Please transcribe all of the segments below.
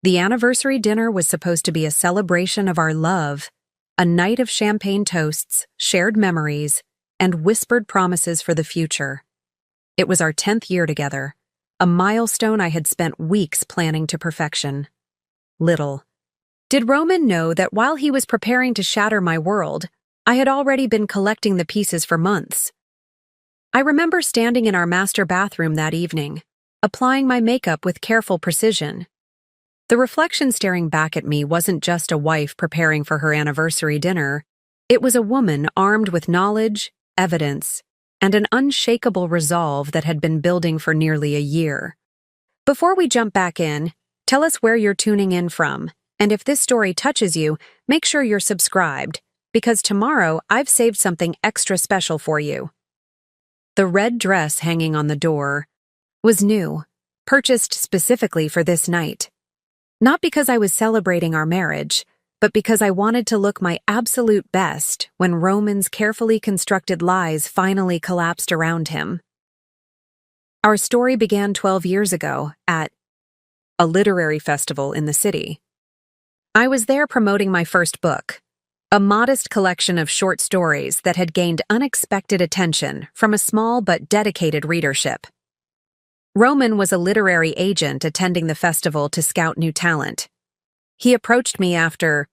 The anniversary dinner was supposed to be a celebration of our love, a night of champagne toasts, shared memories, and whispered promises for the future. It was our 10th year together, a milestone I had spent weeks planning to perfection. Little did Roman know that while he was preparing to shatter my world, I had already been collecting the pieces for months. I remember standing in our master bathroom that evening, applying my makeup with careful precision. The reflection staring back at me wasn't just a wife preparing for her anniversary dinner. It was a woman armed with knowledge, evidence, and an unshakable resolve that had been building for nearly a year. Before we jump back in, tell us where you're tuning in from, and if this story touches you, make sure you're subscribed, because tomorrow I've saved something extra special for you. The red dress hanging on the door was new, purchased specifically for this night. Not because I was celebrating our marriage, but because I wanted to look my absolute best when Roman's carefully constructed lies finally collapsed around him. Our story began 12 years ago at a literary festival in the city. I was there promoting my first book, a modest collection of short stories that had gained unexpected attention from a small but dedicated readership. Roman was a literary agent attending the festival to scout new talent. He approached me after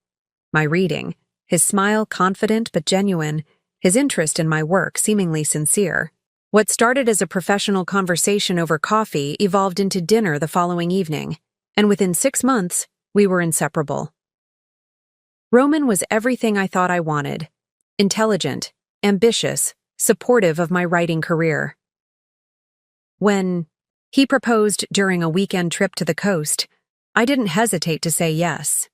my reading, his smile confident but genuine, his interest in my work seemingly sincere. What started as a professional conversation over coffee evolved into dinner the following evening, and within 6 months, we were inseparable. Roman was everything I thought I wanted: intelligent, ambitious, supportive of my writing career. When he proposed during a weekend trip to the coast, I didn't hesitate to say yes.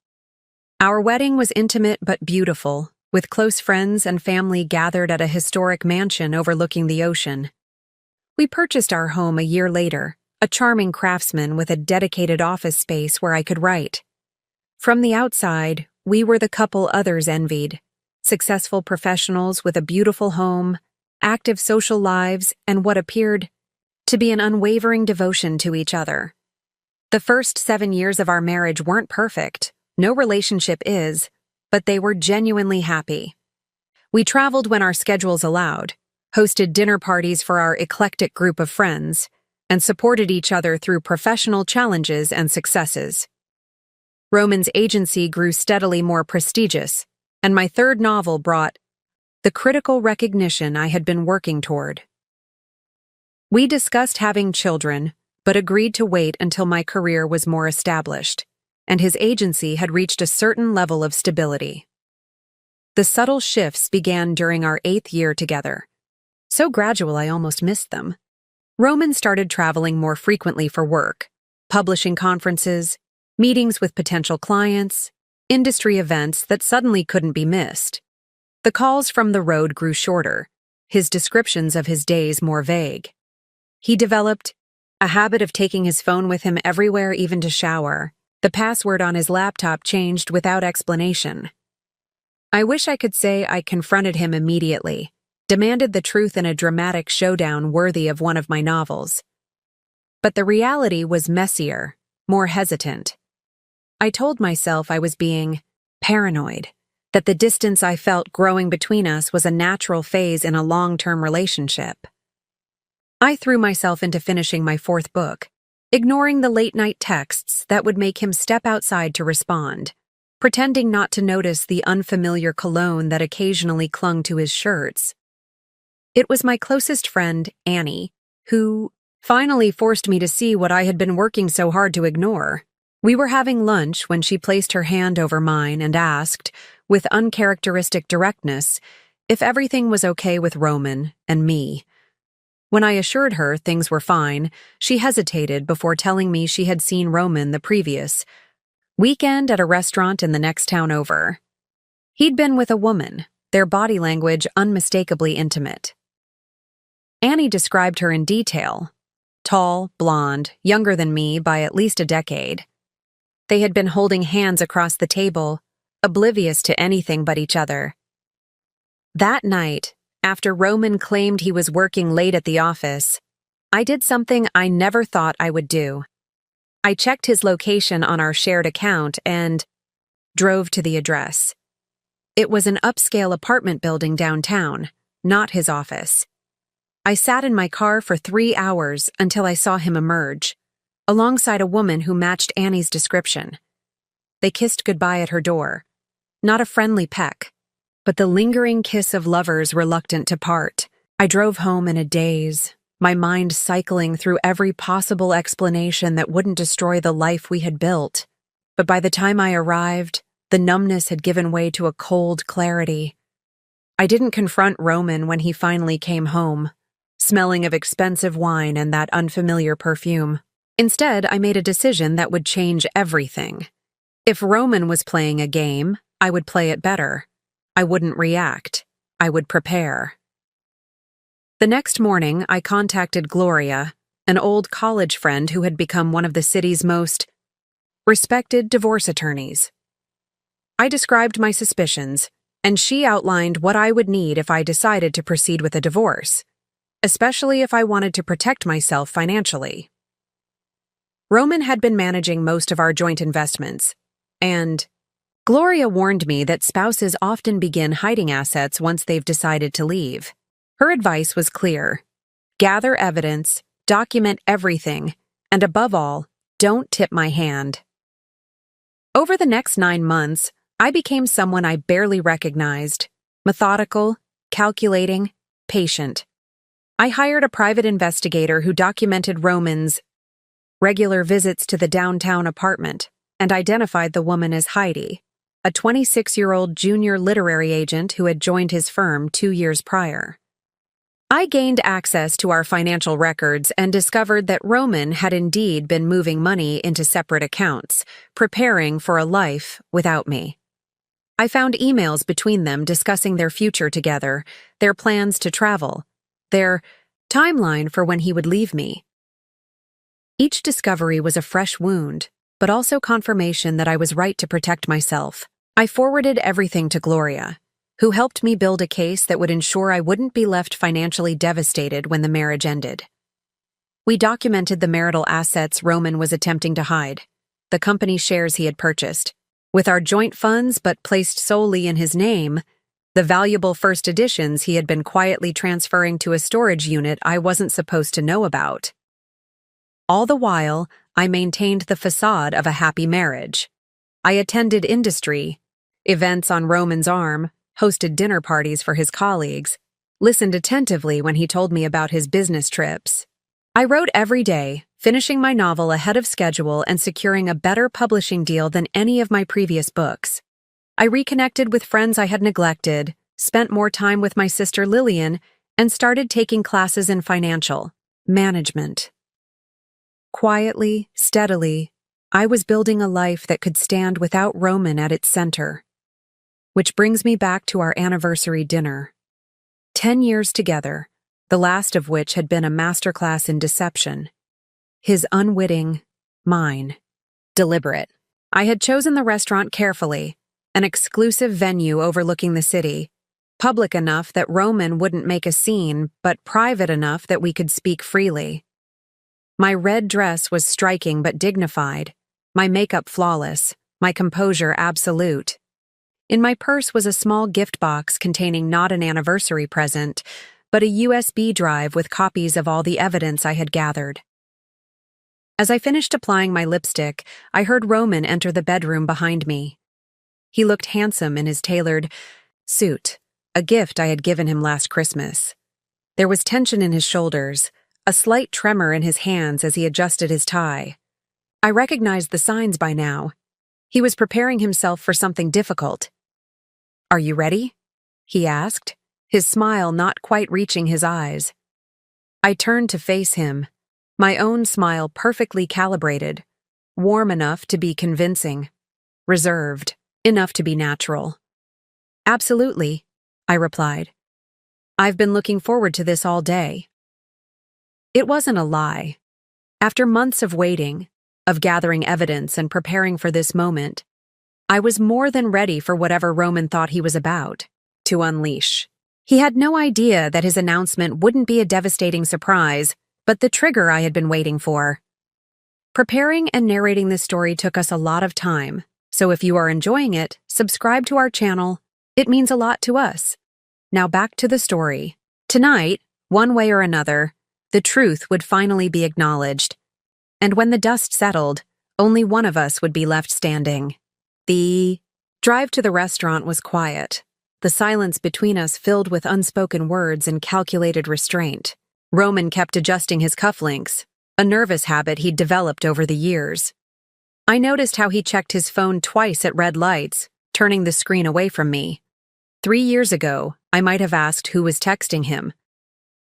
Our wedding was intimate but beautiful, with close friends and family gathered at a historic mansion overlooking the ocean. We purchased our home a year later, a charming craftsman with a dedicated office space where I could write. From the outside, we were the couple others envied: successful professionals with a beautiful home, active social lives, and what appeared to be an unwavering devotion to each other. The first 7 years of our marriage weren't perfect, no relationship is, but they were genuinely happy. We traveled when our schedules allowed, hosted dinner parties for our eclectic group of friends, and supported each other through professional challenges and successes. Roman's agency grew steadily more prestigious, and my third novel brought the critical recognition I had been working toward. We discussed having children, but agreed to wait until my career was more established, and his agency had reached a certain level of stability. The subtle shifts began during our 8th year together. So gradual I almost missed them. Roman started traveling more frequently for work, publishing conferences, meetings with potential clients, industry events that suddenly couldn't be missed. The calls from the road grew shorter, his descriptions of his days more vague. He developed a habit of taking his phone with him everywhere, even to shower. The password on his laptop changed without explanation. I wish I could say I confronted him immediately, demanded the truth in a dramatic showdown worthy of one of my novels. But the reality was messier, more hesitant. I told myself I was being paranoid, that the distance I felt growing between us was a natural phase in a long-term relationship. I threw myself into finishing my 4th book, ignoring the late-night texts that would make him step outside to respond, pretending not to notice the unfamiliar cologne that occasionally clung to his shirts. It was my closest friend, Annie, who finally forced me to see what I had been working so hard to ignore. We were having lunch when she placed her hand over mine and asked, with uncharacteristic directness, if everything was okay with Roman and me. When I assured her things were fine, she hesitated before telling me she had seen Roman the previous weekend at a restaurant in the next town over. He'd been with a woman, their body language unmistakably intimate. Annie described her in detail: tall, blonde, younger than me by at least a decade. They had been holding hands across the table, oblivious to anything but each other. That night, after Roman claimed he was working late at the office, I did something I never thought I would do. I checked his location on our shared account and drove to the address. It was an upscale apartment building downtown, not his office. I sat in my car for 3 hours until I saw him emerge, alongside a woman who matched Annie's description. They kissed goodbye at her door. Not a friendly peck, but the lingering kiss of lovers reluctant to part. I drove home in a daze, my mind cycling through every possible explanation that wouldn't destroy the life we had built. But by the time I arrived, the numbness had given way to a cold clarity. I didn't confront Roman when he finally came home, smelling of expensive wine and that unfamiliar perfume. Instead, I made a decision that would change everything. If Roman was playing a game, I would play it better. I wouldn't react. I would prepare. The next morning, I contacted Gloria, an old college friend who had become one of the city's most respected divorce attorneys. I described my suspicions, and she outlined what I would need if I decided to proceed with a divorce, especially if I wanted to protect myself financially. Roman had been managing most of our joint investments, and Gloria warned me that spouses often begin hiding assets once they've decided to leave. Her advice was clear: gather evidence, document everything, and above all, don't tip my hand. Over the next 9 months, I became someone I barely recognized: methodical, calculating, patient. I hired a private investigator who documented Roman's regular visits to the downtown apartment and identified the woman as Heidi, a 26-year-old junior literary agent who had joined his firm 2 years prior. I gained access to our financial records and discovered that Roman had indeed been moving money into separate accounts, preparing for a life without me. I found emails between them discussing their future together, their plans to travel, their timeline for when he would leave me. Each discovery was a fresh wound, but also confirmation that I was right to protect myself. I forwarded everything to Gloria, who helped me build a case that would ensure I wouldn't be left financially devastated when the marriage ended. We documented the marital assets Roman was attempting to hide, the company shares he had purchased. With our joint funds but placed solely in his name, the valuable first editions he had been quietly transferring to a storage unit I wasn't supposed to know about. All the while, I maintained the facade of a happy marriage. I attended industry events on Roman's arm, hosted dinner parties for his colleagues, listened attentively when he told me about his business trips. I wrote every day, finishing my novel ahead of schedule and securing a better publishing deal than any of my previous books. I reconnected with friends I had neglected, spent more time with my sister Lillian, and started taking classes in financial management. Quietly, steadily, I was building a life that could stand without Roman at its center. Which brings me back to our anniversary dinner. 10 years together, the last of which had been a masterclass in deception. His unwitting, mine, deliberate. I had chosen the restaurant carefully, an exclusive venue overlooking the city, public enough that Roman wouldn't make a scene, but private enough that we could speak freely. My red dress was striking but dignified, my makeup flawless, my composure absolute. In my purse was a small gift box containing not an anniversary present, but a USB drive with copies of all the evidence I had gathered. As I finished applying my lipstick, I heard Roman enter the bedroom behind me. He looked handsome in his tailored suit, a gift I had given him last Christmas. There was tension in his shoulders, a slight tremor in his hands as he adjusted his tie. I recognized the signs by now. He was preparing himself for something difficult. "Are you ready?" he asked, his smile not quite reaching his eyes. I turned to face him, my own smile perfectly calibrated, warm enough to be convincing, reserved enough to be natural. "Absolutely," I replied. "I've been looking forward to this all day." It wasn't a lie. After months of waiting, of gathering evidence and preparing for this moment, I was more than ready for whatever Roman thought he was about to unleash. He had no idea that his announcement wouldn't be a devastating surprise, but the trigger I had been waiting for. Preparing and narrating this story took us a lot of time, so if you are enjoying it, subscribe to our channel. It means a lot to us. Now back to the story. Tonight, one way or another, the truth would finally be acknowledged. And when the dust settled, only one of us would be left standing. The drive to the restaurant was quiet, the silence between us filled with unspoken words and calculated restraint. Roman kept adjusting his cufflinks, a nervous habit he'd developed over the years. I noticed how he checked his phone twice at red lights, turning the screen away from me. 3 years ago, I might have asked who was texting him.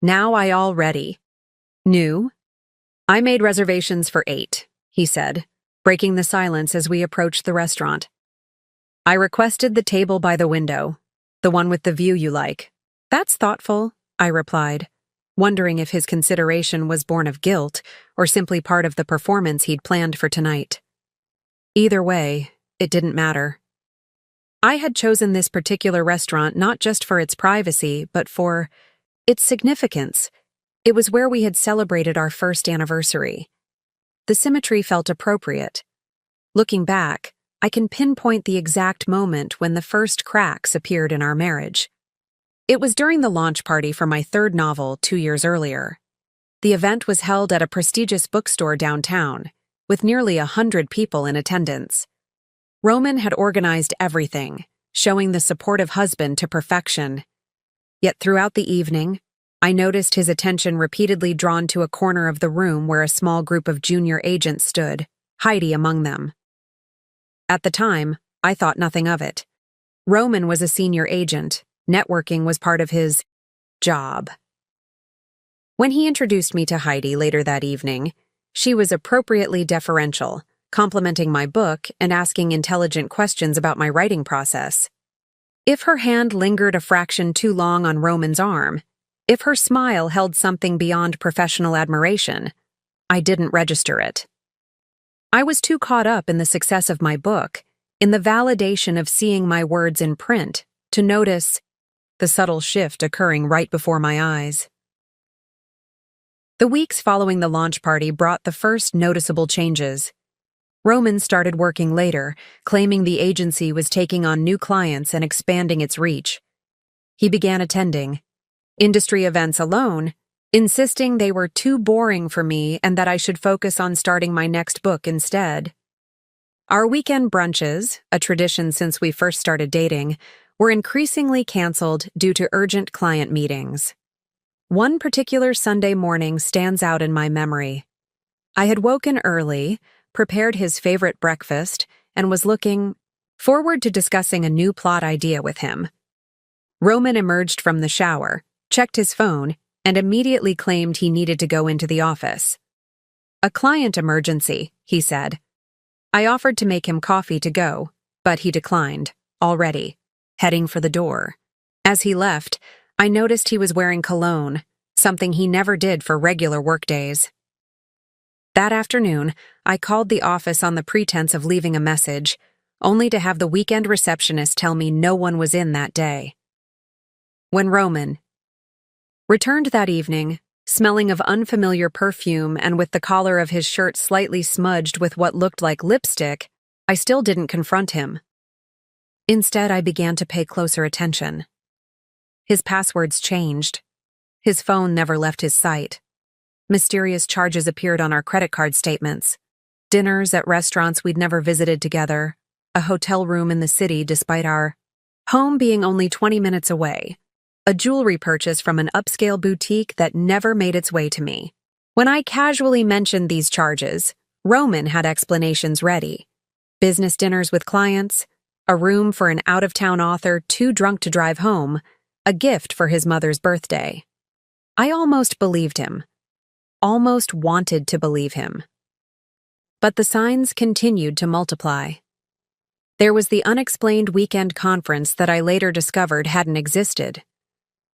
Now I already knew. I made reservations for 8, he said, breaking the silence as we approached the restaurant. I requested the table by the window, the one with the view you like. That's thoughtful, I replied, wondering if his consideration was born of guilt or simply part of the performance he'd planned for tonight. Either way, it didn't matter. I had chosen this particular restaurant not just for its privacy, but for its significance. It was where we had celebrated our first anniversary. The symmetry felt appropriate. Looking back, I can pinpoint the exact moment when the first cracks appeared in our marriage. It was during the launch party for my 3rd novel 2 years earlier. The event was held at a prestigious bookstore downtown, with nearly 100 people in attendance. Roman had organized everything, showing the supportive husband to perfection. Yet throughout the evening, I noticed his attention repeatedly drawn to a corner of the room where a small group of junior agents stood, Heidi among them. At the time, I thought nothing of it. Roman was a senior agent. Networking was part of his job. When he introduced me to Heidi later that evening, she was appropriately deferential, complimenting my book and asking intelligent questions about my writing process. If her hand lingered a fraction too long on Roman's arm, if her smile held something beyond professional admiration, I didn't register it. I was too caught up in the success of my book, in the validation of seeing my words in print, to notice the subtle shift occurring right before my eyes. The weeks following the launch party brought the first noticeable changes. Roman started working later, claiming the agency was taking on new clients and expanding its reach. He began attending industry events alone, insisting they were too boring for me and that I should focus on starting my next book instead. Our weekend brunches, a tradition since we first started dating, were increasingly canceled due to urgent client meetings. One particular Sunday morning stands out in my memory. I had woken early, prepared his favorite breakfast, and was looking forward to discussing a new plot idea with him. Roman emerged from the shower, checked his phone, and immediately claimed he needed to go into the office. A client emergency, he said. I offered to make him coffee to go, but he declined, already, heading for the door. As he left, I noticed he was wearing cologne, something he never did for regular workdays. That afternoon, I called the office on the pretense of leaving a message, only to have the weekend receptionist tell me no one was in that day. When Roman returned that evening, smelling of unfamiliar perfume and with the collar of his shirt slightly smudged with what looked like lipstick, I still didn't confront him. Instead, I began to pay closer attention. His passwords changed. His phone never left his sight. Mysterious charges appeared on our credit card statements. Dinners at restaurants we'd never visited together. A hotel room in the city despite our home being only 20 minutes away. A jewelry purchase from an upscale boutique that never made its way to me. When I casually mentioned these charges, Roman had explanations ready. Business dinners with clients, a room for an out-of-town author too drunk to drive home, a gift for his mother's birthday. I almost believed him. Almost wanted to believe him. But the signs continued to multiply. There was the unexplained weekend conference that I later discovered hadn't existed.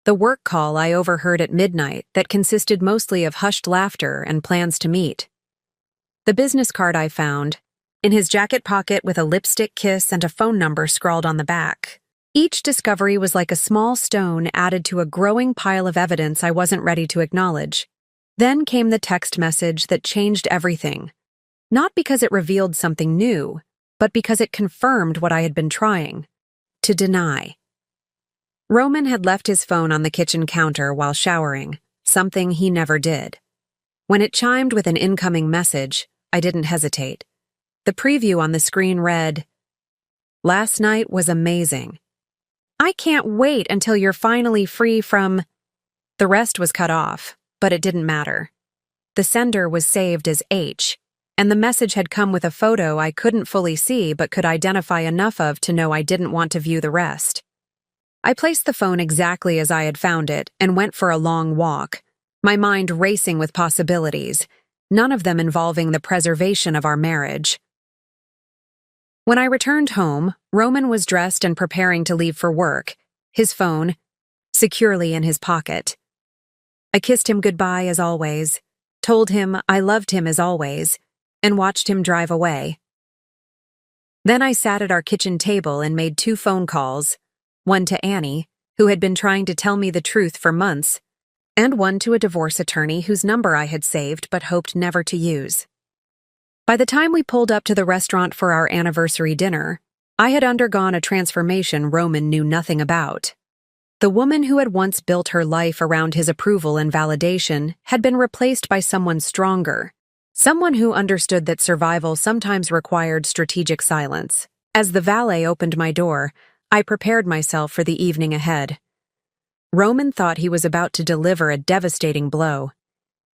The work call I overheard at midnight that consisted mostly of hushed laughter and plans to meet. The business card I found, in his jacket pocket with a lipstick kiss and a phone number scrawled on the back. Each discovery was like a small stone added to a growing pile of evidence I wasn't ready to acknowledge. Then came the text message that changed everything. Not because it revealed something new, but because it confirmed what I had been trying to deny. Roman had left his phone on the kitchen counter while showering, something he never did. When it chimed with an incoming message, I didn't hesitate. The preview on the screen read, "Last night was amazing. I can't wait until you're finally free from—" The rest was cut off, but it didn't matter. The sender was saved as H, and the message had come with a photo I couldn't fully see but could identify enough of to know I didn't want to view the rest. I placed the phone exactly as I had found it and went for a long walk, my mind racing with possibilities, none of them involving the preservation of our marriage. When I returned home, Roman was dressed and preparing to leave for work, his phone securely in his pocket. I kissed him goodbye as always, told him I loved him as always, and watched him drive away. Then I sat at our kitchen table and made 2 phone calls, one to Annie, who had been trying to tell me the truth for months, and one to a divorce attorney whose number I had saved but hoped never to use. By the time we pulled up to the restaurant for our anniversary dinner, I had undergone a transformation Roman knew nothing about. The woman who had once built her life around his approval and validation had been replaced by someone stronger, someone who understood that survival sometimes required strategic silence. As the valet opened my door, I prepared myself for the evening ahead. Roman thought he was about to deliver a devastating blow.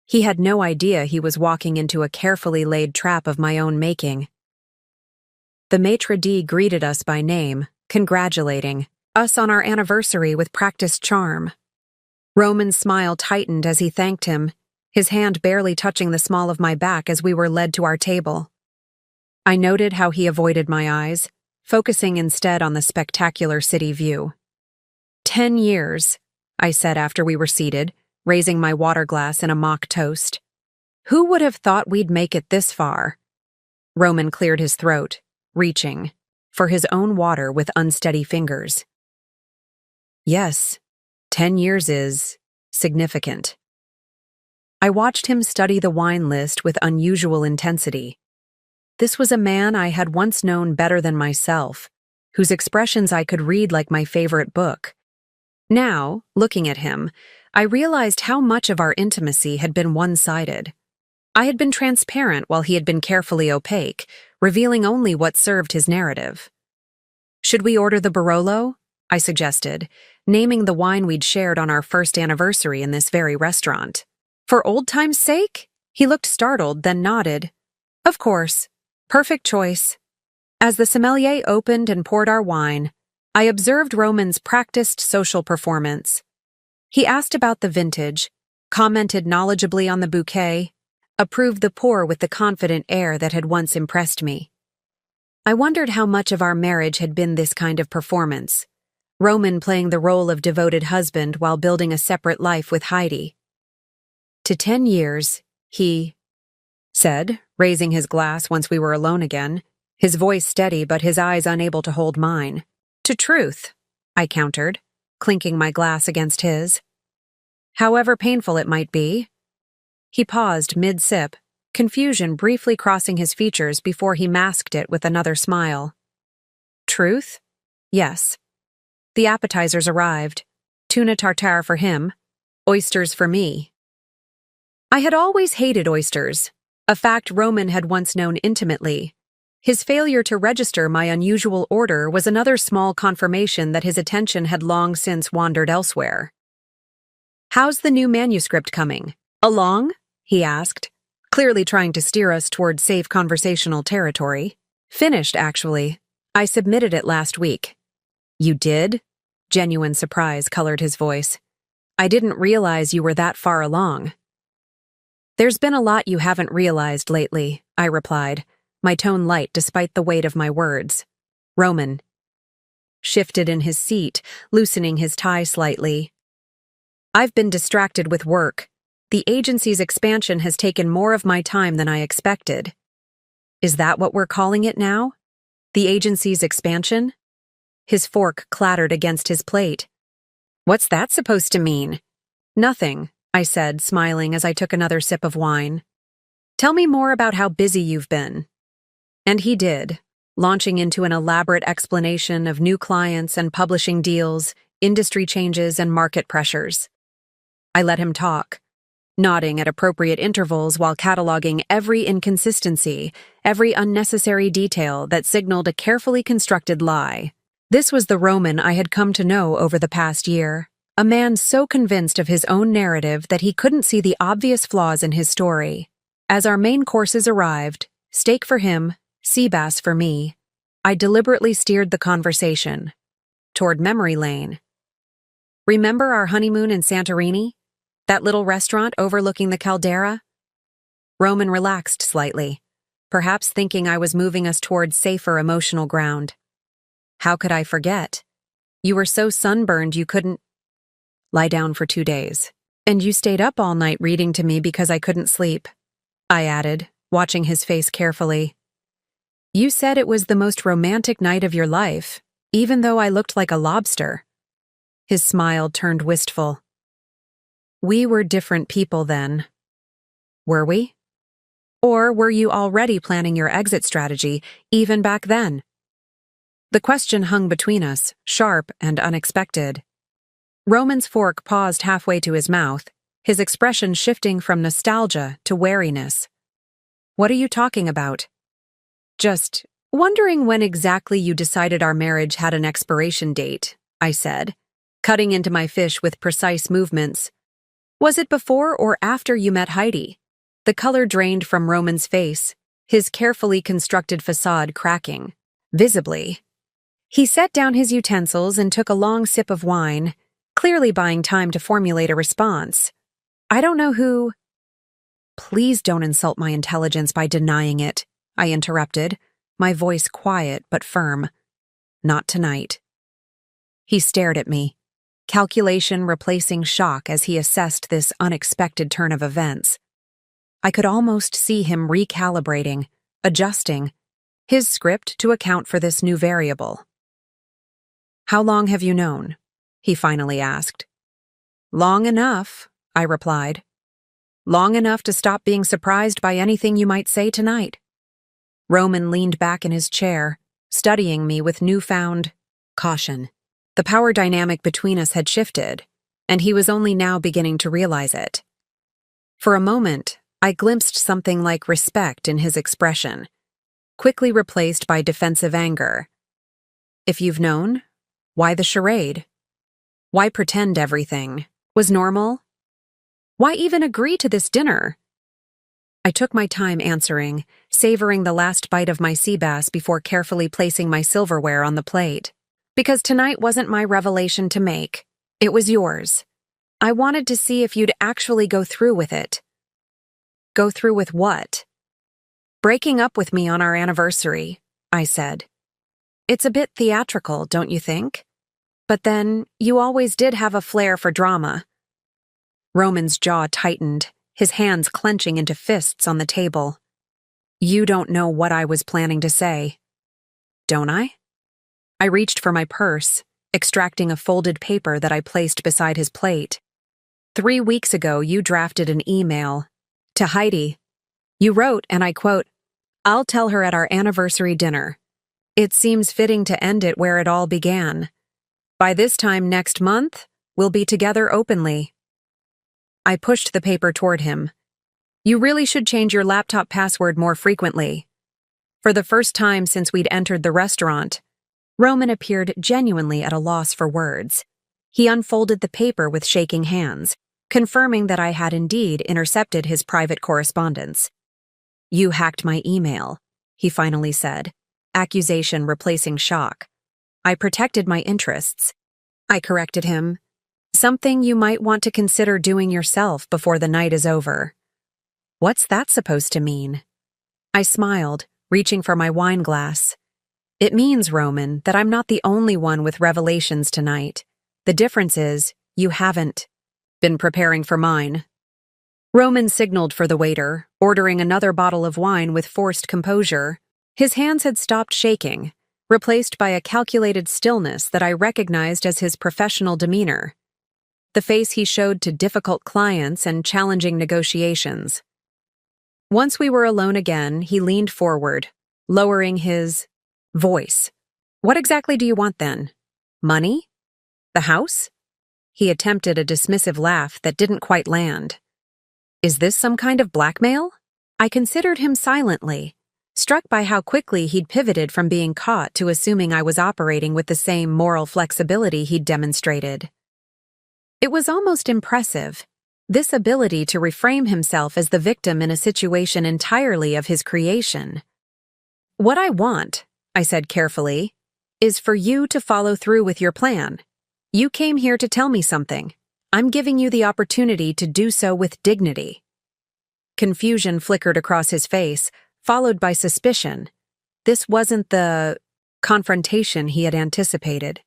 He had no idea he was walking into a carefully laid trap of my own making. The maitre d' greeted us by name, congratulating us on our anniversary with practiced charm. Roman's smile tightened as he thanked him, his hand barely touching the small of my back as we were led to our table. I noted how he avoided my eyes, focusing instead on the spectacular city view. 10 years, I said after we were seated, raising my water glass in a mock toast. Who would have thought we'd make it this far? Roman cleared his throat, reaching for his own water with unsteady fingers. Yes, 10 years is significant. I watched him study the wine list with unusual intensity. This was a man I had once known better than myself, whose expressions I could read like my favorite book. Now, looking at him, I realized how much of our intimacy had been one-sided. I had been transparent while he had been carefully opaque, revealing only what served his narrative. Should we order the Barolo? I suggested, naming the wine we'd shared on our first anniversary in this very restaurant. For old time's sake? He looked startled, then nodded. Of course. Perfect choice. As the sommelier opened and poured our wine, I observed Roman's practiced social performance. He asked about the vintage, commented knowledgeably on the bouquet, approved the pour with the confident air that had once impressed me. I wondered how much of our marriage had been this kind of performance, Roman playing the role of devoted husband while building a separate life with Heidi. To 10 years, he said, raising his glass once we were alone again, his voice steady but his eyes unable to hold mine. To truth, I countered, clinking my glass against his. However painful it might be. He paused mid-sip, confusion briefly crossing his features before he masked it with another smile. Truth? Yes. The appetizers arrived. Tuna tartare for him, oysters for me. I had always hated oysters, a fact Roman had once known intimately. His failure to register my unusual order was another small confirmation that his attention had long since wandered elsewhere. How's the new manuscript coming? Along? He asked, clearly trying to steer us toward safe conversational territory. Finished, actually. I submitted it last week. You did? Genuine surprise colored his voice. I didn't realize you were that far along. There's been a lot you haven't realized lately, I replied, my tone light despite the weight of my words. Roman shifted in his seat, loosening his tie slightly. I've been distracted with work. The agency's expansion has taken more of my time than I expected. Is that what we're calling it now? The agency's expansion? His fork clattered against his plate. What's that supposed to mean? Nothing, I said, smiling as I took another sip of wine. Tell me more about how busy you've been. And he did, launching into an elaborate explanation of new clients and publishing deals, industry changes, and market pressures. I let him talk, nodding at appropriate intervals while cataloging every inconsistency, every unnecessary detail that signaled a carefully constructed lie. This was the Roman I had come to know over the past year, a man so convinced of his own narrative that he couldn't see the obvious flaws in his story. As our main courses arrived, steak for him, sea bass for me, I deliberately steered the conversation toward memory lane. Remember our honeymoon in Santorini? That little restaurant overlooking the caldera? Roman relaxed slightly, perhaps thinking I was moving us towards safer emotional ground. How could I forget? You were so sunburned you couldn't lie down for 2 days. And you stayed up all night reading to me because I couldn't sleep, I added, watching his face carefully. You said it was the most romantic night of your life, even though I looked like a lobster. His smile turned wistful. We were different people then. Were we? Or were you already planning your exit strategy, even back then? The question hung between us, sharp and unexpected. Roman's fork paused halfway to his mouth, his expression shifting from nostalgia to wariness. What are you talking about? Just wondering when exactly you decided our marriage had an expiration date, I said, cutting into my fish with precise movements. Was it before or after you met Heidi? The color drained from Roman's face, his carefully constructed facade cracking, visibly. He set down his utensils and took a long sip of wine, clearly buying time to formulate a response. I don't know who— Please don't insult my intelligence by denying it, I interrupted, my voice quiet but firm. Not tonight. He stared at me, calculation replacing shock as he assessed this unexpected turn of events. I could almost see him recalibrating, adjusting, his script to account for this new variable. How long have you known? He finally asked. Long enough, I replied. Long enough to stop being surprised by anything you might say tonight. Roman leaned back in his chair, studying me with newfound caution. The power dynamic between us had shifted, and he was only now beginning to realize it. For a moment, I glimpsed something like respect in his expression, quickly replaced by defensive anger. If you've known, why the charade? Why pretend everything was normal? Why even agree to this dinner? I took my time answering, savoring the last bite of my sea bass before carefully placing my silverware on the plate. Because tonight wasn't my revelation to make. It was yours. I wanted to see if you'd actually go through with it. Go through with what? Breaking up with me on our anniversary, I said. It's a bit theatrical, don't you think? But then, you always did have a flair for drama. Roman's jaw tightened, his hands clenching into fists on the table. You don't know what I was planning to say. Don't I? I reached for my purse, extracting a folded paper that I placed beside his plate. 3 weeks ago, you drafted an email to Heidi. You wrote, and I quote, I'll tell her at our anniversary dinner. It seems fitting to end it where it all began. By this time next month, we'll be together openly. I pushed the paper toward him. You really should change your laptop password more frequently. For the first time since we'd entered the restaurant, Roman appeared genuinely at a loss for words. He unfolded the paper with shaking hands, confirming that I had indeed intercepted his private correspondence. You hacked my email, he finally said, accusation replacing shock. I protected my interests. I corrected him. Something you might want to consider doing yourself before the night is over. What's that supposed to mean? I smiled, reaching for my wine glass. It means, Roman, that I'm not the only one with revelations tonight. The difference is, you haven't been preparing for mine. Roman signaled for the waiter, ordering another bottle of wine with forced composure. His hands had stopped shaking, replaced by a calculated stillness that I recognized as his professional demeanor. The face he showed to difficult clients and challenging negotiations. Once we were alone again, he leaned forward, lowering his voice. What exactly do you want then? Money? The house? He attempted a dismissive laugh that didn't quite land. Is this some kind of blackmail? I considered him silently, struck by how quickly he'd pivoted from being caught to assuming I was operating with the same moral flexibility he'd demonstrated. It was almost impressive, this ability to reframe himself as the victim in a situation entirely of his creation. What I want, I said carefully, is for you to follow through with your plan. You came here to tell me something. I'm giving you the opportunity to do so with dignity. Confusion flickered across his face, followed by suspicion. This wasn't the confrontation he had anticipated.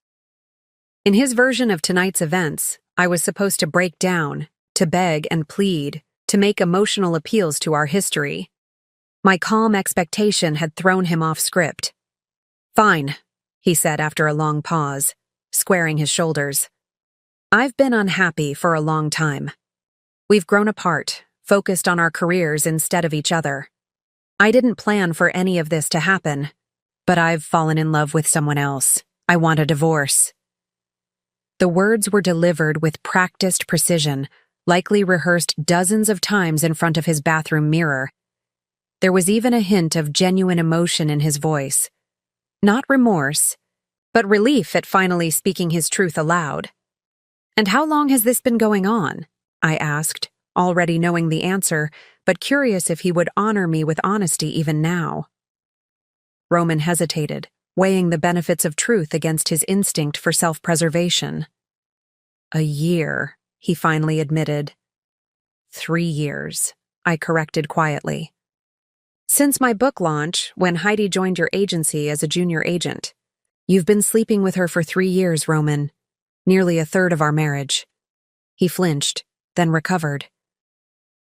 In his version of tonight's events, I was supposed to break down, to beg and plead, to make emotional appeals to our history. My calm expectation had thrown him off script. Fine, he said after a long pause, squaring his shoulders. I've been unhappy for a long time. We've grown apart, focused on our careers instead of each other. I didn't plan for any of this to happen, but I've fallen in love with someone else. I want a divorce. The words were delivered with practiced precision, likely rehearsed dozens of times in front of his bathroom mirror. There was even a hint of genuine emotion in his voice. Not remorse, but relief at finally speaking his truth aloud. And how long has this been going on? I asked, already knowing the answer, but curious if he would honor me with honesty even now. Roman hesitated, weighing the benefits of truth against his instinct for self-preservation. A year, he finally admitted. 3 years, I corrected quietly. Since my book launch, when Heidi joined your agency as a junior agent. You've been sleeping with her for 3 years, Roman. Nearly a third of our marriage. He flinched, then recovered.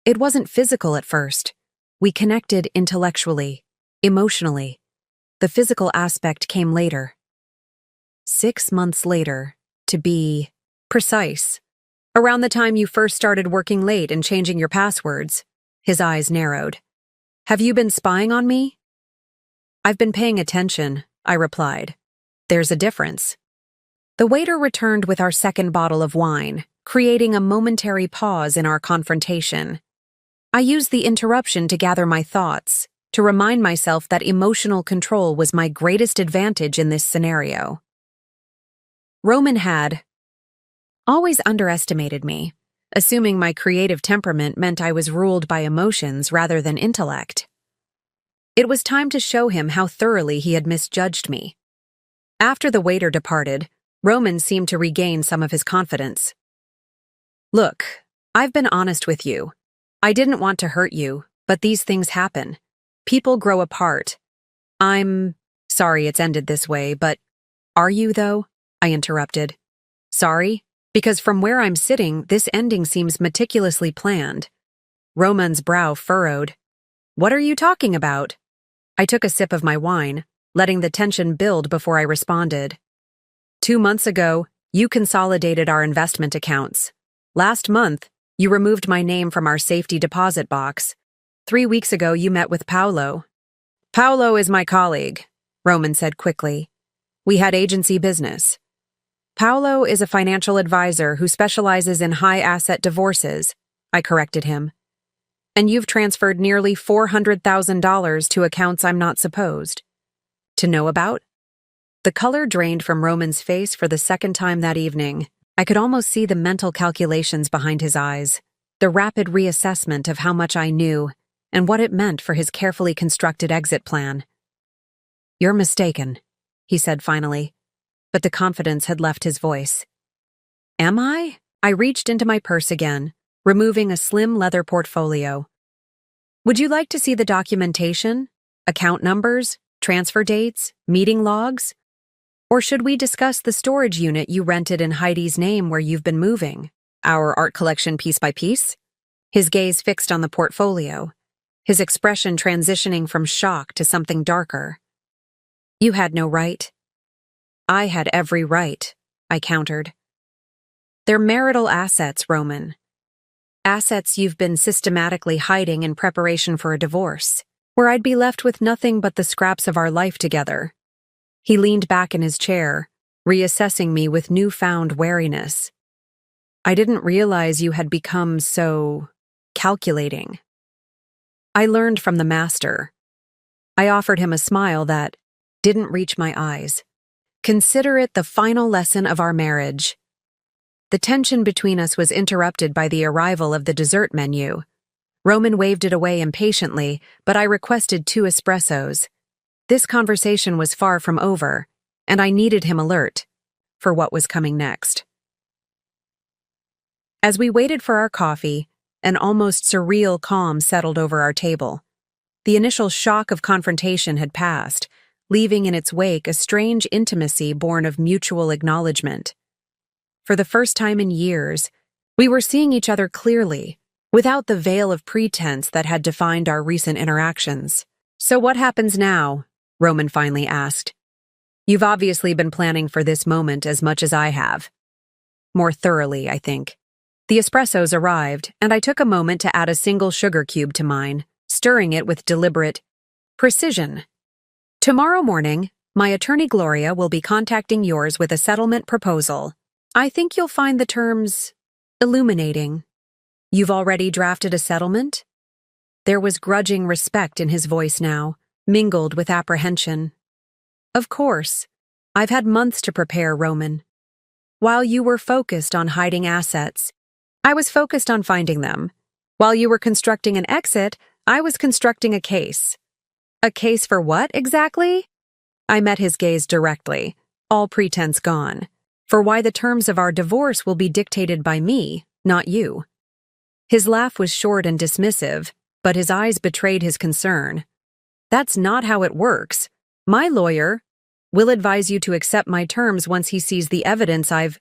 It wasn't physical at first. We connected intellectually, emotionally. The physical aspect came later. 6 months later, to be precise. Around the time you first started working late and changing your passwords. His eyes narrowed. Have you been spying on me? I've been paying attention, I replied. There's a difference. The waiter returned with our second bottle of wine, creating a momentary pause in our confrontation. I used the interruption to gather my thoughts, to remind myself that emotional control was my greatest advantage in this scenario. Roman had always underestimated me, assuming my creative temperament meant I was ruled by emotions rather than intellect. It was time to show him how thoroughly he had misjudged me. After the waiter departed, Roman seemed to regain some of his confidence. Look, I've been honest with you. I didn't want to hurt you, but these things happen. People grow apart. I'm sorry it's ended this way, but are you, though? I interrupted. Sorry? Because from where I'm sitting, this ending seems meticulously planned. Roman's brow furrowed. What are you talking about? I took a sip of my wine, letting the tension build before I responded. 2 months ago, you consolidated our investment accounts. Last month, you removed my name from our safety deposit box. 3 weeks ago, you met with Paolo. Paolo is my colleague, Roman said quickly. We had agency business. Paolo is a financial advisor who specializes in high-asset divorces, I corrected him. And you've transferred nearly $400,000 to accounts I'm not supposed to know about? The color drained from Roman's face for the second time that evening. I could almost see the mental calculations behind his eyes, the rapid reassessment of how much I knew and what it meant for his carefully constructed exit plan. You're mistaken, he said finally, but the confidence had left his voice. Am I? I reached into my purse again, removing a slim leather portfolio. Would you like to see the documentation? Account numbers? Transfer dates? Meeting logs? Or should we discuss the storage unit you rented in Heidi's name where you've been moving? Our art collection piece by piece? His gaze fixed on the portfolio, his expression transitioning from shock to something darker. You had no right. I had every right, I countered. They're marital assets, Roman. Assets you've been systematically hiding in preparation for a divorce, where I'd be left with nothing but the scraps of our life together. He leaned back in his chair, reassessing me with newfound wariness. I didn't realize you had become so calculating. I learned from the master. I offered him a smile that didn't reach my eyes. Consider it the final lesson of our marriage. The tension between us was interrupted by the arrival of the dessert menu. Roman waved it away impatiently, but I requested 2 espressos. This conversation was far from over, and I needed him alert for what was coming next. As we waited for our coffee, an almost surreal calm settled over our table. The initial shock of confrontation had passed, leaving in its wake a strange intimacy born of mutual acknowledgement. For the first time in years, we were seeing each other clearly, without the veil of pretense that had defined our recent interactions. "So what happens now?" Roman finally asked. "You've obviously been planning for this moment as much as I have." More thoroughly, I think. The espressos arrived, and I took a moment to add a single sugar cube to mine, stirring it with deliberate precision. "Tomorrow morning, my attorney Gloria will be contacting yours with a settlement proposal. I think you'll find the terms illuminating." "You've already drafted a settlement?" There was grudging respect in his voice now, mingled with apprehension. "Of course. I've had months to prepare, Roman. While you were focused on hiding assets, I was focused on finding them. While you were constructing an exit, I was constructing a case." "A case for what, exactly?" I met his gaze directly, all pretense gone. "For why the terms of our divorce will be dictated by me, not you." His laugh was short and dismissive, but his eyes betrayed his concern. "That's not how it works. My lawyer will advise you to accept my terms once he sees the evidence I've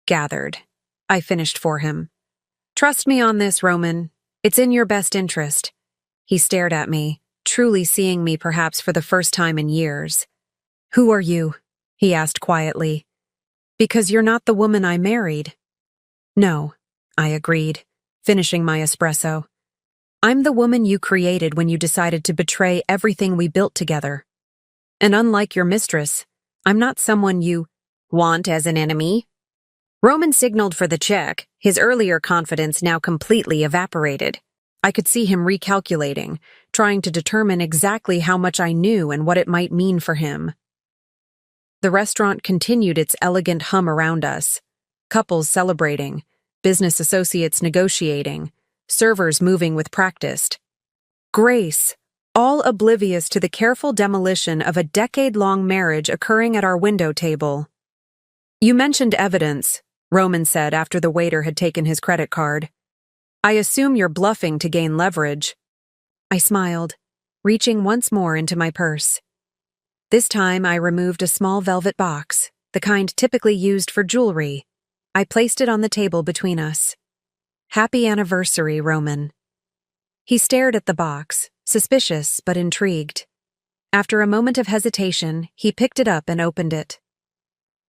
gathered." I finished for him. "Trust me on this, Roman. It's in your best interest." He stared at me, truly seeing me perhaps for the first time in years. "Who are you?" he asked quietly. "Because you're not the woman I married." "No," I agreed, finishing my espresso. "I'm the woman you created when you decided to betray everything we built together. And unlike your mistress, I'm not someone you want as an enemy." Roman signaled for the check, his earlier confidence now completely evaporated. I could see him recalculating, trying to determine exactly how much I knew and what it might mean for him. The restaurant continued its elegant hum around us. Couples celebrating, business associates negotiating, servers moving with practiced grace, all oblivious to the careful demolition of a decade-long marriage occurring at our window table. "You mentioned evidence," Roman said after the waiter had taken his credit card. "I assume you're bluffing to gain leverage." I smiled, reaching once more into my purse. This time I removed a small velvet box, the kind typically used for jewelry. I placed it on the table between us. "Happy anniversary, Roman." He stared at the box, suspicious but intrigued. After a moment of hesitation, he picked it up and opened it.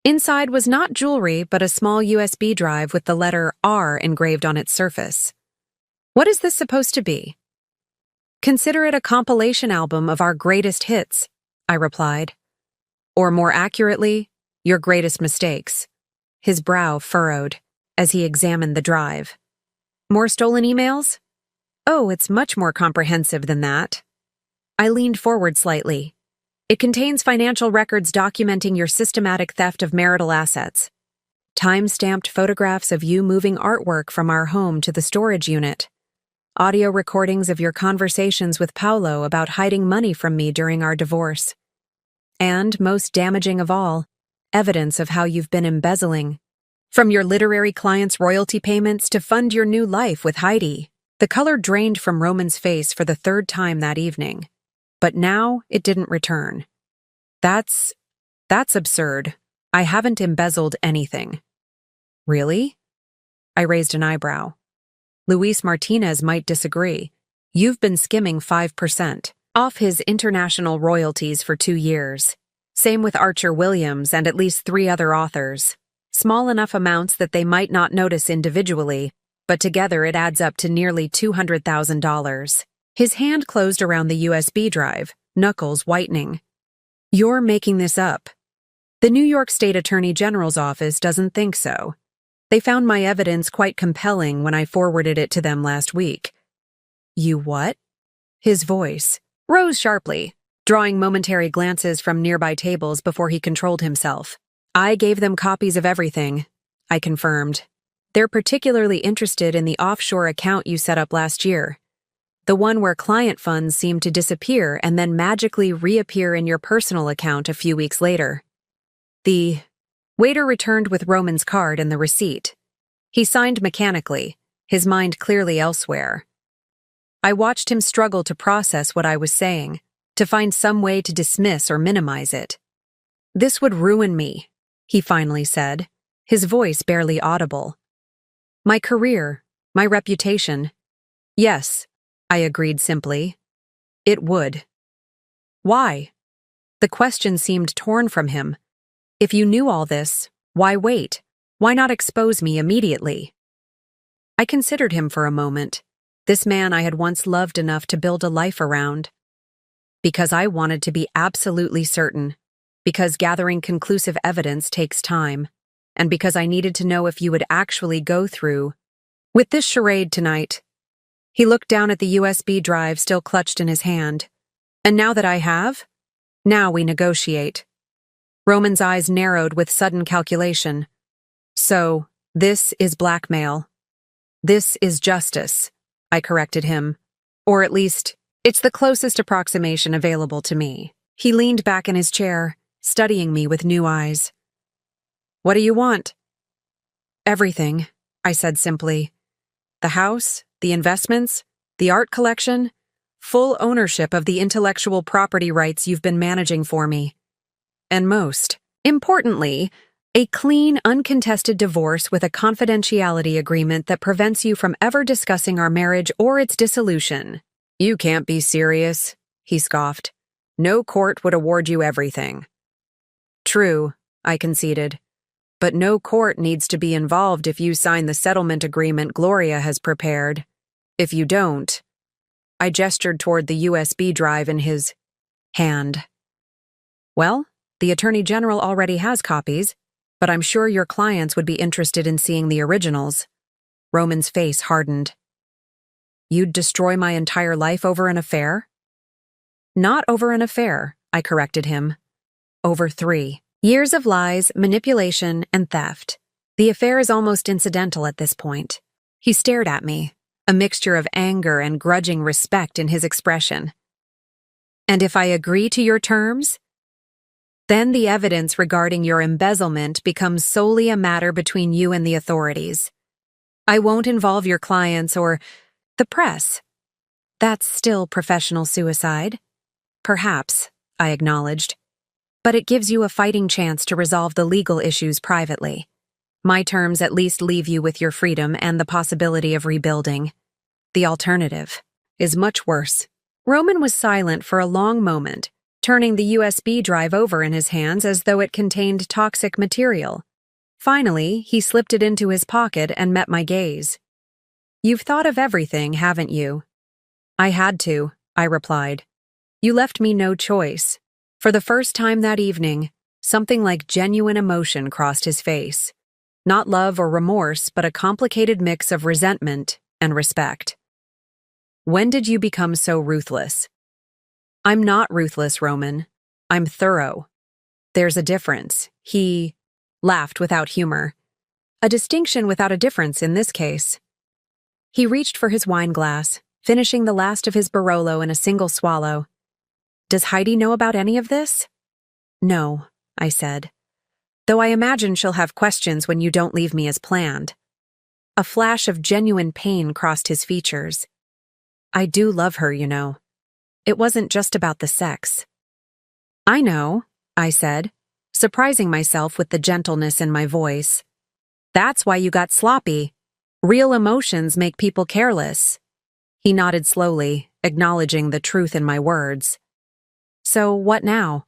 Inside was not jewelry, but a small USB drive with the letter R engraved on its surface. "What is this supposed to be?" "Consider it a compilation album of our greatest hits," I replied. "Or more accurately, your greatest mistakes." His brow furrowed as he examined the drive. "More stolen emails?" "Oh, it's much more comprehensive than that." I leaned forward slightly. "It contains financial records documenting your systematic theft of marital assets. Time-stamped photographs of you moving artwork from our home to the storage unit. Audio recordings of your conversations with Paolo about hiding money from me during our divorce. And, most damaging of all, evidence of how you've been embezzling. From your literary clients' royalty payments to fund your new life with Heidi." The color drained from Roman's face for the 3rd time that evening. But now it didn't return. That's absurd. I haven't embezzled anything." "Really?" I raised an eyebrow. "Luis Martinez might disagree. You've been skimming 5% off his international royalties for 2 years. Same with Archer Williams and at least 3 other authors. Small enough amounts that they might not notice individually, but together it adds up to nearly $200,000. His hand closed around the USB drive, knuckles whitening. You're making this up. The New York State Attorney General's office doesn't think so. They found my evidence quite compelling when I forwarded it to them last week. You what? His voice rose sharply, drawing momentary glances from nearby tables before he controlled himself. I gave them copies of everything, I confirmed. They're particularly interested in the offshore account you set up last year. The one where client funds seem to disappear and then magically reappear in your personal account a few weeks later. The waiter returned with Roman's card and the receipt. He signed mechanically, his mind clearly elsewhere. I watched him struggle to process what I was saying, to find some way to dismiss or minimize it. This would ruin me, he finally said, his voice barely audible. My career, my reputation. Yes, I agreed simply. It would. Why? The question seemed torn from him. If you knew all this, why wait? Why not expose me immediately? I considered him for a moment. This man I had once loved enough to build a life around. Because I wanted to be absolutely certain. Because gathering conclusive evidence takes time. And because I needed to know if you would actually go through with this charade tonight. He looked down at the USB drive still clutched in his hand. And now that I have, now we negotiate. Roman's eyes narrowed with sudden calculation. So, this is blackmail. This is justice, I corrected him. Or at least, it's the closest approximation available to me. He leaned back in his chair, studying me with new eyes. What do you want? Everything, I said simply. The house, the investments, the art collection, full ownership of the intellectual property rights you've been managing for me. And most importantly, a clean, uncontested divorce with a confidentiality agreement that prevents you from ever discussing our marriage or its dissolution. You can't be serious, he scoffed. No court would award you everything. True, I conceded. But no court needs to be involved if you sign the settlement agreement Gloria has prepared. If you don't, I gestured toward the USB drive in his hand. Well, the Attorney General already has copies, but I'm sure your clients would be interested in seeing the originals. Roman's face hardened. You'd destroy my entire life over an affair? Not over an affair, I corrected him. Over 3 years of lies, manipulation, and theft. The affair is almost incidental at this point. He stared at me, a mixture of anger and grudging respect in his expression. And if I agree to your terms? Then the evidence regarding your embezzlement becomes solely a matter between you and the authorities. I won't involve your clients or the press. That's still professional suicide. Perhaps, I acknowledged. But it gives you a fighting chance to resolve the legal issues privately. My terms at least leave you with your freedom and the possibility of rebuilding. The alternative is much worse. Roman was silent for a long moment, turning the USB drive over in his hands as though it contained toxic material. Finally, he slipped it into his pocket and met my gaze. You've thought of everything, haven't you? I had to, I replied. You left me no choice. For the first time that evening, something like genuine emotion crossed his face. Not love or remorse, but a complicated mix of resentment and respect. When did you become so ruthless? I'm not ruthless, Roman. I'm thorough. There's a difference. He laughed without humor. A distinction without a difference in this case. He reached for his wine glass, finishing the last of his Barolo in a single swallow. Does Heidi know about any of this? No, I said. Though I imagine she'll have questions when you don't leave me as planned. A flash of genuine pain crossed his features. I do love her, you know. It wasn't just about the sex. I know, I said, surprising myself with the gentleness in my voice. That's why you got sloppy. Real emotions make people careless. He nodded slowly, acknowledging the truth in my words. So what now?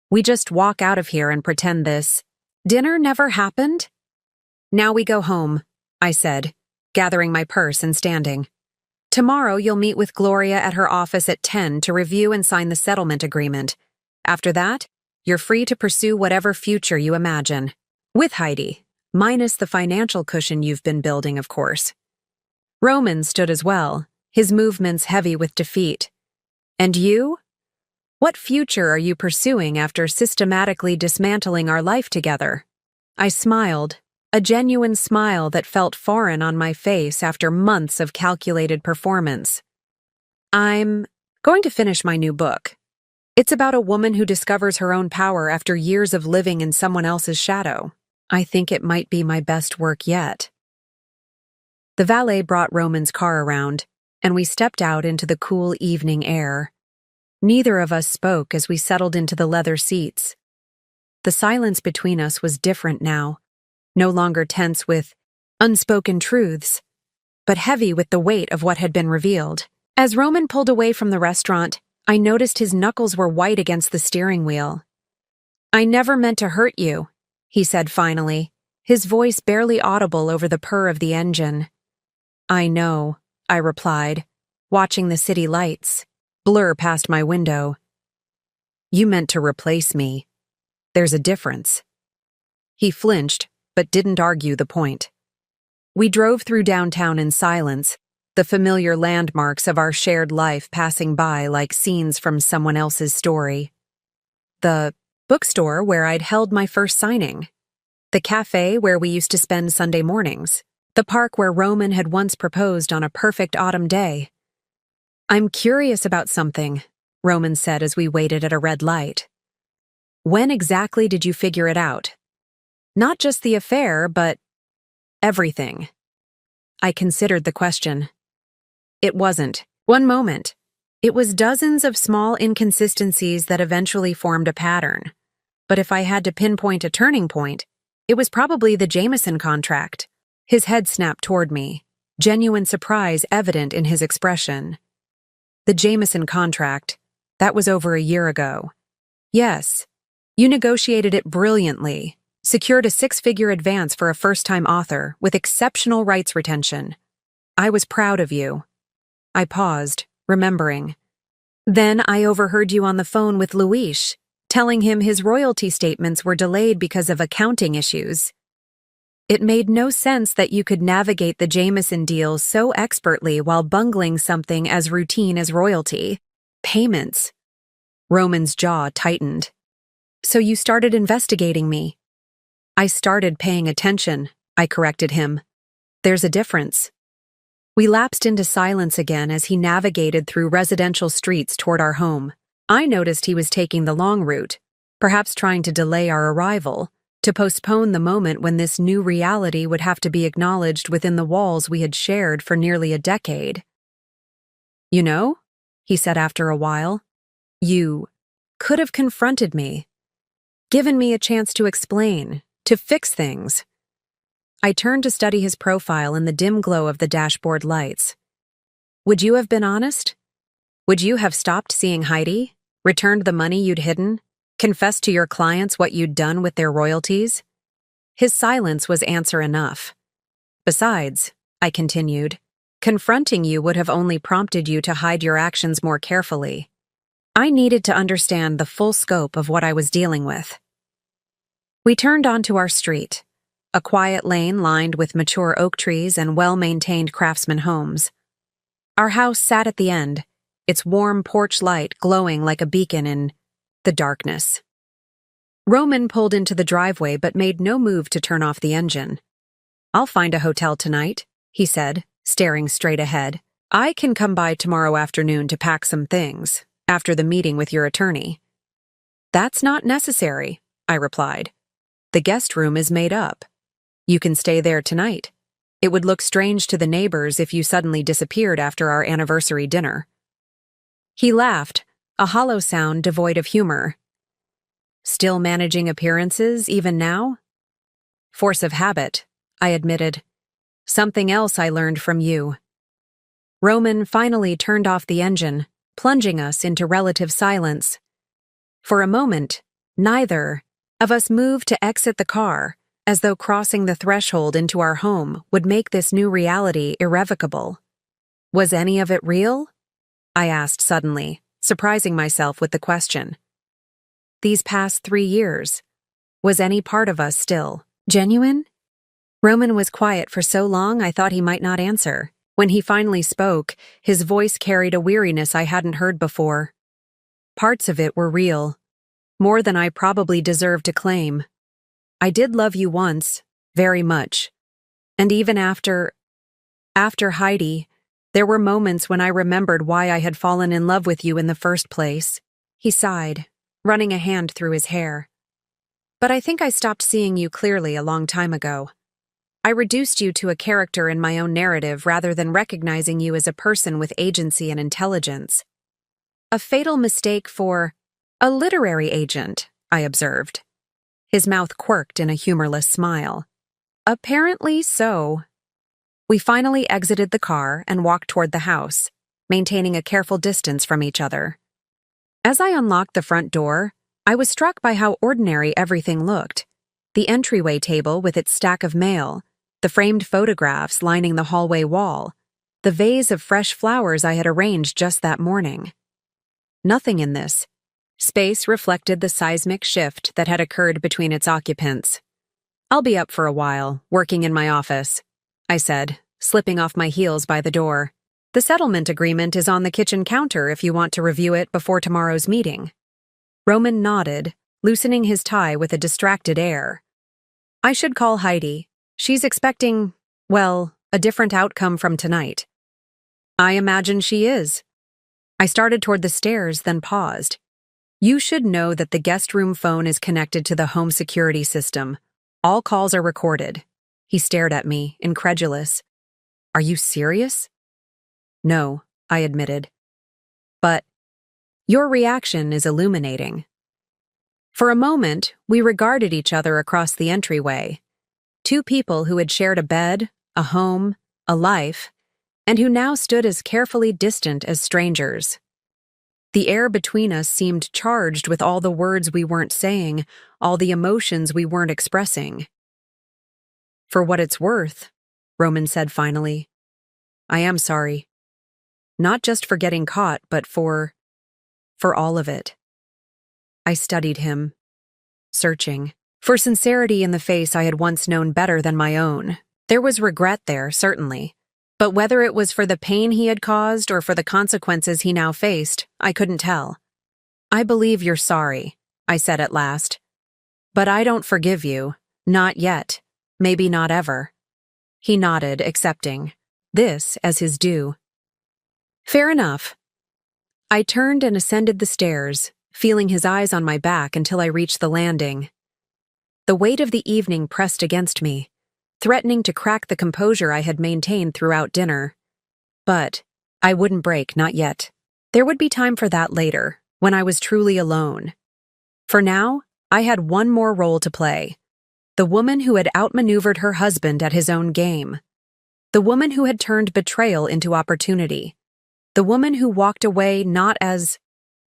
We just walk out of here and pretend this dinner never happened? Now we go home, I said, gathering my purse and standing. Tomorrow you'll meet with Gloria at her office at 10 to review and sign the settlement agreement. After that, you're free to pursue whatever future you imagine. With Heidi, minus the financial cushion you've been building, of course. Roman stood as well, his movements heavy with defeat. And you? What future are you pursuing after systematically dismantling our life together? I smiled, a genuine smile that felt foreign on my face after months of calculated performance. I'm going to finish my new book. It's about a woman who discovers her own power after years of living in someone else's shadow. I think it might be my best work yet. The valet brought Roman's car around, and we stepped out into the cool evening air. Neither of us spoke as we settled into the leather seats. The silence between us was different now, no longer tense with unspoken truths, but heavy with the weight of what had been revealed. As Roman pulled away from the restaurant, I noticed his knuckles were white against the steering wheel. "I never meant to hurt you," he said finally, his voice barely audible over the purr of the engine. "I know," I replied, watching the city lights blur past my window. "You meant to replace me. There's a difference." He flinched, but didn't argue the point. We drove through downtown in silence, the familiar landmarks of our shared life passing by like scenes from someone else's story. The bookstore where I'd held my first signing. The cafe where we used to spend Sunday mornings. The park where Roman had once proposed on a perfect autumn day. "I'm curious about something," Roman said as we waited at a red light. "When exactly did you figure it out? Not just the affair, but everything." I considered the question. It wasn't one moment. It was dozens of small inconsistencies that eventually formed a pattern. But if I had to pinpoint a turning point, it was probably the Jameson contract. His head snapped toward me, genuine surprise evident in his expression. The Jameson contract, that was over a year ago. Yes, you negotiated it brilliantly, secured a six-figure advance for a first-time author with exceptional rights retention. I was proud of you. I paused, remembering. Then I overheard you on the phone with Luis, telling him his royalty statements were delayed because of accounting issues. It made no sense that you could navigate the Jameson deal so expertly while bungling something as routine as royalty. Payments. Roman's jaw tightened. "So you started investigating me." "I started paying attention," I corrected him. "There's a difference." We lapsed into silence again as he navigated through residential streets toward our home. I noticed he was taking the long route, perhaps trying to delay our arrival, to postpone the moment when this new reality would have to be acknowledged within the walls we had shared for nearly a decade. "You know," he said after a while, "you could have confronted me, given me a chance to explain, to fix things." I turned to study his profile in the dim glow of the dashboard lights. "Would you have been honest? Would you have stopped seeing Heidi, returned the money you'd hidden, confessed to your clients what you'd done with their royalties?" His silence was answer enough. "Besides," I continued, "confronting you would have only prompted you to hide your actions more carefully. I needed to understand the full scope of what I was dealing with." We turned onto our street, a quiet lane lined with mature oak trees and well-maintained craftsman homes. Our house sat at the end, its warm porch light glowing like a beacon in the darkness. Roman pulled into the driveway but made no move to turn off the engine. "I'll find a hotel tonight," he said, staring straight ahead. "I can come by tomorrow afternoon to pack some things, after the meeting with your attorney." "That's not necessary," I replied. "The guest room is made up. You can stay there tonight. It would look strange to the neighbors if you suddenly disappeared after our anniversary dinner." He laughed, a hollow sound devoid of humor. "Still managing appearances, even now?" "Force of habit," I admitted. "Something else I learned from you." Roman finally turned off the engine, plunging us into relative silence. For a moment, neither of us moved to exit the car, as though crossing the threshold into our home would make this new reality irrevocable. Was any of it real? I asked suddenly, surprising myself with the question. These past 3 years, was any part of us still genuine? Roman was quiet for so long I thought he might not answer. When he finally spoke, his voice carried a weariness I hadn't heard before. Parts of it were real, more than I probably deserved to claim. I did love you once, very much. And even after Heidi, there were moments when I remembered why I had fallen in love with you in the first place. He sighed, running a hand through his hair. But I think I stopped seeing you clearly a long time ago. I reduced you to a character in my own narrative rather than recognizing you as a person with agency and intelligence. A fatal mistake for a literary agent, I observed. His mouth quirked in a humorless smile. Apparently so. We finally exited the car and walked toward the house, maintaining a careful distance from each other. As I unlocked the front door, I was struck by how ordinary everything looked. The entryway table with its stack of mail, the framed photographs lining the hallway wall, the vase of fresh flowers I had arranged just that morning. Nothing in this space reflected the seismic shift that had occurred between its occupants. I'll be up for a while, working in my office, I said, slipping off my heels by the door. The settlement agreement is on the kitchen counter if you want to review it before tomorrow's meeting. Roman nodded, loosening his tie with a distracted air. I should call Heidi. She's expecting, well, a different outcome from tonight. I imagine she is. I started toward the stairs, then paused. You should know that the guest room phone is connected to the home security system. All calls are recorded. He stared at me, incredulous. Are you serious? No, I admitted. But your reaction is illuminating. For a moment, we regarded each other across the entryway. Two people who had shared a bed, a home, a life, and who now stood as carefully distant as strangers. The air between us seemed charged with all the words we weren't saying, all the emotions we weren't expressing. For what it's worth, Roman said finally, I am sorry. Not just for getting caught, but for all of it. I studied him, searching for sincerity in the face I had once known better than my own. There was regret there, certainly. But whether it was for the pain he had caused or for the consequences he now faced, I couldn't tell. I believe you're sorry, I said at last. But I don't forgive you. Not yet. Maybe not ever. He nodded, accepting this as his due. Fair enough. I turned and ascended the stairs, feeling his eyes on my back until I reached the landing. The weight of the evening pressed against me, threatening to crack the composure I had maintained throughout dinner. But I wouldn't break, not yet. There would be time for that later, when I was truly alone. For now, I had one more role to play. The woman who had outmaneuvered her husband at his own game. The woman who had turned betrayal into opportunity. The woman who walked away not as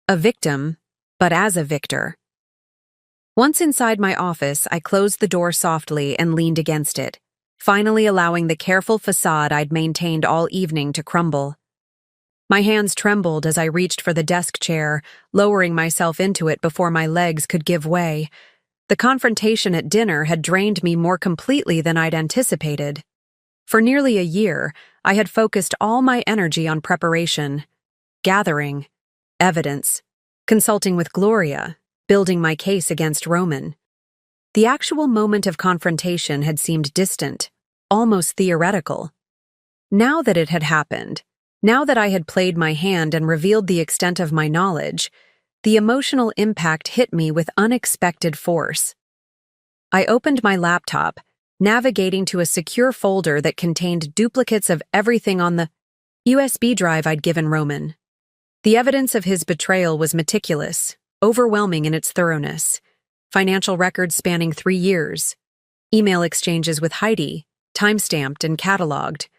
a victim, but as a victor. Once inside my office, I closed the door softly and leaned against it, finally allowing the careful facade I'd maintained all evening to crumble. My hands trembled as I reached for the desk chair, lowering myself into it before my legs could give way. The confrontation at dinner had drained me more completely than I'd anticipated. For nearly a year, I had focused all my energy on preparation, gathering evidence, consulting with Gloria, building my case against Roman. The actual moment of confrontation had seemed distant, almost theoretical. Now that it had happened, now that I had played my hand and revealed the extent of my knowledge, the emotional impact hit me with unexpected force. I opened my laptop, navigating to a secure folder that contained duplicates of everything on the USB drive I'd given Roman. The evidence of his betrayal was meticulous, overwhelming in its thoroughness. Financial records spanning 3 years. Email exchanges with Heidi, time-stamped and cataloged.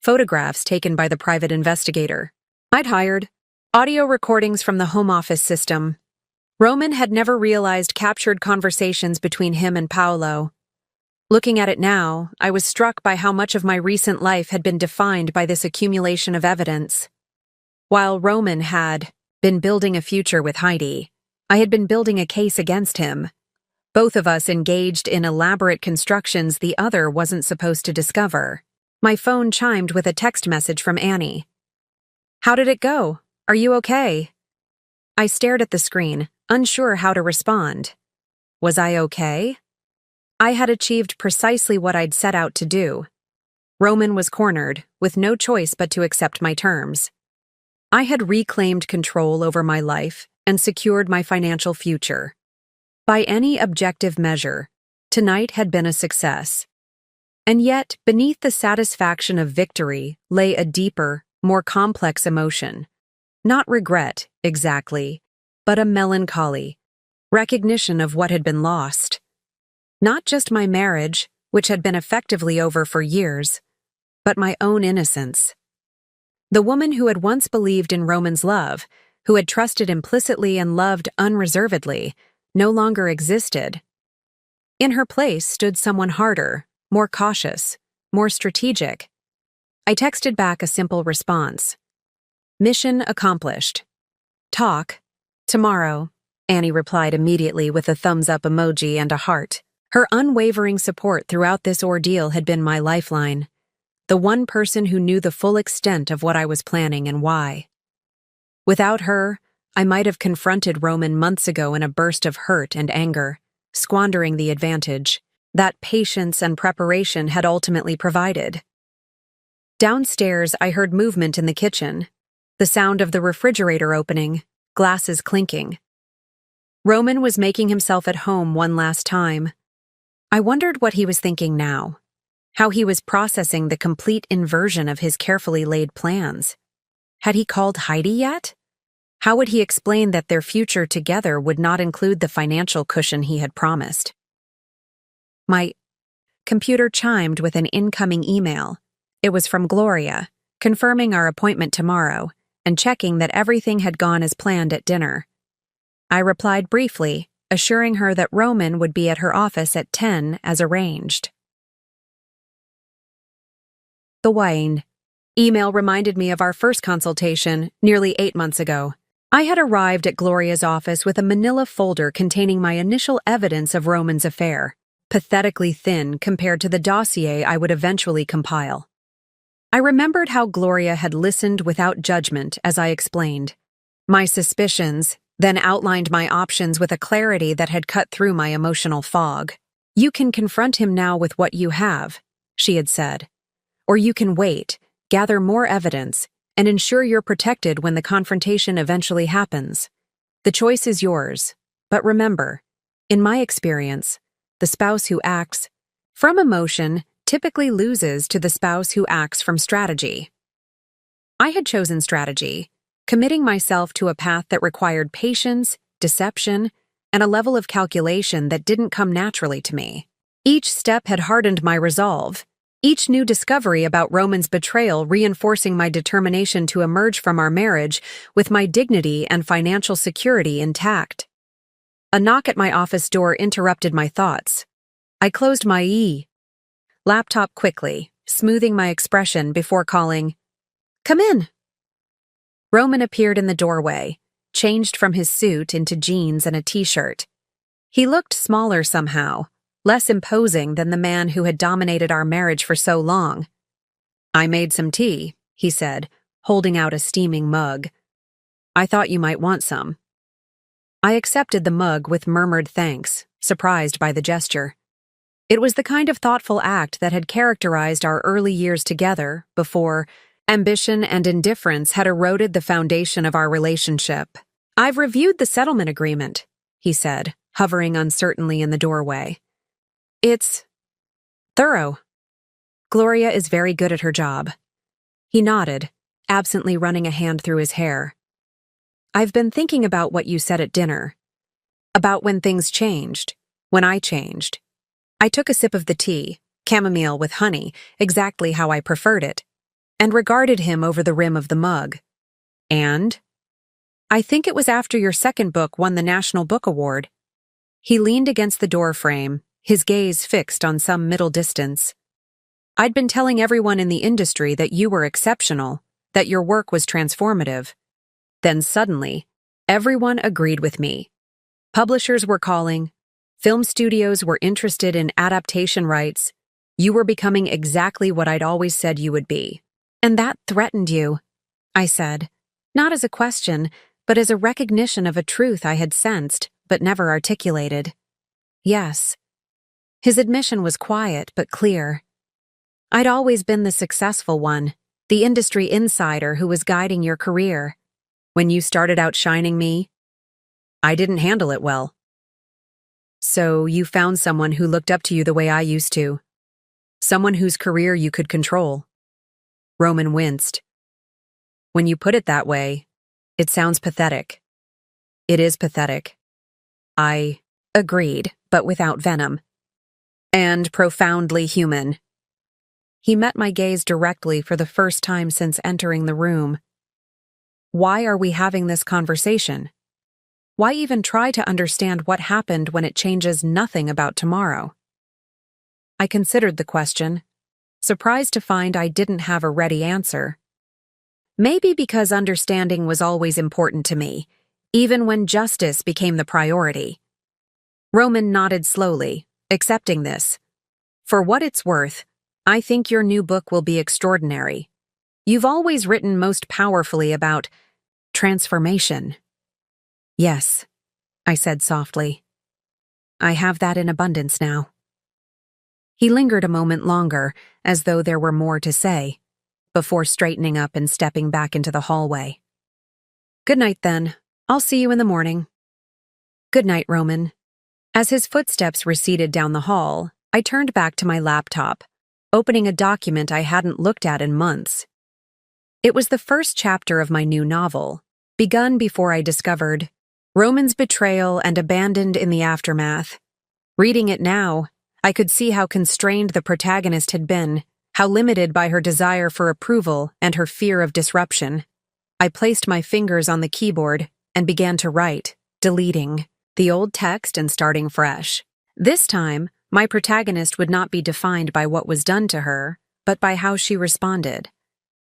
Photographs taken by the private investigator I'd hired. Audio recordings from the home office system. Roman had never realized captured conversations between him and Paolo. Looking at it now, I was struck by how much of my recent life had been defined by this accumulation of evidence. While Roman had been building a future with Heidi, I had been building a case against him. Both of us engaged in elaborate constructions the other wasn't supposed to discover. My phone chimed with a text message from Annie. "How did it go? Are you okay?" I stared at the screen, unsure how to respond. Was I okay? I had achieved precisely what I'd set out to do. Roman was cornered, with no choice but to accept my terms. I had reclaimed control over my life and secured my financial future. By any objective measure, tonight had been a success. And yet, beneath the satisfaction of victory lay a deeper, more complex emotion. Not regret, exactly, but a melancholy, recognition of what had been lost. Not just my marriage, which had been effectively over for years, but my own innocence. The woman who had once believed in Roman's love, who had trusted implicitly and loved unreservedly, no longer existed. In her place stood someone harder, more cautious, more strategic. I texted back a simple response. "Mission accomplished. Talk tomorrow," Annie replied immediately with a thumbs-up emoji and a heart. Her unwavering support throughout this ordeal had been my lifeline. The one person who knew the full extent of what I was planning and why. Without her, I might have confronted Roman months ago in a burst of hurt and anger, squandering the advantage that patience and preparation had ultimately provided. Downstairs, I heard movement in the kitchen, the sound of the refrigerator opening, glasses clinking. Roman was making himself at home one last time. I wondered what he was thinking now. How he was processing the complete inversion of his carefully laid plans. Had he called Heidi yet? How would he explain that their future together would not include the financial cushion he had promised? My computer chimed with an incoming email. It was from Gloria, confirming our appointment tomorrow and checking that everything had gone as planned at dinner. I replied briefly, assuring her that Roman would be at her office at 10 as arranged. The Wayne email reminded me of our first consultation nearly 8 months ago. I had arrived at Gloria's office with a manila folder containing my initial evidence of Roman's affair, pathetically thin compared to the dossier I would eventually compile. I remembered how Gloria had listened without judgment as I explained my suspicions, then outlined my options with a clarity that had cut through my emotional fog. "You can confront him now with what you have," she had said. "Or you can wait, gather more evidence, and ensure you're protected when the confrontation eventually happens. The choice is yours. But remember, in my experience, the spouse who acts from emotion typically loses to the spouse who acts from strategy." I had chosen strategy, committing myself to a path that required patience, deception, and a level of calculation that didn't come naturally to me. Each step had hardened my resolve, each new discovery about Roman's betrayal reinforcing my determination to emerge from our marriage with my dignity and financial security intact. A knock at my office door interrupted my thoughts. I closed my laptop quickly, smoothing my expression before calling, "Come in." Roman appeared in the doorway, changed from his suit into jeans and a t-shirt. He looked smaller somehow, less imposing than the man who had dominated our marriage for so long. "I made some tea," he said, holding out a steaming mug. "I thought you might want some." I accepted the mug with murmured thanks, surprised by the gesture. It was the kind of thoughtful act that had characterized our early years together before ambition and indifference had eroded the foundation of our relationship. "I've reviewed the settlement agreement," he said, hovering uncertainly in the doorway. "It's thorough. Gloria is very good at her job." He nodded, absently running a hand through his hair. "I've been thinking about what you said at dinner. About when things changed, when I changed." I took a sip of the tea, chamomile with honey, exactly how I preferred it, and regarded him over the rim of the mug. "And?" "I think it was after your second book won the National Book Award." He leaned against the door frame, his gaze fixed on some middle distance. "I'd been telling everyone in the industry that you were exceptional, that your work was transformative. Then suddenly, everyone agreed with me. Publishers were calling, film studios were interested in adaptation rights. You were becoming exactly what I'd always said you would be. And that threatened you," I said, not as a question, but as a recognition of a truth I had sensed but never articulated. "Yes." His admission was quiet but clear. "I'd always been the successful one, the industry insider who was guiding your career. When you started outshining me, I didn't handle it well." "So you found someone who looked up to you the way I used to. Someone whose career you could control." Roman winced. "When you put it that way, it sounds pathetic." "It is pathetic." I agreed, but without venom. "And profoundly human." He met my gaze directly for the first time since entering the room. "Why are we having this conversation? Why even try to understand what happened when it changes nothing about tomorrow?" I considered the question, surprised to find I didn't have a ready answer. Maybe because understanding was always important to me, even when justice became the priority. Roman nodded slowly, accepting this. "For what it's worth, I think your new book will be extraordinary. You've always written most powerfully about transformation." "Yes," I said softly. "I have that in abundance now." He lingered a moment longer, as though there were more to say, before straightening up and stepping back into the hallway. "Good night, then. I'll see you in the morning." "Good night, Roman." As his footsteps receded down the hall, I turned back to my laptop, opening a document I hadn't looked at in months. It was the first chapter of my new novel, begun before I discovered Roman's betrayal and abandoned in the aftermath. Reading it now, I could see how constrained the protagonist had been, how limited by her desire for approval and her fear of disruption. I placed my fingers on the keyboard and began to write, deleting the old text and starting fresh. This time, my protagonist would not be defined by what was done to her, but by how she responded.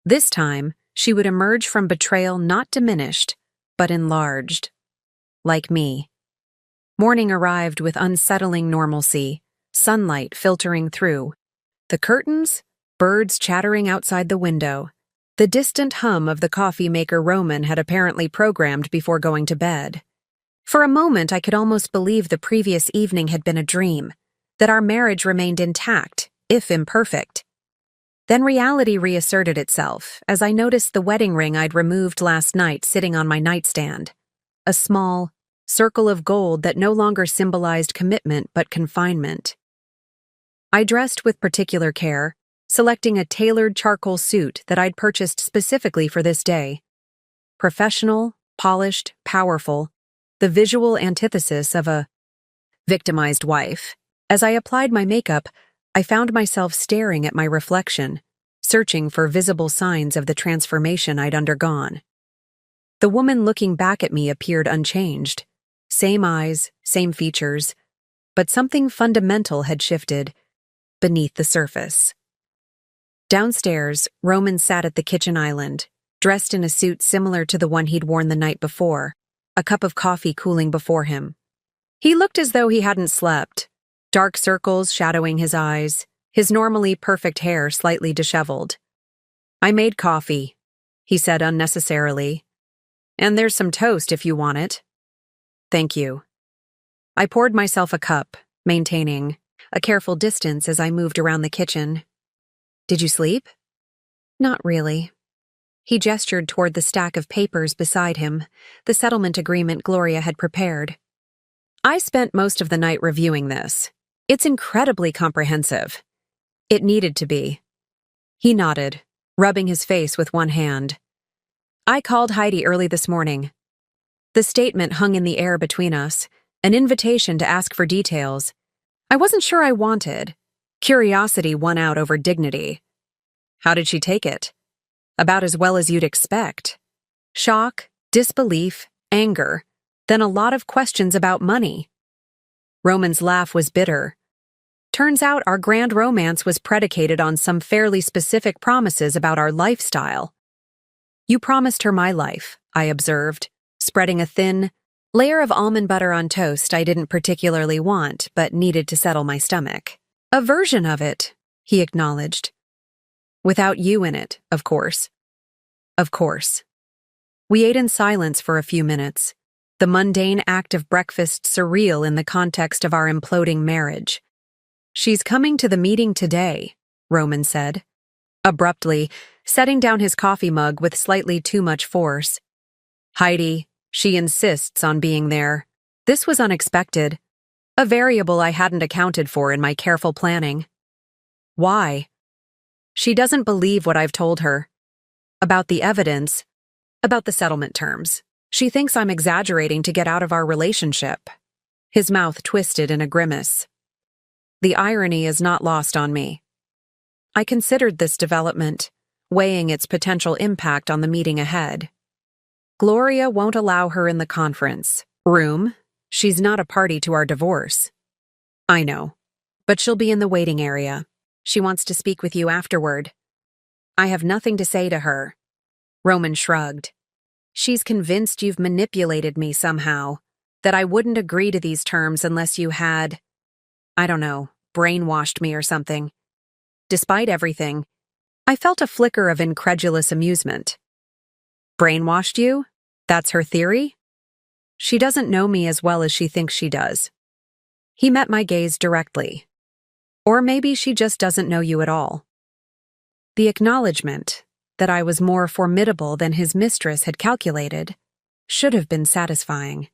This time, she would emerge from betrayal not diminished, but enlarged. Like me. Morning arrived with unsettling normalcy, sunlight filtering through. The curtains, birds chattering outside the window. The distant hum of the coffee maker Roman had apparently programmed before going to bed. For a moment, I could almost believe the previous evening had been a dream, that our marriage remained intact, if imperfect. Then reality reasserted itself as I noticed the wedding ring I'd removed last night sitting on my nightstand. A small circle of gold that no longer symbolized commitment but confinement. I dressed with particular care, selecting a tailored charcoal suit that I'd purchased specifically for this day. Professional, polished, powerful, the visual antithesis of a victimized wife. As I applied my makeup, I found myself staring at my reflection, searching for visible signs of the transformation I'd undergone. The woman looking back at me appeared unchanged. Same eyes, same features, but something fundamental had shifted beneath the surface. Downstairs, Roman sat at the kitchen island, dressed in a suit similar to the one he'd worn the night before, a cup of coffee cooling before him. He looked as though he hadn't slept, dark circles shadowing his eyes, his normally perfect hair slightly disheveled. "I made coffee," he said unnecessarily. "And there's some toast if you want it." "Thank you." I poured myself a cup, maintaining a careful distance as I moved around the kitchen. "Did you sleep?" "Not really." He gestured toward the stack of papers beside him, the settlement agreement Gloria had prepared. "I spent most of the night reviewing this. It's incredibly comprehensive. It needed to be." He nodded, rubbing his face with one hand. "I called Heidi early this morning." The statement hung in the air between us, an invitation to ask for details. I wasn't sure I wanted. Curiosity won out over dignity. "How did she take it?" "About as well as you'd expect. Shock, disbelief, anger, then a lot of questions about money." Roman's laugh was bitter, Turns out our grand romance was predicated on some fairly specific promises about our lifestyle. You promised her my life, I observed, spreading a thin layer of almond butter on toast I didn't particularly want but needed to settle my stomach. A version of it, he acknowledged. Without you in it, of course. Of course. We ate in silence for a few minutes, the mundane act of breakfast surreal in the context of our imploding marriage. She's coming to the meeting today, Roman said, abruptly, setting down his coffee mug with slightly too much force. Heidi, she insists on being there. This was unexpected, a variable I hadn't accounted for in my careful planning. Why? She doesn't believe what I've told her. About the evidence, about the settlement terms. She thinks I'm exaggerating to get out of our relationship. His mouth twisted in a grimace. The irony is not lost on me. I considered this development, weighing its potential impact on the meeting ahead. Gloria won't allow her in the conference room. She's not a party to our divorce. I know, but she'll be in the waiting area. She wants to speak with you afterward. I have nothing to say to her. Roman shrugged. She's convinced you've manipulated me somehow, that I wouldn't agree to these terms unless you had, I don't know, brainwashed me or something. Despite everything, I felt a flicker of incredulous amusement. Brainwashed you? That's her theory? She doesn't know me as well as she thinks she does. He met my gaze directly. Or maybe she just doesn't know you at all. The acknowledgement that I was more formidable than his mistress had calculated should have been satisfying.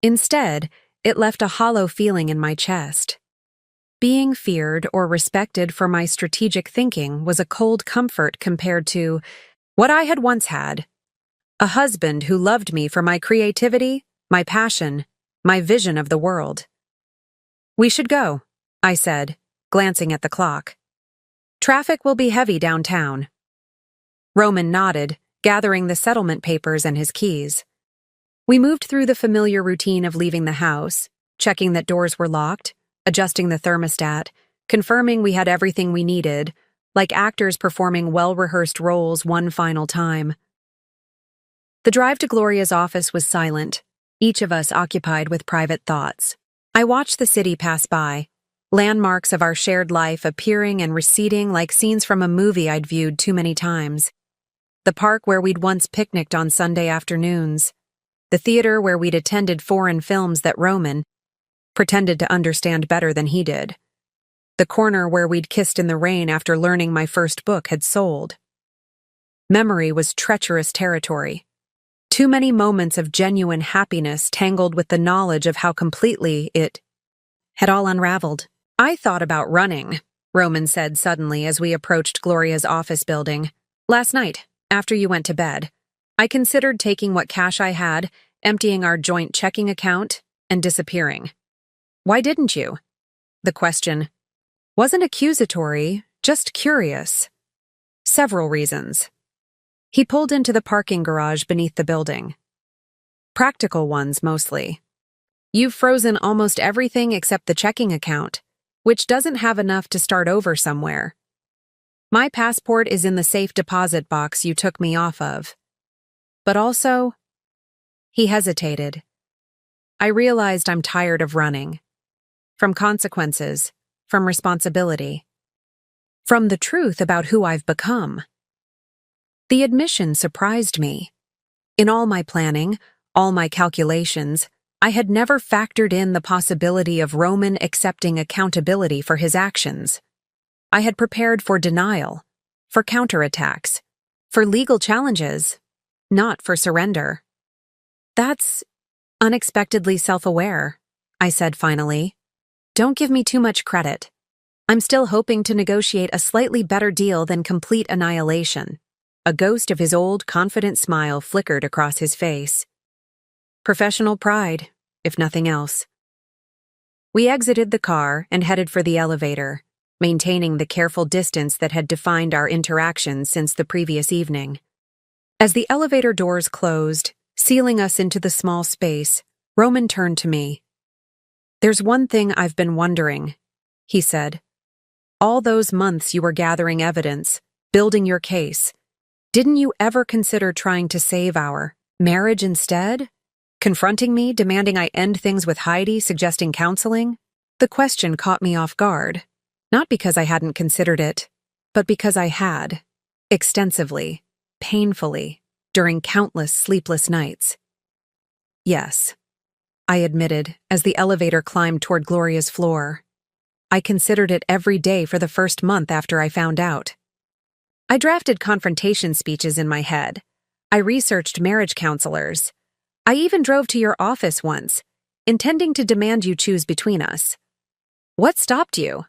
Instead, it left a hollow feeling in my chest. Being feared or respected for my strategic thinking was a cold comfort compared to what I had once had. A husband who loved me for my creativity, my passion, my vision of the world. We should go, I said, glancing at the clock. Traffic will be heavy downtown. Roman nodded, gathering the settlement papers and his keys. We moved through the familiar routine of leaving the house, checking that doors were locked, adjusting the thermostat, confirming we had everything we needed, like actors performing well-rehearsed roles one final time. The drive to Gloria's office was silent, each of us occupied with private thoughts. I watched the city pass by, landmarks of our shared life appearing and receding like scenes from a movie I'd viewed too many times. The park where we'd once picnicked on Sunday afternoons. The theater where we'd attended foreign films that Roman pretended to understand better than he did. The corner where we'd kissed in the rain after learning my first book had sold. Memory was treacherous territory. Too many moments of genuine happiness tangled with the knowledge of how completely it had all unraveled. I thought about running, Roman said suddenly as we approached Gloria's office building. Last night, after you went to bed, I considered taking what cash I had, emptying our joint checking account, and disappearing. Why didn't you? The question wasn't accusatory, just curious. Several reasons. He pulled into the parking garage beneath the building. Practical ones, mostly. You've frozen almost everything except the checking account, which doesn't have enough to start over somewhere. My passport is in the safe deposit box you took me off of. But also, he hesitated. I realized I'm tired of running. From consequences, from responsibility, from the truth about who I've become. The admission surprised me. In all my planning, all my calculations, I had never factored in the possibility of Roman accepting accountability for his actions. I had prepared for denial, for counterattacks, for legal challenges, not for surrender. That's unexpectedly self-aware, I said finally. Don't give me too much credit. I'm still hoping to negotiate a slightly better deal than complete annihilation. A ghost of his old, confident smile flickered across his face. Professional pride, if nothing else. We exited the car and headed for the elevator, maintaining the careful distance that had defined our interactions since the previous evening. As the elevator doors closed, sealing us into the small space, Roman turned to me. There's one thing I've been wondering, he said. "All those months you were gathering evidence, building your case. Didn't you ever consider trying to save our marriage instead? Confronting me, demanding I end things with Heidi, suggesting counseling?" The question caught me off guard, not because I hadn't considered it, but because I had, extensively, painfully, during countless sleepless nights. "Yes," I admitted as the elevator climbed toward Gloria's floor. "I considered it every day for the first month after I found out. I drafted confrontation speeches in my head. I researched marriage counselors. I even drove to your office once, intending to demand you choose between us. What stopped you?"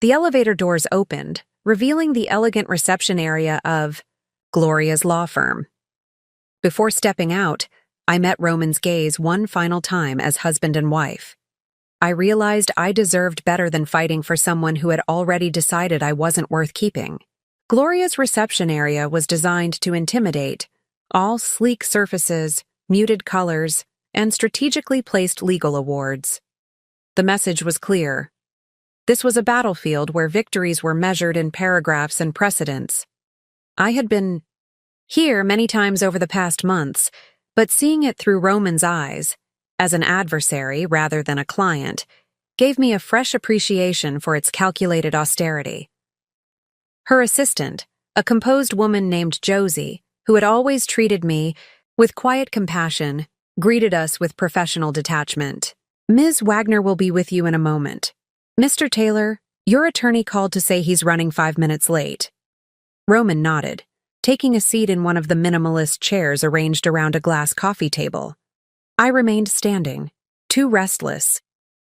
The elevator doors opened, revealing the elegant reception area of Gloria's law firm. Before stepping out, I met Roman's gaze one final time as husband and wife. I realized I deserved better than fighting for someone who had already decided I wasn't worth keeping. Gloria's reception area was designed to intimidate, all sleek surfaces, muted colors, and strategically placed legal awards. The message was clear. This was a battlefield where victories were measured in paragraphs and precedents. I had been here many times over the past months, but seeing it through Roman's eyes, as an adversary rather than a client, gave me a fresh appreciation for its calculated austerity. Her assistant, a composed woman named Josie, who had always treated me with quiet compassion, greeted us with professional detachment. "Ms. Wagner will be with you in a moment. Mr. Taylor, your attorney called to say he's running 5 minutes late." Roman nodded, taking a seat in one of the minimalist chairs arranged around a glass coffee table. I remained standing, too restless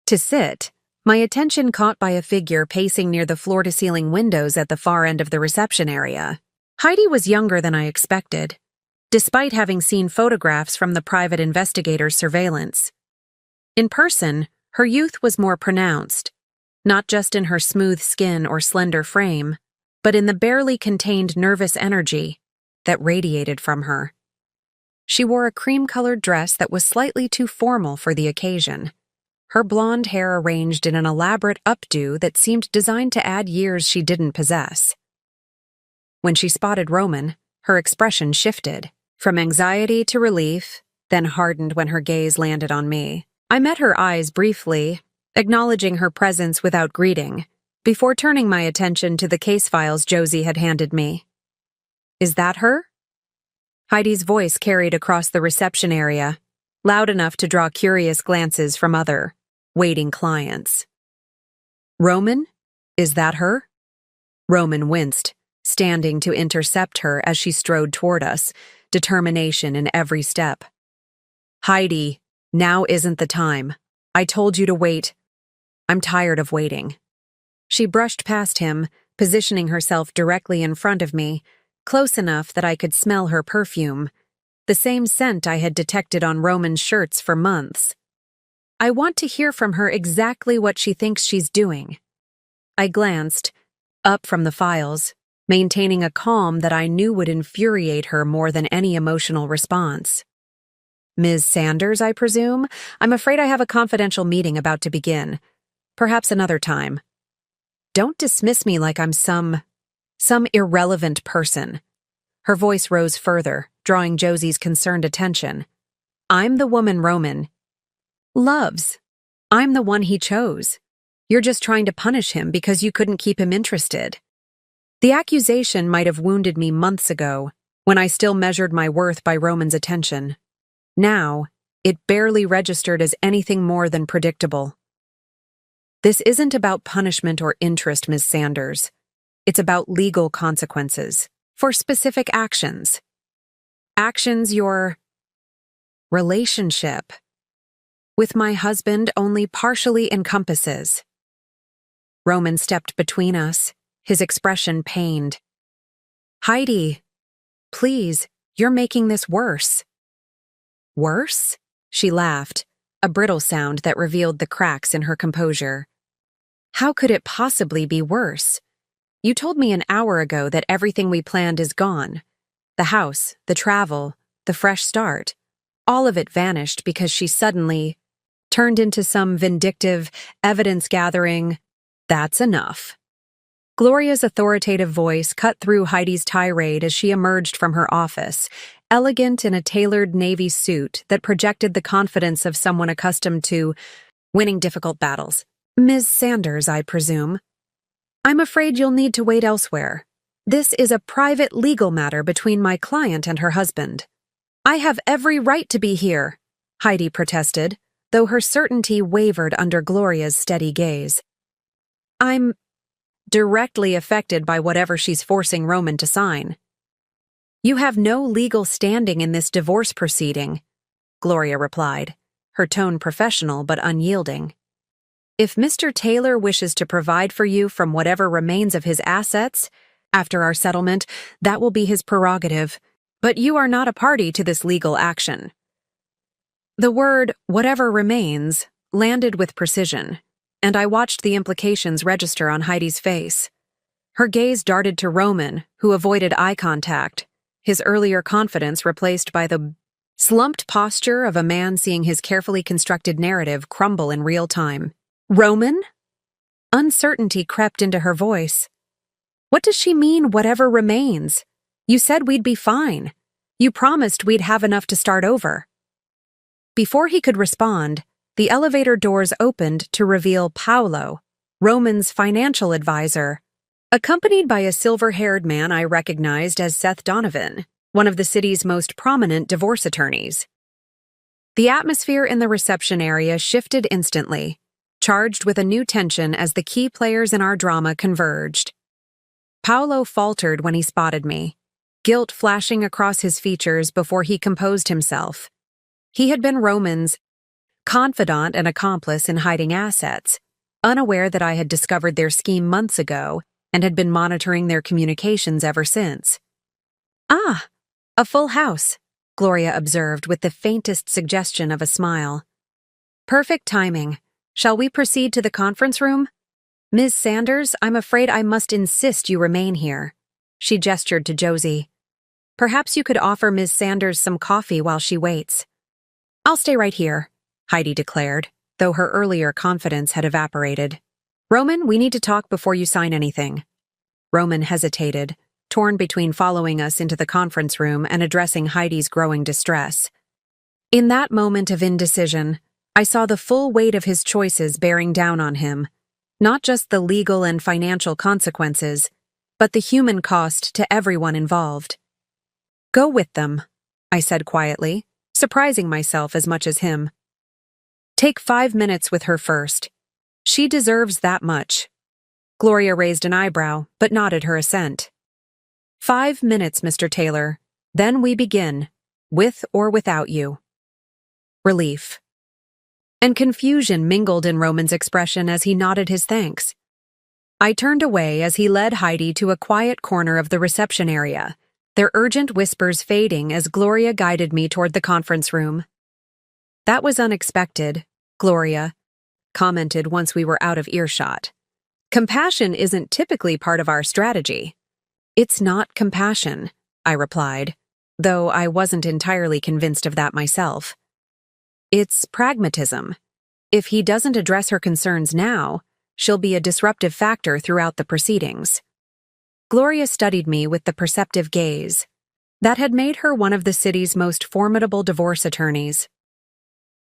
to sit, my attention caught by a figure pacing near the floor-to-ceiling windows at the far end of the reception area. Heidi was younger than I expected, despite having seen photographs from the private investigator's surveillance. In person, her youth was more pronounced, not just in her smooth skin or slender frame, but in the barely contained nervous energy that radiated from her. She wore a cream-colored dress that was slightly too formal for the occasion, her blonde hair arranged in an elaborate updo that seemed designed to add years she didn't possess. When she spotted Roman, her expression shifted, from anxiety to relief, then hardened when her gaze landed on me. I met her eyes briefly, acknowledging her presence without greeting, before turning my attention to the case files Josie had handed me. "Is that her?" Heidi's voice carried across the reception area, loud enough to draw curious glances from other, waiting clients. "Roman? Is that her?" Roman winced, standing to intercept her as she strode toward us, determination in every step. "Heidi, now isn't the time. I told you to wait. I'm tired of waiting." She brushed past him, positioning herself directly in front of me, close enough that I could smell her perfume, the same scent I had detected on Roman's shirts for months. "I want to hear from her exactly what she thinks she's doing." I glanced, up from the files, maintaining a calm that I knew would infuriate her more than any emotional response. "Ms. Sanders, I presume? I'm afraid I have a confidential meeting about to begin. Perhaps another time." "Don't dismiss me like I'm some irrelevant person." Her voice rose further, drawing Josie's concerned attention. "I'm the woman Roman loves. I'm the one he chose. You're just trying to punish him because you couldn't keep him interested." The accusation might have wounded me months ago, when I still measured my worth by Roman's attention. Now, it barely registered as anything more than predictable. "This isn't about punishment or interest, Ms. Sanders. It's about legal consequences for specific actions. Actions your relationship with my husband only partially encompasses." Roman stepped between us, his expression pained. "Heidi, please, you're making this worse." "Worse?" She laughed, a brittle sound that revealed the cracks in her composure. "How could it possibly be worse? You told me an hour ago that everything we planned is gone. The house, the travel, the fresh start. All of it vanished because she suddenly turned into some vindictive, evidence-gathering That's enough. Gloria's authoritative voice cut through Heidi's tirade as she emerged from her office, elegant in a tailored navy suit that projected the confidence of someone accustomed to winning difficult battles. Ms. Sanders, I presume. I'm afraid you'll need to wait elsewhere. This is a private legal matter between my client and her husband. I have every right to be here, Heidi protested, though her certainty wavered under Gloria's steady gaze. I'm directly affected by whatever she's forcing Roman to sign. You have no legal standing in this divorce proceeding, Gloria replied, her tone professional but unyielding. If Mr. Taylor wishes to provide for you from whatever remains of his assets, after our settlement, that will be his prerogative, but you are not a party to this legal action. The word, whatever remains, landed with precision, and I watched the implications register on Heidi's face. Her gaze darted to Roman, who avoided eye contact, his earlier confidence replaced by the slumped posture of a man seeing his carefully constructed narrative crumble in real time. Roman? Uncertainty crept into her voice. What does she mean, whatever remains? You said we'd be fine. You promised we'd have enough to start over. Before he could respond, the elevator doors opened to reveal Paolo, Roman's financial advisor, accompanied by a silver-haired man I recognized as Seth Donovan, one of the city's most prominent divorce attorneys. The atmosphere in the reception area shifted instantly, charged with a new tension as the key players in our drama converged. Paolo faltered when he spotted me, guilt flashing across his features before he composed himself. He had been Roman's confidant and accomplice in hiding assets, unaware that I had discovered their scheme months ago and had been monitoring their communications ever since. Ah, a full house, Gloria observed with the faintest suggestion of a smile. Perfect timing. Shall we proceed to the conference room? Ms. Sanders, I'm afraid I must insist you remain here. She gestured to Josie. Perhaps you could offer Ms. Sanders some coffee while she waits. I'll stay right here, Heidi declared, though her earlier confidence had evaporated. Roman, we need to talk before you sign anything. Roman hesitated, torn between following us into the conference room and addressing Heidi's growing distress. In that moment of indecision, I saw the full weight of his choices bearing down on him, not just the legal and financial consequences, but the human cost to everyone involved. Go with them, I said quietly, surprising myself as much as him. Take 5 minutes with her first. She deserves that much. Gloria raised an eyebrow, but nodded her assent. 5 minutes, Mr. Taylor. Then we begin, with or without you. Relief and confusion mingled in Roman's expression as he nodded his thanks. I turned away as he led Heidi to a quiet corner of the reception area, their urgent whispers fading as Gloria guided me toward the conference room. That was unexpected, Gloria commented once we were out of earshot. Compassion isn't typically part of our strategy. It's not compassion, I replied, though I wasn't entirely convinced of that myself. It's pragmatism. If he doesn't address her concerns now, she'll be a disruptive factor throughout the proceedings. Gloria studied me with the perceptive gaze that had made her one of the city's most formidable divorce attorneys.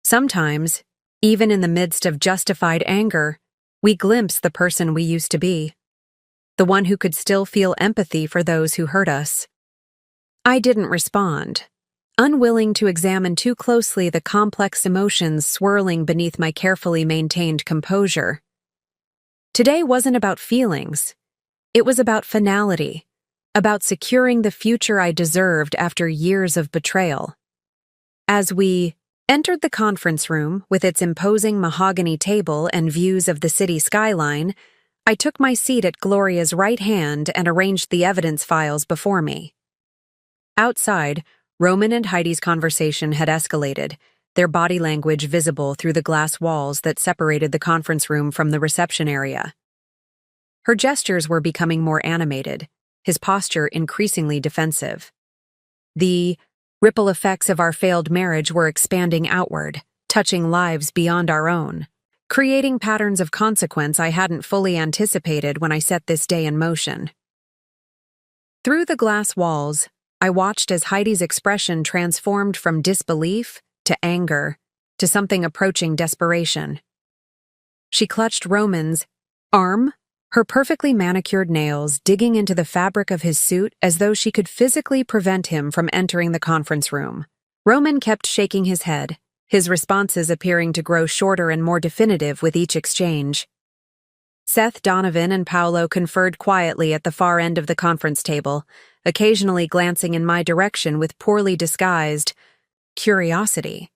Sometimes, even in the midst of justified anger, we glimpse the person we used to be, the one who could still feel empathy for those who hurt us. I didn't respond, unwilling to examine too closely the complex emotions swirling beneath my carefully maintained composure. Today wasn't about feelings. It was about finality, about securing the future I deserved after years of betrayal. As we entered the conference room with its imposing mahogany table and views of the city skyline, I took my seat at Gloria's right hand and arranged the evidence files before me. Outside, Roman and Heidi's conversation had escalated, their body language visible through the glass walls that separated the conference room from the reception area. Her gestures were becoming more animated, his posture increasingly defensive. The ripple effects of our failed marriage were expanding outward, touching lives beyond our own. creating patterns of consequence I hadn't fully anticipated when I set this day in motion. Through the glass walls, I watched as Heidi's expression transformed from disbelief to anger to something approaching desperation. She clutched Roman's arm, her perfectly manicured nails digging into the fabric of his suit as though she could physically prevent him from entering the conference room. Roman kept shaking his head, his responses appearing to grow shorter and more definitive with each exchange. Seth, Donovan, and Paolo conferred quietly at the far end of the conference table, occasionally glancing in my direction with poorly disguised curiosity.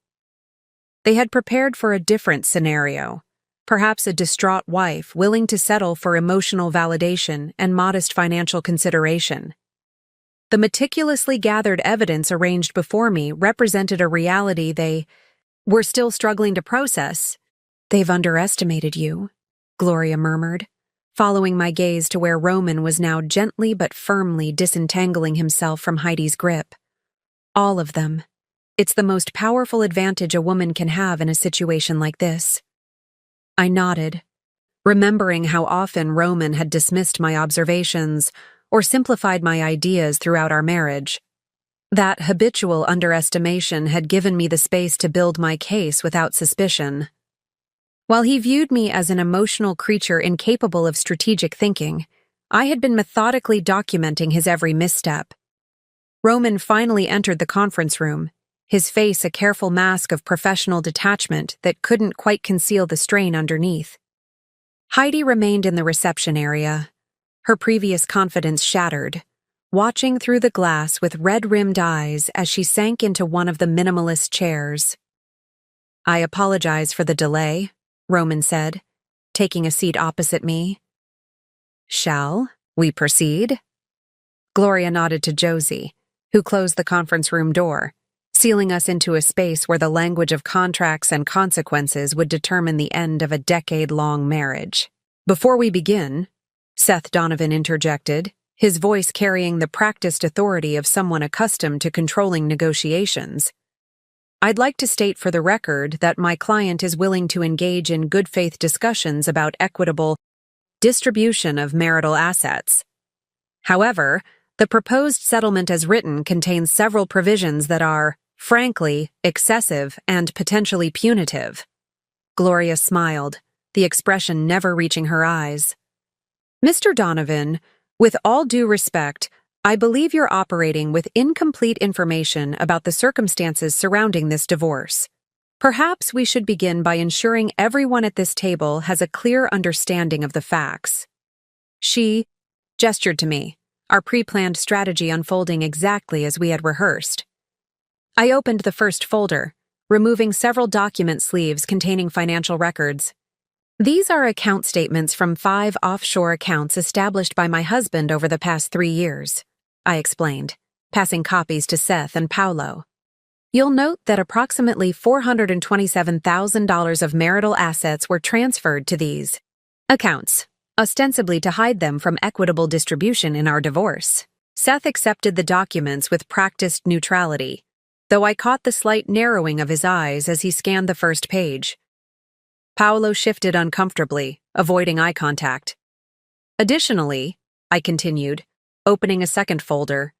They had prepared for a different scenario, perhaps a distraught wife willing to settle for emotional validation and modest financial consideration. The meticulously gathered evidence arranged before me represented a reality they were still struggling to process. "They've underestimated you," Gloria murmured, following my gaze to where Roman was now gently but firmly disentangling himself from Heidi's grip. "All of them. It's the most powerful advantage a woman can have in a situation like this." I nodded, remembering how often Roman had dismissed my observations or simplified my ideas throughout our marriage. That habitual underestimation had given me the space to build my case without suspicion. While he viewed me as an emotional creature incapable of strategic thinking, I had been methodically documenting his every misstep. Roman finally entered the conference room, his face a careful mask of professional detachment that couldn't quite conceal the strain underneath. Heidi remained in the reception area, her previous confidence shattered, watching through the glass with red-rimmed eyes as she sank into one of the minimalist chairs. "I apologize for the delay," Roman said, taking a seat opposite me. "Shall we proceed?" Gloria nodded to Josie, who closed the conference room door, sealing us into a space where the language of contracts and consequences would determine the end of a decade-long marriage. "Before we begin," Seth Donovan interjected, his voice carrying the practiced authority of someone accustomed to controlling negotiations, "I'd like to state for the record that my client is willing to engage in good-faith discussions about equitable distribution of marital assets. However, the proposed settlement as written contains several provisions that are, frankly, excessive and potentially punitive." Gloria smiled, the expression never reaching her eyes. "Mr. Donovan, with all due respect, I believe you're operating with incomplete information about the circumstances surrounding this divorce. Perhaps we should begin by ensuring everyone at this table has a clear understanding of the facts." She gestured to me, our pre-planned strategy unfolding exactly as we had rehearsed. I opened the first folder, removing several document sleeves containing financial records. "These are account statements from 5 offshore accounts established by my husband over the past 3 years, I explained, passing copies to Seth and Paolo. "You'll note that approximately $427,000 of marital assets were transferred to these accounts, ostensibly to hide them from equitable distribution in our divorce." Seth accepted the documents with practiced neutrality, though I caught the slight narrowing of his eyes as he scanned the first page. Paolo shifted uncomfortably, avoiding eye contact. "Additionally," I continued, opening a second folder,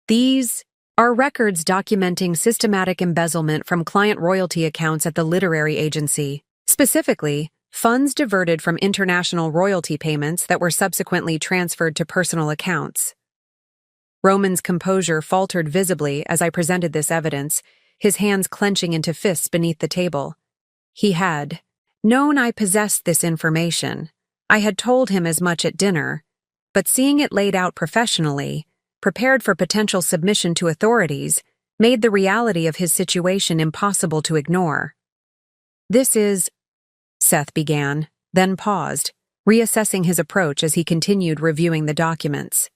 "these are records documenting systematic embezzlement from client royalty accounts at the literary agency, specifically, funds diverted from international royalty payments that were subsequently transferred to personal accounts." Roman's composure faltered visibly as I presented this evidence, his hands clenching into fists beneath the table. He had known I possessed this information. I had told him as much at dinner, but seeing it laid out professionally, prepared for potential submission to authorities, made the reality of his situation impossible to ignore. "This is," Seth began, then paused, reassessing his approach as he continued reviewing the documents.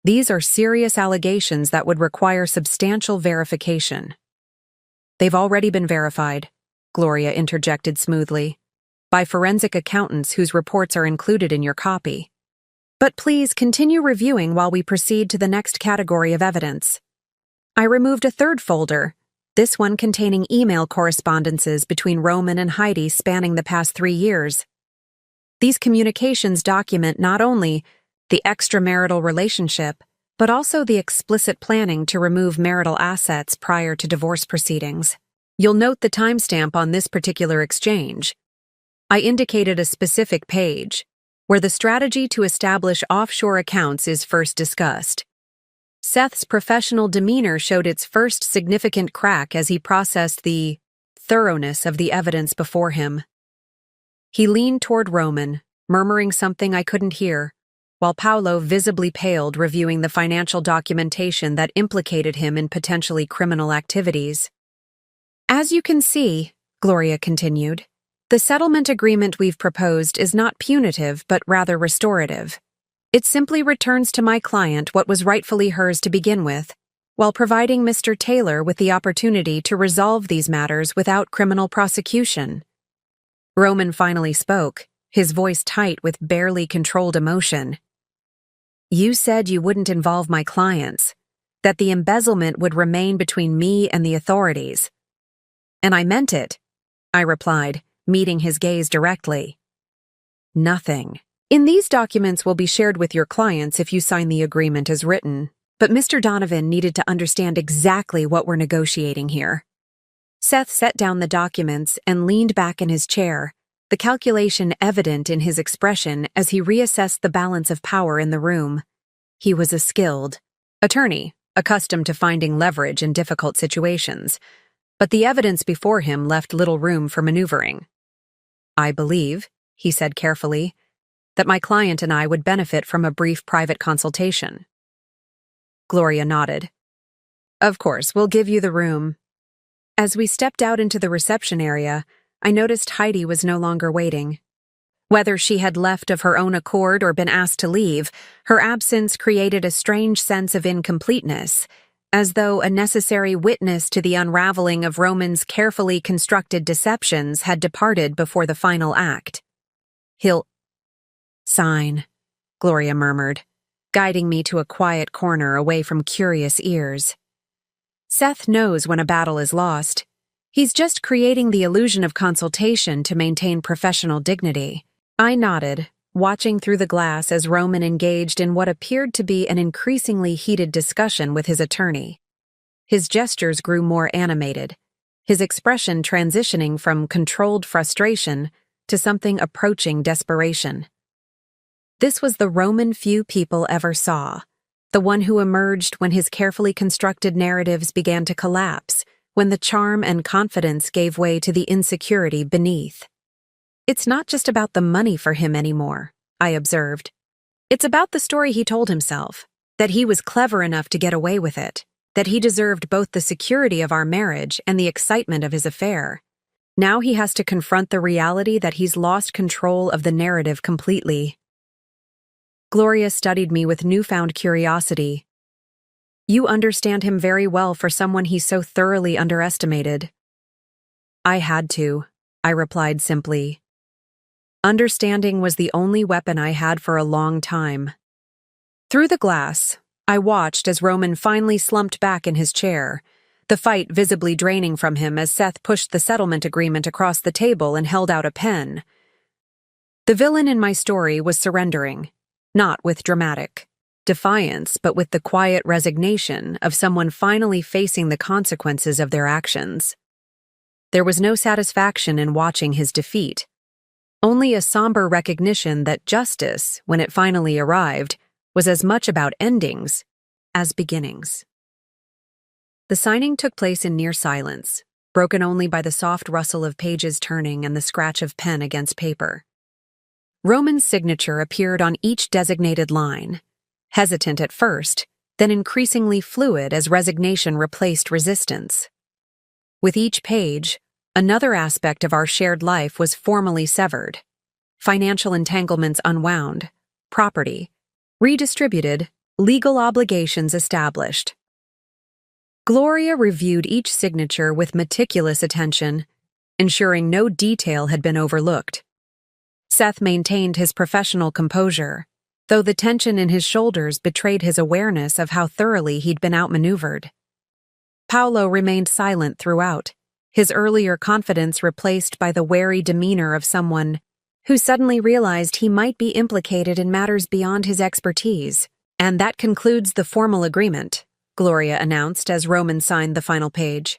"These are serious allegations that would require substantial verification." "They've already been verified," Gloria interjected smoothly, "by forensic accountants whose reports are included in your copy. But please continue reviewing while we proceed to the next category of evidence." I removed a third folder, this one containing email correspondences between Roman and Heidi spanning the past 3 years. These communications document not only the extramarital relationship, but also the explicit planning to remove marital assets prior to divorce proceedings. You'll note the timestamp on this particular exchange. I indicated a specific page, where the strategy to establish offshore accounts is first discussed. Seth's professional demeanor showed its first significant crack as he processed the thoroughness of the evidence before him. He leaned toward Roman, murmuring something I couldn't hear, while Paolo visibly paled reviewing the financial documentation that implicated him in potentially criminal activities. As you can see, Gloria continued, the settlement agreement we've proposed is not punitive but rather restorative. It simply returns to my client what was rightfully hers to begin with, while providing Mr. Taylor with the opportunity to resolve these matters without criminal prosecution. Roman finally spoke, his voice tight with barely controlled emotion. You said you wouldn't involve my clients, that the embezzlement would remain between me and the authorities. And I meant it, I replied, meeting his gaze directly. Nothing. In these documents will be shared with your clients if you sign the agreement as written, but Mr. Donovan needed to understand exactly what we're negotiating here. Seth set down the documents and leaned back in his chair, the calculation evident in his expression as he reassessed the balance of power in the room. He was a skilled attorney, accustomed to finding leverage in difficult situations, but the evidence before him left little room for maneuvering. I believe, he said carefully, that my client and I would benefit from a brief private consultation. Gloria nodded. Of course, we'll give you the room. As we stepped out into the reception area, I noticed Heidi was no longer waiting. Whether she had left of her own accord or been asked to leave, her absence created a strange sense of incompleteness, as though a necessary witness to the unraveling of Roman's carefully constructed deceptions had departed before the final act. He'll sign, Gloria murmured, guiding me to a quiet corner away from curious ears. Seth knows when a battle is lost. He's just creating the illusion of consultation to maintain professional dignity. I nodded, watching through the glass as Roman engaged in what appeared to be an increasingly heated discussion with his attorney. His gestures grew more animated, his expression transitioning from controlled frustration to something approaching desperation. This was the Roman few people ever saw, the one who emerged when his carefully constructed narratives began to collapse, when the charm and confidence gave way to the insecurity beneath. It's not just about the money for him anymore, I observed. It's about the story he told himself, that he was clever enough to get away with it, that he deserved both the security of our marriage and the excitement of his affair. Now he has to confront the reality that he's lost control of the narrative completely. Gloria studied me with newfound curiosity. You understand him very well for someone he so thoroughly underestimated. I had to, I replied simply. Understanding was the only weapon I had for a long time. Through the glass, I watched as Roman finally slumped back in his chair, the fight visibly draining from him as Seth pushed the settlement agreement across the table and held out a pen. The villain in my story was surrendering, not with dramatic defiance, but with the quiet resignation of someone finally facing the consequences of their actions. There was no satisfaction in watching his defeat, only a somber recognition that justice, when it finally arrived, was as much about endings as beginnings. The signing took place in near silence, broken only by the soft rustle of pages turning and the scratch of pen against paper. Roman's signature appeared on each designated line, hesitant at first, then increasingly fluid as resignation replaced resistance. With each page, another aspect of our shared life was formally severed. Financial entanglements unwound, property redistributed, legal obligations established. Gloria reviewed each signature with meticulous attention, ensuring no detail had been overlooked. Seth maintained his professional composure, though the tension in his shoulders betrayed his awareness of how thoroughly he'd been outmaneuvered. Paolo remained silent throughout, his earlier confidence replaced by the wary demeanor of someone who suddenly realized he might be implicated in matters beyond his expertise. "And that concludes the formal agreement," Gloria announced as Roman signed the final page.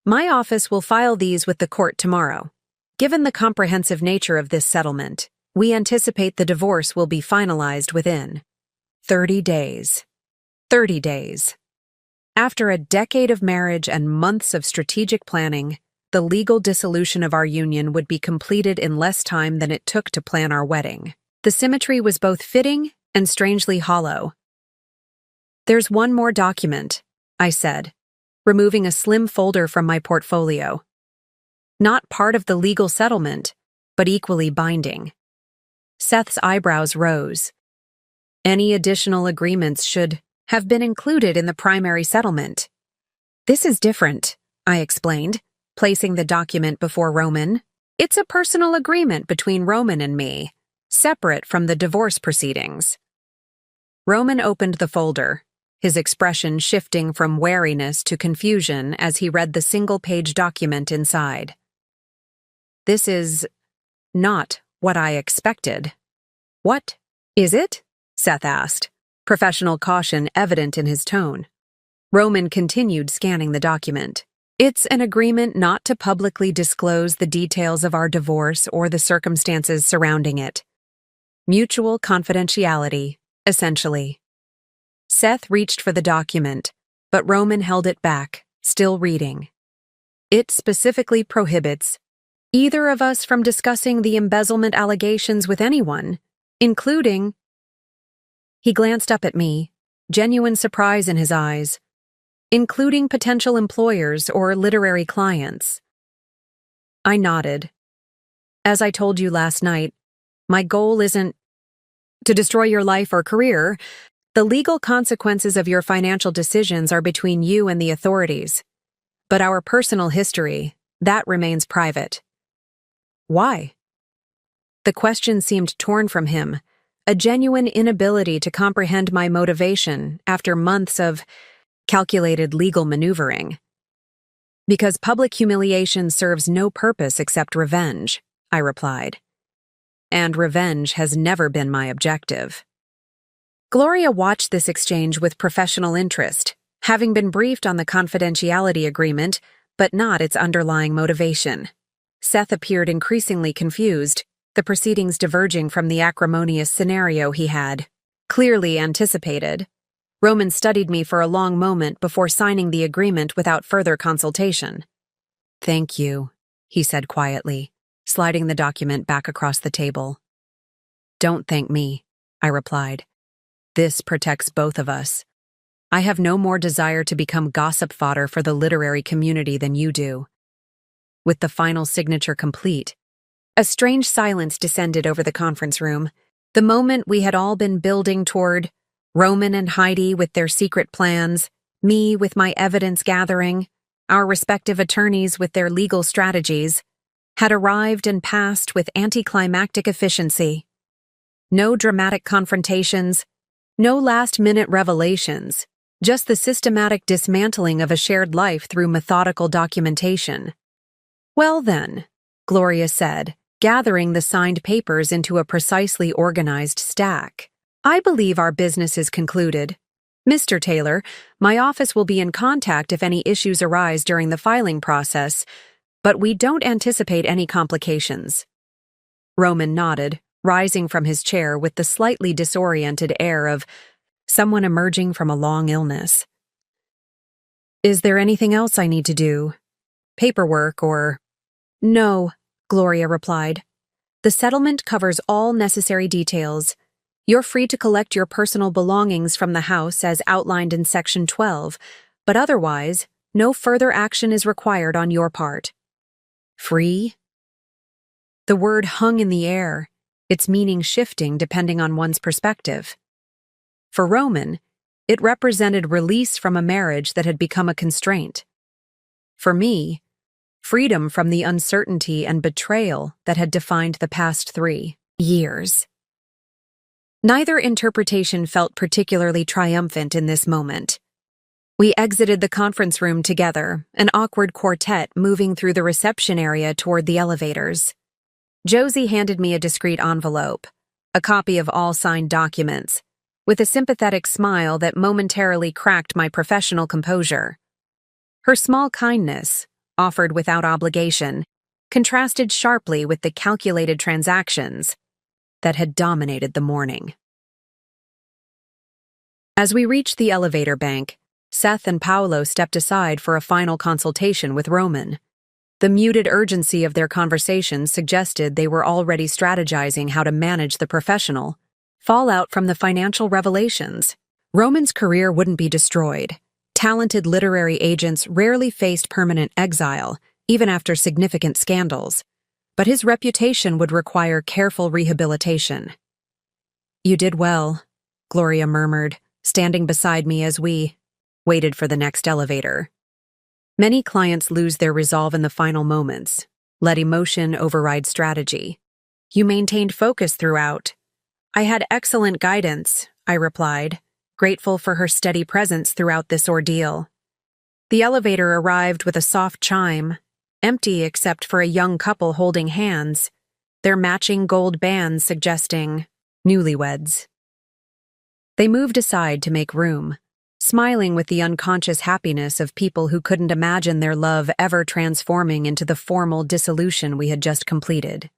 "My office will file these with the court tomorrow. Given the comprehensive nature of this settlement, we anticipate the divorce will be finalized within 30 days. 30 days. After a decade of marriage and months of strategic planning, the legal dissolution of our union would be completed in less time than it took to plan our wedding. The symmetry was both fitting and strangely hollow. "There's one more document," I said, removing a slim folder from my portfolio. "Not part of the legal settlement, but equally binding." Seth's eyebrows rose. "Any additional agreements should have been included in the primary settlement." "This is different," I explained, placing the document before Roman. "It's a personal agreement between Roman and me, separate from the divorce proceedings." Roman opened the folder, his expression shifting from wariness to confusion as he read the single-page document inside. "This is not what I expected." "What is it?" Seth asked, professional caution evident in his tone. Roman continued scanning the document. "It's an agreement not to publicly disclose the details of our divorce or the circumstances surrounding it. Mutual confidentiality, essentially." Seth reached for the document, but Roman held it back, still reading. "It specifically prohibits either of us from discussing the embezzlement allegations with anyone, including—" He glanced up at me, genuine surprise in his eyes. "Including potential employers or literary clients." I nodded. "As I told you last night, my goal isn't to destroy your life or career. The legal consequences of your financial decisions are between you and the authorities. But our personal history, that remains private." "Why?" The question seemed torn from him, a genuine inability to comprehend my motivation after months of calculated legal maneuvering. "Because public humiliation serves no purpose except revenge," I replied. "And revenge has never been my objective." Gloria watched this exchange with professional interest, having been briefed on the confidentiality agreement, but not its underlying motivation. Seth appeared increasingly confused, the proceedings diverging from the acrimonious scenario he had clearly anticipated. Roman studied me for a long moment before signing the agreement without further consultation. "Thank you," he said quietly, sliding the document back across the table. "Don't thank me," I replied. "This protects both of us. I have no more desire to become gossip fodder for the literary community than you do." With the final signature complete, a strange silence descended over the conference room, the moment we had all been building toward. Roman and Heidi with their secret plans, me with my evidence gathering, our respective attorneys with their legal strategies, had arrived and passed with anticlimactic efficiency. No dramatic confrontations, no last-minute revelations, just the systematic dismantling of a shared life through methodical documentation. "Well then," Gloria said, gathering the signed papers into a precisely organized stack, "I believe our business is concluded. Mr. Taylor, my office will be in contact if any issues arise during the filing process, but we don't anticipate any complications." Roman nodded, rising from his chair with the slightly disoriented air of someone emerging from a long illness. "Is there anything else I need to do? Paperwork or—" "No," Gloria replied. "The settlement covers all necessary details. You're free to collect your personal belongings from the house as outlined in Section 12, but otherwise, no further action is required on your part." Free? The word hung in the air, its meaning shifting depending on one's perspective. For Roman, it represented release from a marriage that had become a constraint. For me, freedom from the uncertainty and betrayal that had defined the past 3 years. Neither interpretation felt particularly triumphant in this moment. We exited the conference room together, an awkward quartet moving through the reception area toward the elevators. Josie handed me a discreet envelope, a copy of all signed documents, with a sympathetic smile that momentarily cracked my professional composure. Her small kindness, offered without obligation, contrasted sharply with the calculated transactions that had dominated the morning. As we reached the elevator bank, Seth and Paolo stepped aside for a final consultation with Roman. The muted urgency of their conversation suggested they were already strategizing how to manage the professional fallout from the financial revelations. Roman's career wouldn't be destroyed. Talented literary agents rarely faced permanent exile, even after significant scandals, but his reputation would require careful rehabilitation. "You did well," Gloria murmured, standing beside me as we waited for the next elevator. Many clients lose their resolve in the final moments, let emotion override strategy. "You maintained focus throughout." "I had excellent guidance," I replied, grateful for her steady presence throughout this ordeal. The elevator arrived with a soft chime, empty except for a young couple holding hands, their matching gold bands suggesting newlyweds. They moved aside to make room, smiling with the unconscious happiness of people who couldn't imagine their love ever transforming into the formal dissolution we had just completed.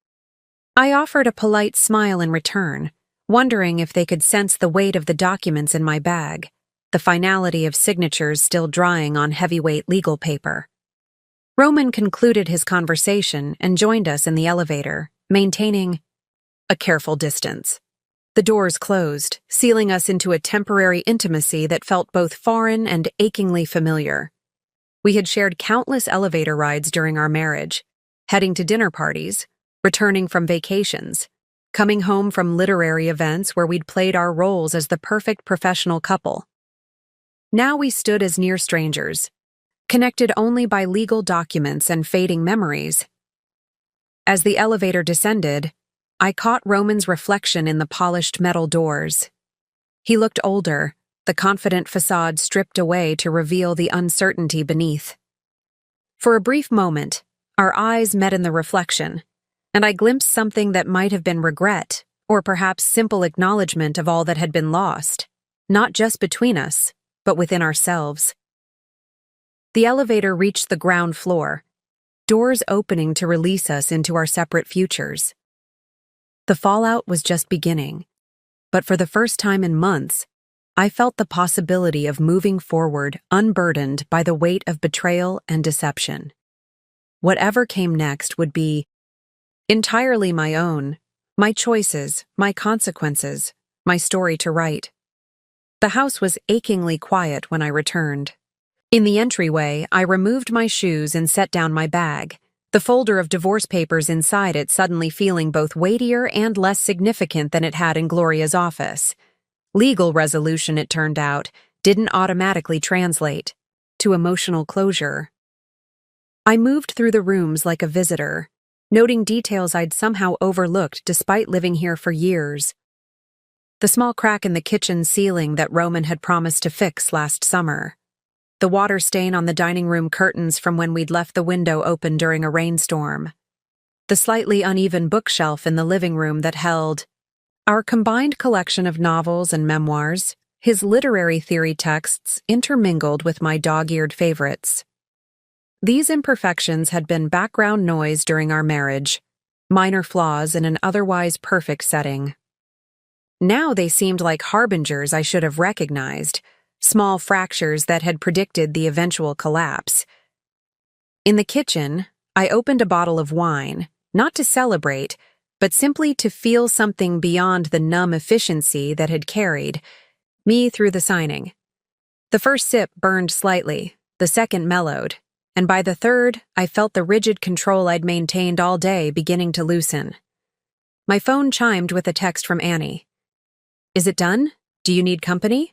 I offered a polite smile in return, wondering if they could sense the weight of the documents in my bag, the finality of signatures still drying on heavyweight legal paper. Roman concluded his conversation and joined us in the elevator, maintaining a careful distance. The doors closed, sealing us into a temporary intimacy that felt both foreign and achingly familiar. We had shared countless elevator rides during our marriage, heading to dinner parties, returning from vacations, coming home from literary events where we'd played our roles as the perfect professional couple. Now we stood as near strangers, connected only by legal documents and fading memories. As the elevator descended, I caught Roman's reflection in the polished metal doors. He looked older, the confident facade stripped away to reveal the uncertainty beneath. For a brief moment, our eyes met in the reflection, and I glimpsed something that might have been regret, or perhaps simple acknowledgement of all that had been lost, not just between us, but within ourselves. The elevator reached the ground floor, doors opening to release us into our separate futures. The fallout was just beginning, but for the first time in months, I felt the possibility of moving forward unburdened by the weight of betrayal and deception. Whatever came next would be entirely my own, my choices, my consequences, my story to write. The house was achingly quiet when I returned. In the entryway, I removed my shoes and set down my bag, the folder of divorce papers inside it suddenly feeling both weightier and less significant than it had in Gloria's office. Legal resolution, it turned out, didn't automatically translate to emotional closure. I moved through the rooms like a visitor, noting details I'd somehow overlooked despite living here for years. The small crack in the kitchen ceiling that Roman had promised to fix last summer. The water stain on the dining room curtains from when we'd left the window open during a rainstorm. The slightly uneven bookshelf in the living room that held our combined collection of novels and memoirs, his literary theory texts intermingled with my dog-eared favorites. These imperfections had been background noise during our marriage, minor flaws in an otherwise perfect setting. Now they seemed like harbingers I should have recognized, small fractures that had predicted the eventual collapse. In the kitchen, I opened a bottle of wine, not to celebrate, but simply to feel something beyond the numb efficiency that had carried me through the signing. The first sip burned slightly, the second mellowed, and by the third, I felt the rigid control I'd maintained all day beginning to loosen. My phone chimed with a text from Annie. "Is it done? Do you need company?"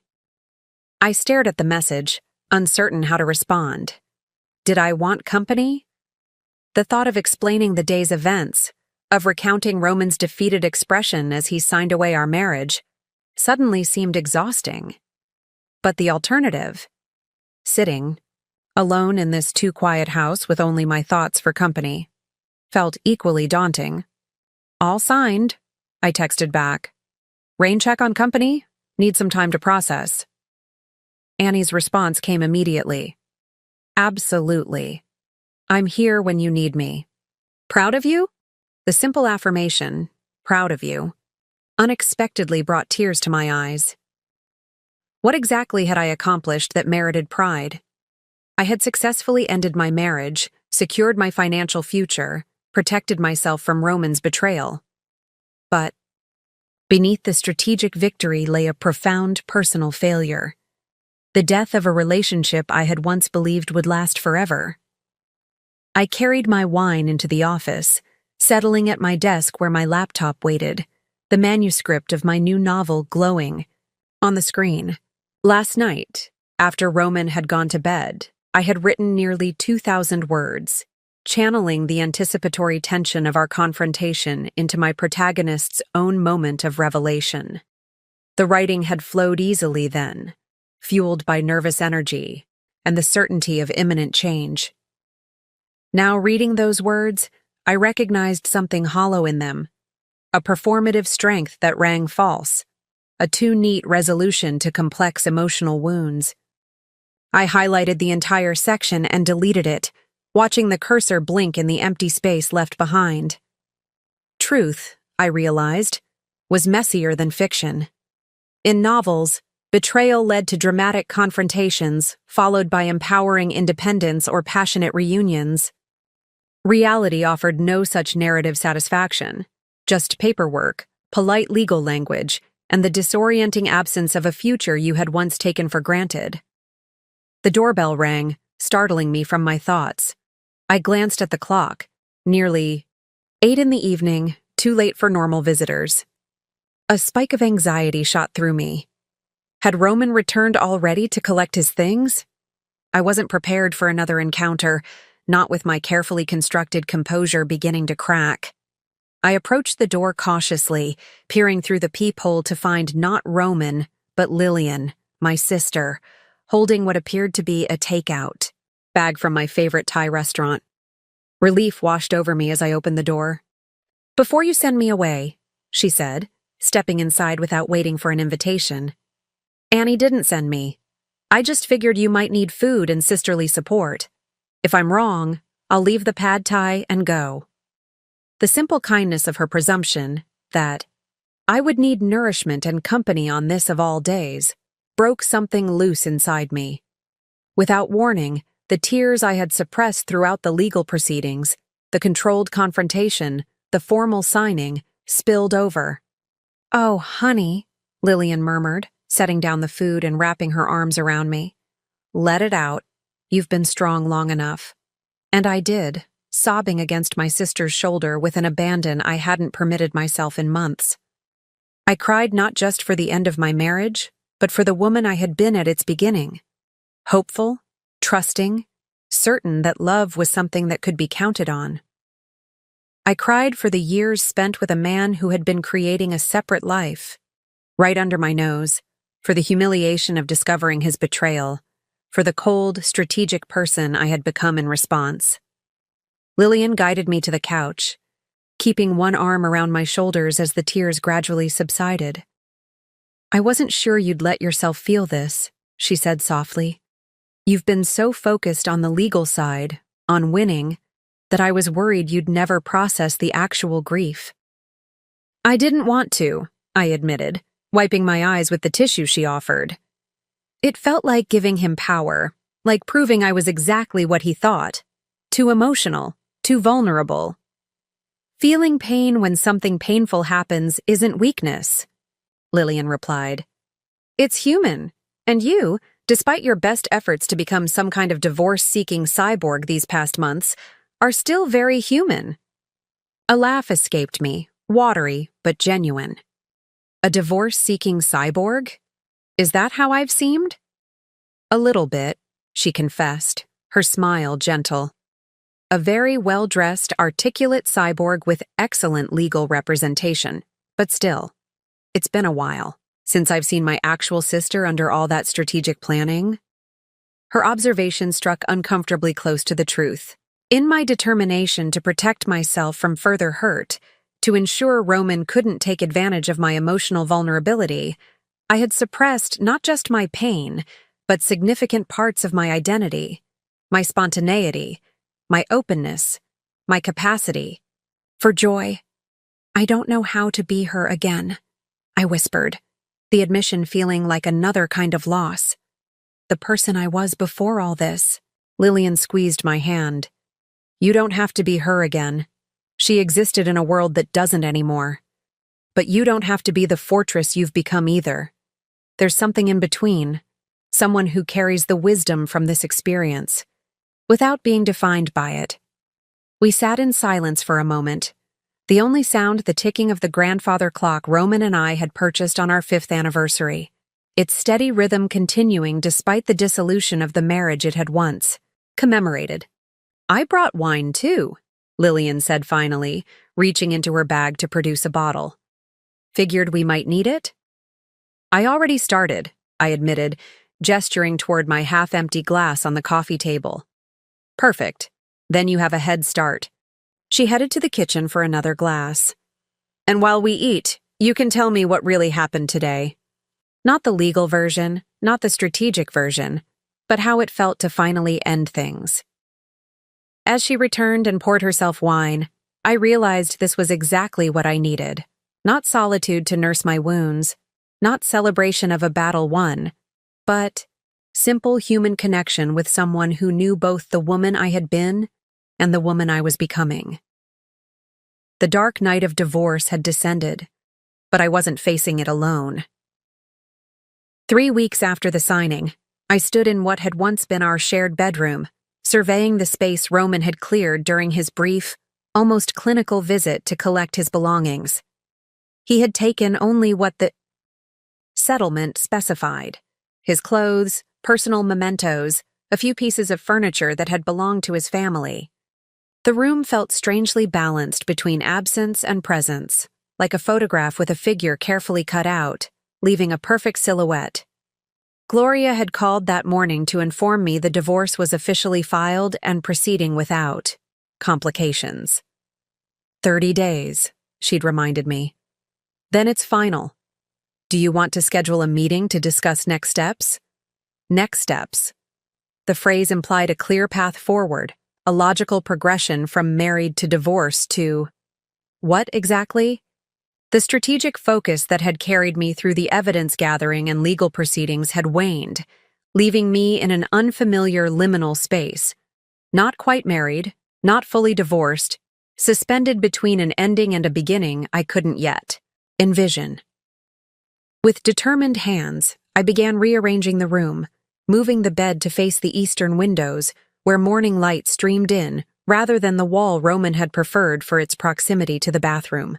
I stared at the message, uncertain how to respond. Did I want company? The thought of explaining the day's events, of recounting Roman's defeated expression as he signed away our marriage, suddenly seemed exhausting. But the alternative, sitting, alone in this too-quiet house with only my thoughts for company, felt equally daunting. "All signed," I texted back. "Rain check on company? Need some time to process." Annie's response came immediately. "Absolutely. I'm here when you need me." "Proud of you?" The simple affirmation, "proud of you," unexpectedly brought tears to my eyes. What exactly had I accomplished that merited pride? I had successfully ended my marriage, secured my financial future, protected myself from Roman's betrayal. But beneath the strategic victory lay a profound personal failure. The death of a relationship I had once believed would last forever. I carried my wine into the office, settling at my desk where my laptop waited, the manuscript of my new novel glowing on the screen. Last night, after Roman had gone to bed, I had written nearly 2,000 words, channeling the anticipatory tension of our confrontation into my protagonist's own moment of revelation. The writing had flowed easily then, fueled by nervous energy and the certainty of imminent change. Now, reading those words, I recognized something hollow in them, a performative strength that rang false, a too neat resolution to complex emotional wounds. I highlighted the entire section and deleted it, watching the cursor blink in the empty space left behind. Truth, I realized, was messier than fiction. In novels, betrayal led to dramatic confrontations, followed by empowering independence or passionate reunions. Reality offered no such narrative satisfaction, just paperwork, polite legal language, and the disorienting absence of a future you had once taken for granted. The doorbell rang, startling me from my thoughts. I glanced at the clock. Nearly 8 in the evening, too late for normal visitors. A spike of anxiety shot through me. Had Roman returned already to collect his things? I wasn't prepared for another encounter, not with my carefully constructed composure beginning to crack. I approached the door cautiously, peering through the peephole to find not Roman, but Lillian, my sister, holding what appeared to be a takeout bag from my favorite Thai restaurant. Relief washed over me as I opened the door. "Before you send me away," she said, stepping inside without waiting for an invitation, "Annie didn't send me. I just figured you might need food and sisterly support. If I'm wrong, I'll leave the pad thai and go." The simple kindness of her presumption that I would need nourishment and company on this of all days broke something loose inside me. Without warning, the tears I had suppressed throughout the legal proceedings, the controlled confrontation, the formal signing, spilled over. "Oh, honey," Lillian murmured, setting down the food and wrapping her arms around me. "Let it out. You've been strong long enough." And I did, sobbing against my sister's shoulder with an abandon I hadn't permitted myself in months. I cried not just for the end of my marriage, but for the woman I had been at its beginning. Hopeful, trusting, certain that love was something that could be counted on. I cried for the years spent with a man who had been creating a separate life, right under my nose, for the humiliation of discovering his betrayal, for the cold, strategic person I had become in response. Lillian guided me to the couch, keeping one arm around my shoulders as the tears gradually subsided. "I wasn't sure you'd let yourself feel this," she said softly. "You've been so focused on the legal side, on winning, that I was worried you'd never process the actual grief." "I didn't want to," I admitted, wiping my eyes with the tissue she offered. It felt like giving him power, like proving I was exactly what he thought. Too emotional, too vulnerable. "Feeling pain when something painful happens isn't weakness," Lillian replied. "It's human, and you, despite your best efforts to become some kind of divorce-seeking cyborg these past months, are still very human." A laugh escaped me, watery but genuine. A divorce-seeking cyborg? Is that how I've seemed? "A little bit," she confessed, her smile gentle. "A very well-dressed, articulate cyborg with excellent legal representation, but still. It's been a while since I've seen my actual sister under all that strategic planning." Her observation struck uncomfortably close to the truth. In my determination to protect myself from further hurt, to ensure Roman couldn't take advantage of my emotional vulnerability, I had suppressed not just my pain, but significant parts of my identity, my spontaneity, my openness, my capacity for joy. "I don't know how to be her again," I whispered, the admission feeling like another kind of loss. "The person I was before all this." Lillian squeezed my hand. "You don't have to be her again. She existed in a world that doesn't anymore. But you don't have to be the fortress you've become either. There's something in between, someone who carries the wisdom from this experience, without being defined by it." We sat in silence for a moment, the only sound the ticking of the grandfather clock Roman and I had purchased on our 5th anniversary, its steady rhythm continuing despite the dissolution of the marriage it had once commemorated. "I brought wine too," Lillian said finally, reaching into her bag to produce a bottle. "Figured we might need it?" "I already started," I admitted, gesturing toward my half-empty glass on the coffee table. "Perfect. Then you have a head start." She headed to the kitchen for another glass. "And while we eat, you can tell me what really happened today. Not the legal version, not the strategic version, but how it felt to finally end things." As she returned and poured herself wine, I realized this was exactly what I needed. Not solitude to nurse my wounds, not celebration of a battle won, but simple human connection with someone who knew both the woman I had been and the woman I was becoming. The dark night of divorce had descended, but I wasn't facing it alone. 3 weeks after the signing, I stood in what had once been our shared bedroom, surveying the space Roman had cleared during his brief, almost clinical visit to collect his belongings. He had taken only what the settlement specified: his clothes, personal mementos, a few pieces of furniture that had belonged to his family. The room felt strangely balanced between absence and presence, like a photograph with a figure carefully cut out, leaving a perfect silhouette. Gloria had called that morning to inform me the divorce was officially filed and proceeding without complications. 30 days, she'd reminded me. Then it's final. Do you want to schedule a meeting to discuss next steps? Next steps. The phrase implied a clear path forward, a logical progression from married to divorce to... what exactly? The strategic focus that had carried me through the evidence gathering and legal proceedings had waned, leaving me in an unfamiliar liminal space. Not quite married, not fully divorced, suspended between an ending and a beginning I couldn't yet envision. With determined hands, I began rearranging the room, moving the bed to face the eastern windows, where morning light streamed in, rather than the wall Roman had preferred for its proximity to the bathroom.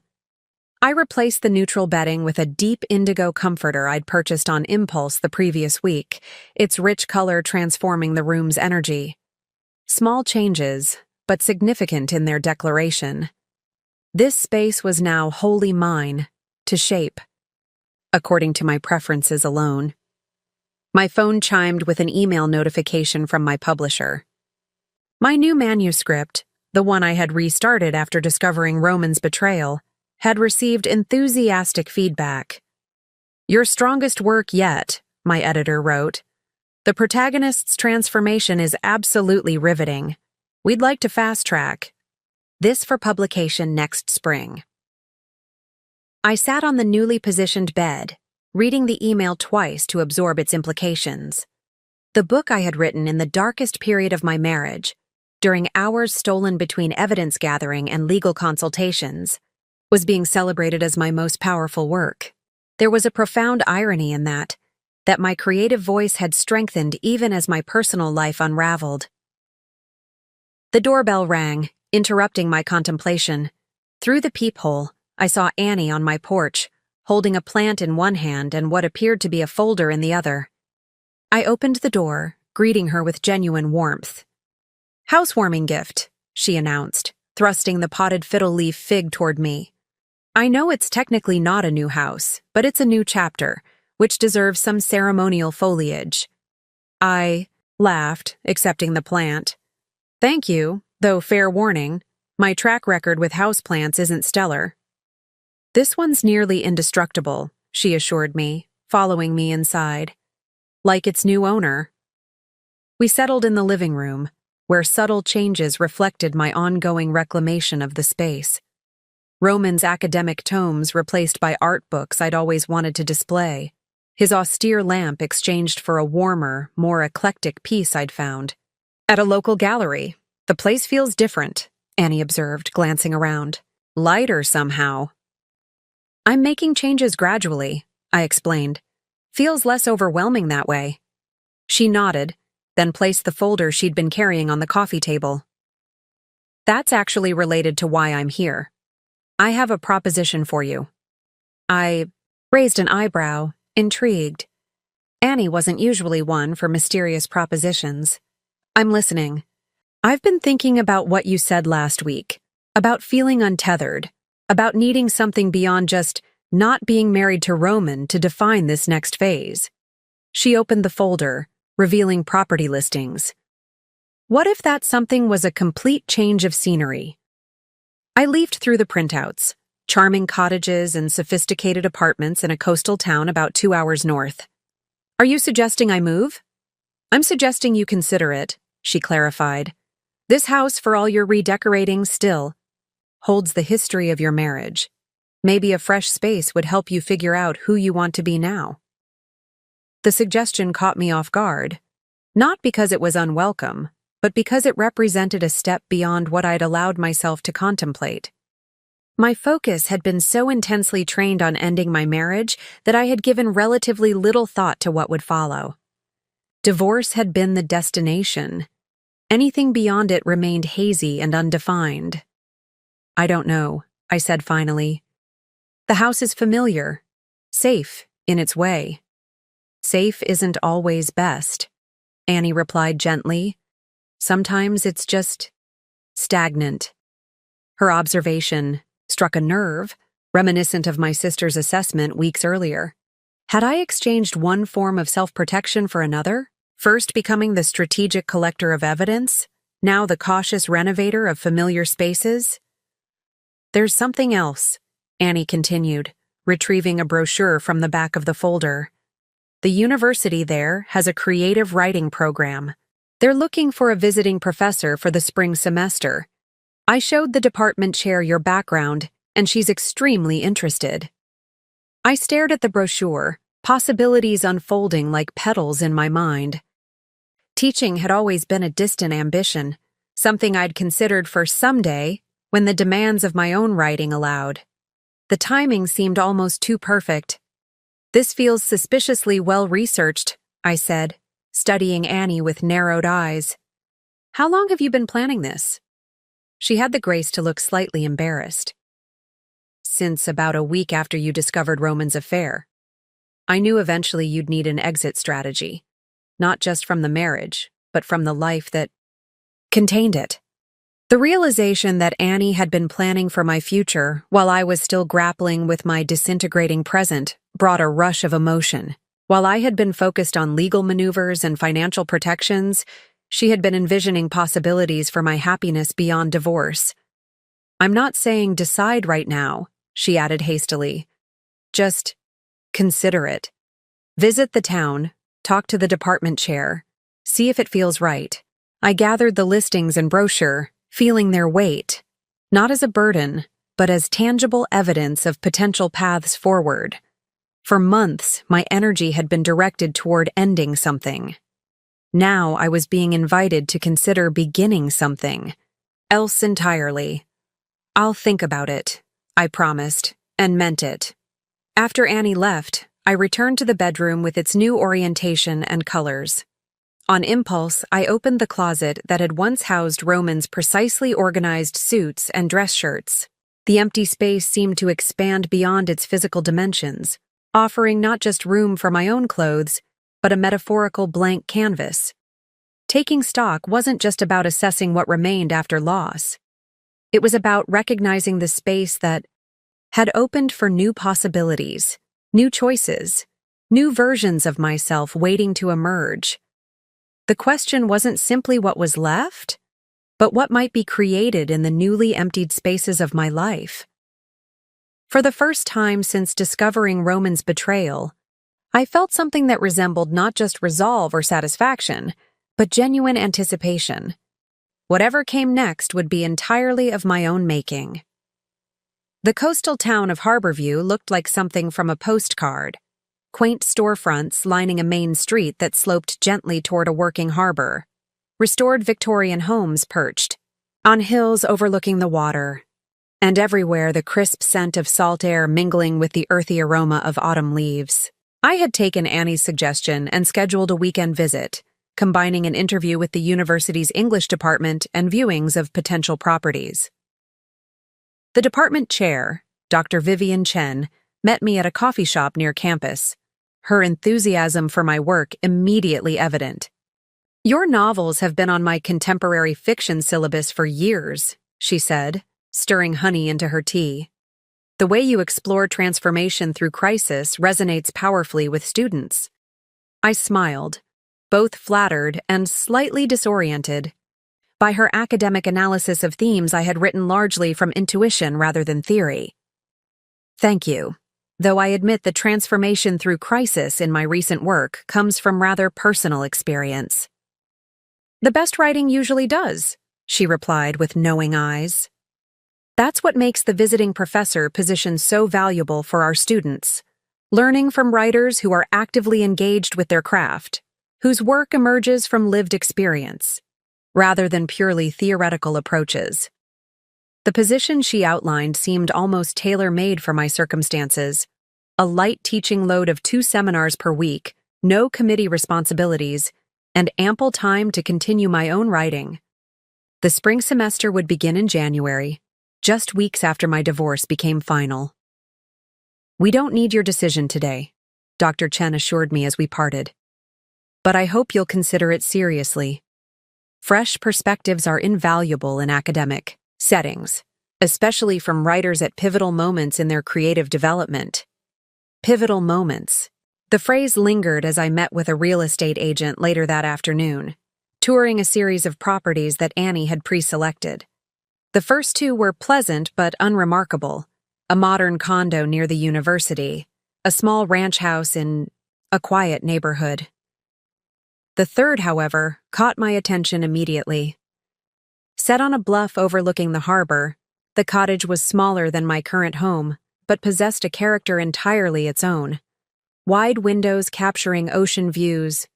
I replaced the neutral bedding with a deep indigo comforter I'd purchased on impulse the previous week, its rich color transforming the room's energy. Small changes, but significant in their declaration. This space was now wholly mine, to shape, according to my preferences alone. My phone chimed with an email notification from my publisher. My new manuscript, the one I had restarted after discovering Roman's betrayal, had received enthusiastic feedback. "Your strongest work yet," my editor wrote. "The protagonist's transformation is absolutely riveting. We'd like to fast-track. This for publication next spring." I sat on the newly positioned bed, reading the email twice to absorb its implications. The book I had written in the darkest period of my marriage, during hours stolen between evidence gathering and legal consultations, was being celebrated as my most powerful work. There was a profound irony in that my creative voice had strengthened even as my personal life unraveled. The doorbell rang, interrupting my contemplation. Through the peephole, I saw Annie on my porch, holding a plant in one hand and what appeared to be a folder in the other. I opened the door, greeting her with genuine warmth. "Housewarming gift," she announced, thrusting the potted fiddle leaf fig toward me. "I know it's technically not a new house, but it's a new chapter, which deserves some ceremonial foliage." I laughed, accepting the plant. Thank you, though fair warning, my track record with houseplants isn't stellar. This one's nearly indestructible, she assured me, following me inside. Like its new owner. We settled in the living room, where subtle changes reflected my ongoing reclamation of the space. Roman's academic tomes replaced by art books I'd always wanted to display. His austere lamp exchanged for a warmer, more eclectic piece I'd found. At a local gallery. The place feels different, Annie observed, glancing around. Lighter somehow. I'm making changes gradually, I explained. Feels less overwhelming that way. She nodded, then placed the folder she'd been carrying on the coffee table. That's actually related to why I'm here. I have a proposition for you. I raised an eyebrow, intrigued. Annie wasn't usually one for mysterious propositions. I'm listening. I've been thinking about what you said last week, about feeling untethered, about needing something beyond just not being married to Roman to define this next phase. She opened the folder, revealing property listings. What if that something was a complete change of scenery? I leafed through the printouts, charming cottages and sophisticated apartments in a coastal town about 2 hours north. Are you suggesting I move? I'm suggesting you consider it, she clarified. This house, for all your redecorating, still holds the history of your marriage. Maybe a fresh space would help you figure out who you want to be now. The suggestion caught me off guard, not because it was unwelcome, but because it represented a step beyond what I'd allowed myself to contemplate. My focus had been so intensely trained on ending my marriage that I had given relatively little thought to what would follow. Divorce had been the destination. Anything beyond it remained hazy and undefined. I don't know, I said finally. The house is familiar, safe in its way. Safe isn't always best, Annie replied gently. Sometimes it's just stagnant. Her observation struck a nerve, reminiscent of my sister's assessment weeks earlier. Had I exchanged one form of self-protection for another? First becoming the strategic collector of evidence, now the cautious renovator of familiar spaces? There's something else, Annie continued, retrieving a brochure from the back of the folder. The university there has a creative writing program. They're looking for a visiting professor for the spring semester. I showed the department chair your background, and she's extremely interested. I stared at the brochure, possibilities unfolding like petals in my mind. Teaching had always been a distant ambition, something I'd considered for someday when the demands of my own writing allowed. The timing seemed almost too perfect. This feels suspiciously well-researched, I said, studying Annie with narrowed eyes. How long have you been planning this? She had the grace to look slightly embarrassed. Since about a week after you discovered Roman's affair. I knew eventually you'd need an exit strategy, not just from the marriage, but from the life that contained it. The realization that Annie had been planning for my future while I was still grappling with my disintegrating present brought a rush of emotion. While I had been focused on legal maneuvers and financial protections, she had been envisioning possibilities for my happiness beyond divorce. I'm not saying decide right now, she added hastily. Just consider it. Visit the town, talk to the department chair, see if it feels right. I gathered the listings and brochure, feeling their weight, not as a burden, but as tangible evidence of potential paths forward. For months, my energy had been directed toward ending something. Now I was being invited to consider beginning something else entirely. I'll think about it, I promised, and meant it. After Annie left, I returned to the bedroom with its new orientation and colors. On impulse, I opened the closet that had once housed Roman's precisely organized suits and dress shirts. The empty space seemed to expand beyond its physical dimensions, offering not just room for my own clothes, but a metaphorical blank canvas. Taking stock wasn't just about assessing what remained after loss. It was about recognizing the space that had opened for new possibilities, new choices, new versions of myself waiting to emerge. The question wasn't simply what was left, but what might be created in the newly emptied spaces of my life. For the first time since discovering Roman's betrayal, I felt something that resembled not just resolve or satisfaction, but genuine anticipation. Whatever came next would be entirely of my own making. The coastal town of Harborview looked like something from a postcard. Quaint storefronts lining a main street that sloped gently toward a working harbor. Restored Victorian homes perched on hills overlooking the water, and everywhere the crisp scent of salt air mingling with the earthy aroma of autumn leaves. I had taken Annie's suggestion and scheduled a weekend visit, combining an interview with the university's English department and viewings of potential properties. The department chair, Dr. Vivian Chen, met me at a coffee shop near campus, her enthusiasm for my work immediately evident. "Your novels have been on my contemporary fiction syllabus for years," she said, stirring honey into her tea. "The way you explore transformation through crisis resonates powerfully with students." I smiled, both flattered and slightly disoriented. By her academic analysis of themes I had written largely from intuition rather than theory. "Thank you, though I admit the transformation through crisis in my recent work comes from rather personal experience." "The best writing usually does," she replied with knowing eyes. "That's what makes the visiting professor position so valuable for our students, learning from writers who are actively engaged with their craft, whose work emerges from lived experience, rather than purely theoretical approaches." The position she outlined seemed almost tailor-made for my circumstances. A light teaching load of 2 seminars per week, no committee responsibilities, and ample time to continue my own writing. The spring semester would begin in January, just weeks after my divorce became final. "We don't need your decision today," Dr. Chen assured me as we parted. "But I hope you'll consider it seriously. Fresh perspectives are invaluable in academic settings, especially from writers at pivotal moments in their creative development." Pivotal moments. The phrase lingered as I met with a real estate agent later that afternoon, touring a series of properties that Annie had pre-selected. The first 2 were pleasant but unremarkable: a modern condo near the university, a small ranch house in a quiet neighborhood. The third, however, caught my attention immediately. Set on a bluff overlooking the harbor, the cottage was smaller than my current home, but possessed a character entirely its own. Wide windows capturing ocean views,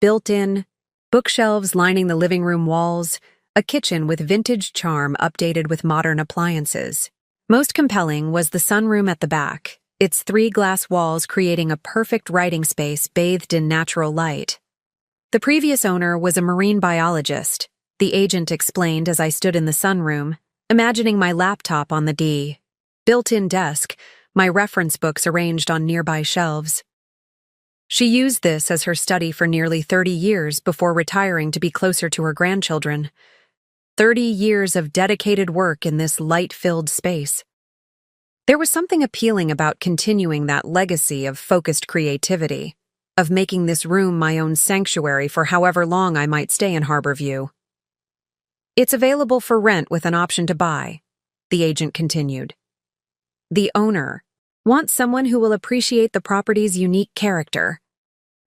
built-in, bookshelves lining the living room walls, a kitchen with vintage charm updated with modern appliances. Most compelling was the sunroom at the back, its 3 glass walls creating a perfect writing space bathed in natural light. The previous owner was a marine biologist, the agent explained as I stood in the sunroom, imagining my laptop on the built-in desk, my reference books arranged on nearby shelves. She used this as her study for nearly 30 years before retiring to be closer to her grandchildren. 30 years of dedicated work in this light-filled space. There was something appealing about continuing that legacy of focused creativity, of making this room my own sanctuary for however long I might stay in Harborview. "It's available for rent with an option to buy," the agent continued. "The owner wants someone who will appreciate the property's unique character."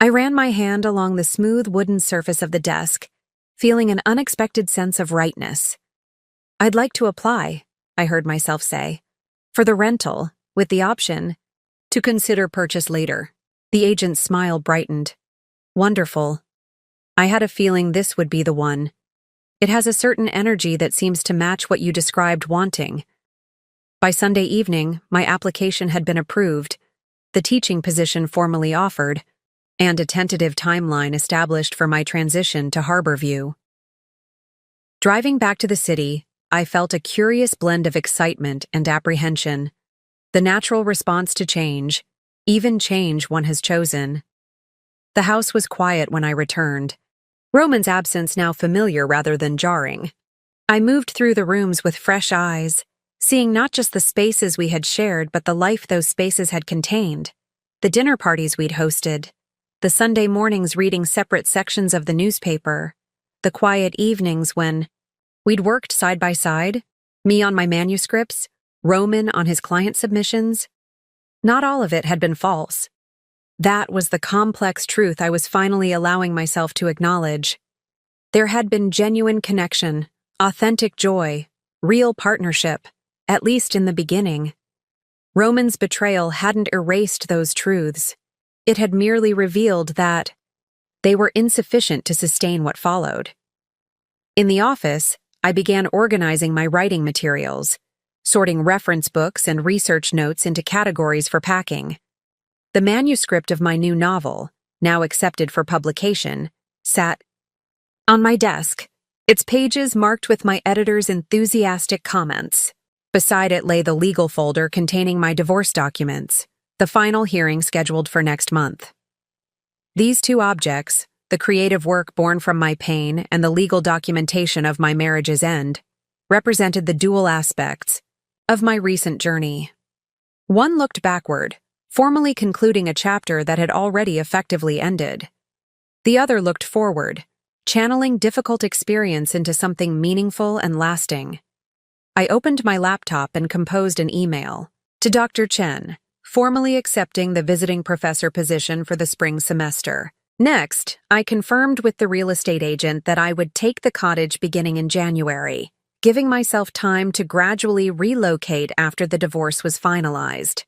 I ran my hand along the smooth wooden surface of the desk, feeling an unexpected sense of rightness. "I'd like to apply," I heard myself say, "for the rental, with the option to consider purchase later." The agent's smile brightened. "Wonderful. I had a feeling this would be the one. It has a certain energy that seems to match what you described wanting." By Sunday evening, my application had been approved, the teaching position formally offered, and a tentative timeline established for my transition to Harborview. Driving back to the city, I felt a curious blend of excitement and apprehension, the natural response to change, even change one has chosen. The house was quiet when I returned, Roman's absence now familiar rather than jarring. I moved through the rooms with fresh eyes, seeing not just the spaces we had shared but the life those spaces had contained, the dinner parties we'd hosted, the Sunday mornings reading separate sections of the newspaper, the quiet evenings when we'd worked side by side, me on my manuscripts, Roman on his client submissions. Not all of it had been false. That was the complex truth I was finally allowing myself to acknowledge. There had been genuine connection, authentic joy, real partnership, at least in the beginning. Roman's betrayal hadn't erased those truths. It had merely revealed that they were insufficient to sustain what followed. In the office, I began organizing my writing materials, sorting reference books and research notes into categories for packing. The manuscript of my new novel, now accepted for publication, sat on my desk, its pages marked with my editor's enthusiastic comments. Beside it lay the legal folder containing my divorce documents, the final hearing scheduled for next month. These two objects, the creative work born from my pain and the legal documentation of my marriage's end, represented the dual aspects of my recent journey. One looked backward, formally concluding a chapter that had already effectively ended. The other looked forward, channeling difficult experience into something meaningful and lasting. I opened my laptop and composed an email to Dr. Chen, formally accepting the visiting professor position for the spring semester. Next, I confirmed with the real estate agent that I would take the cottage beginning in January, giving myself time to gradually relocate after the divorce was finalized.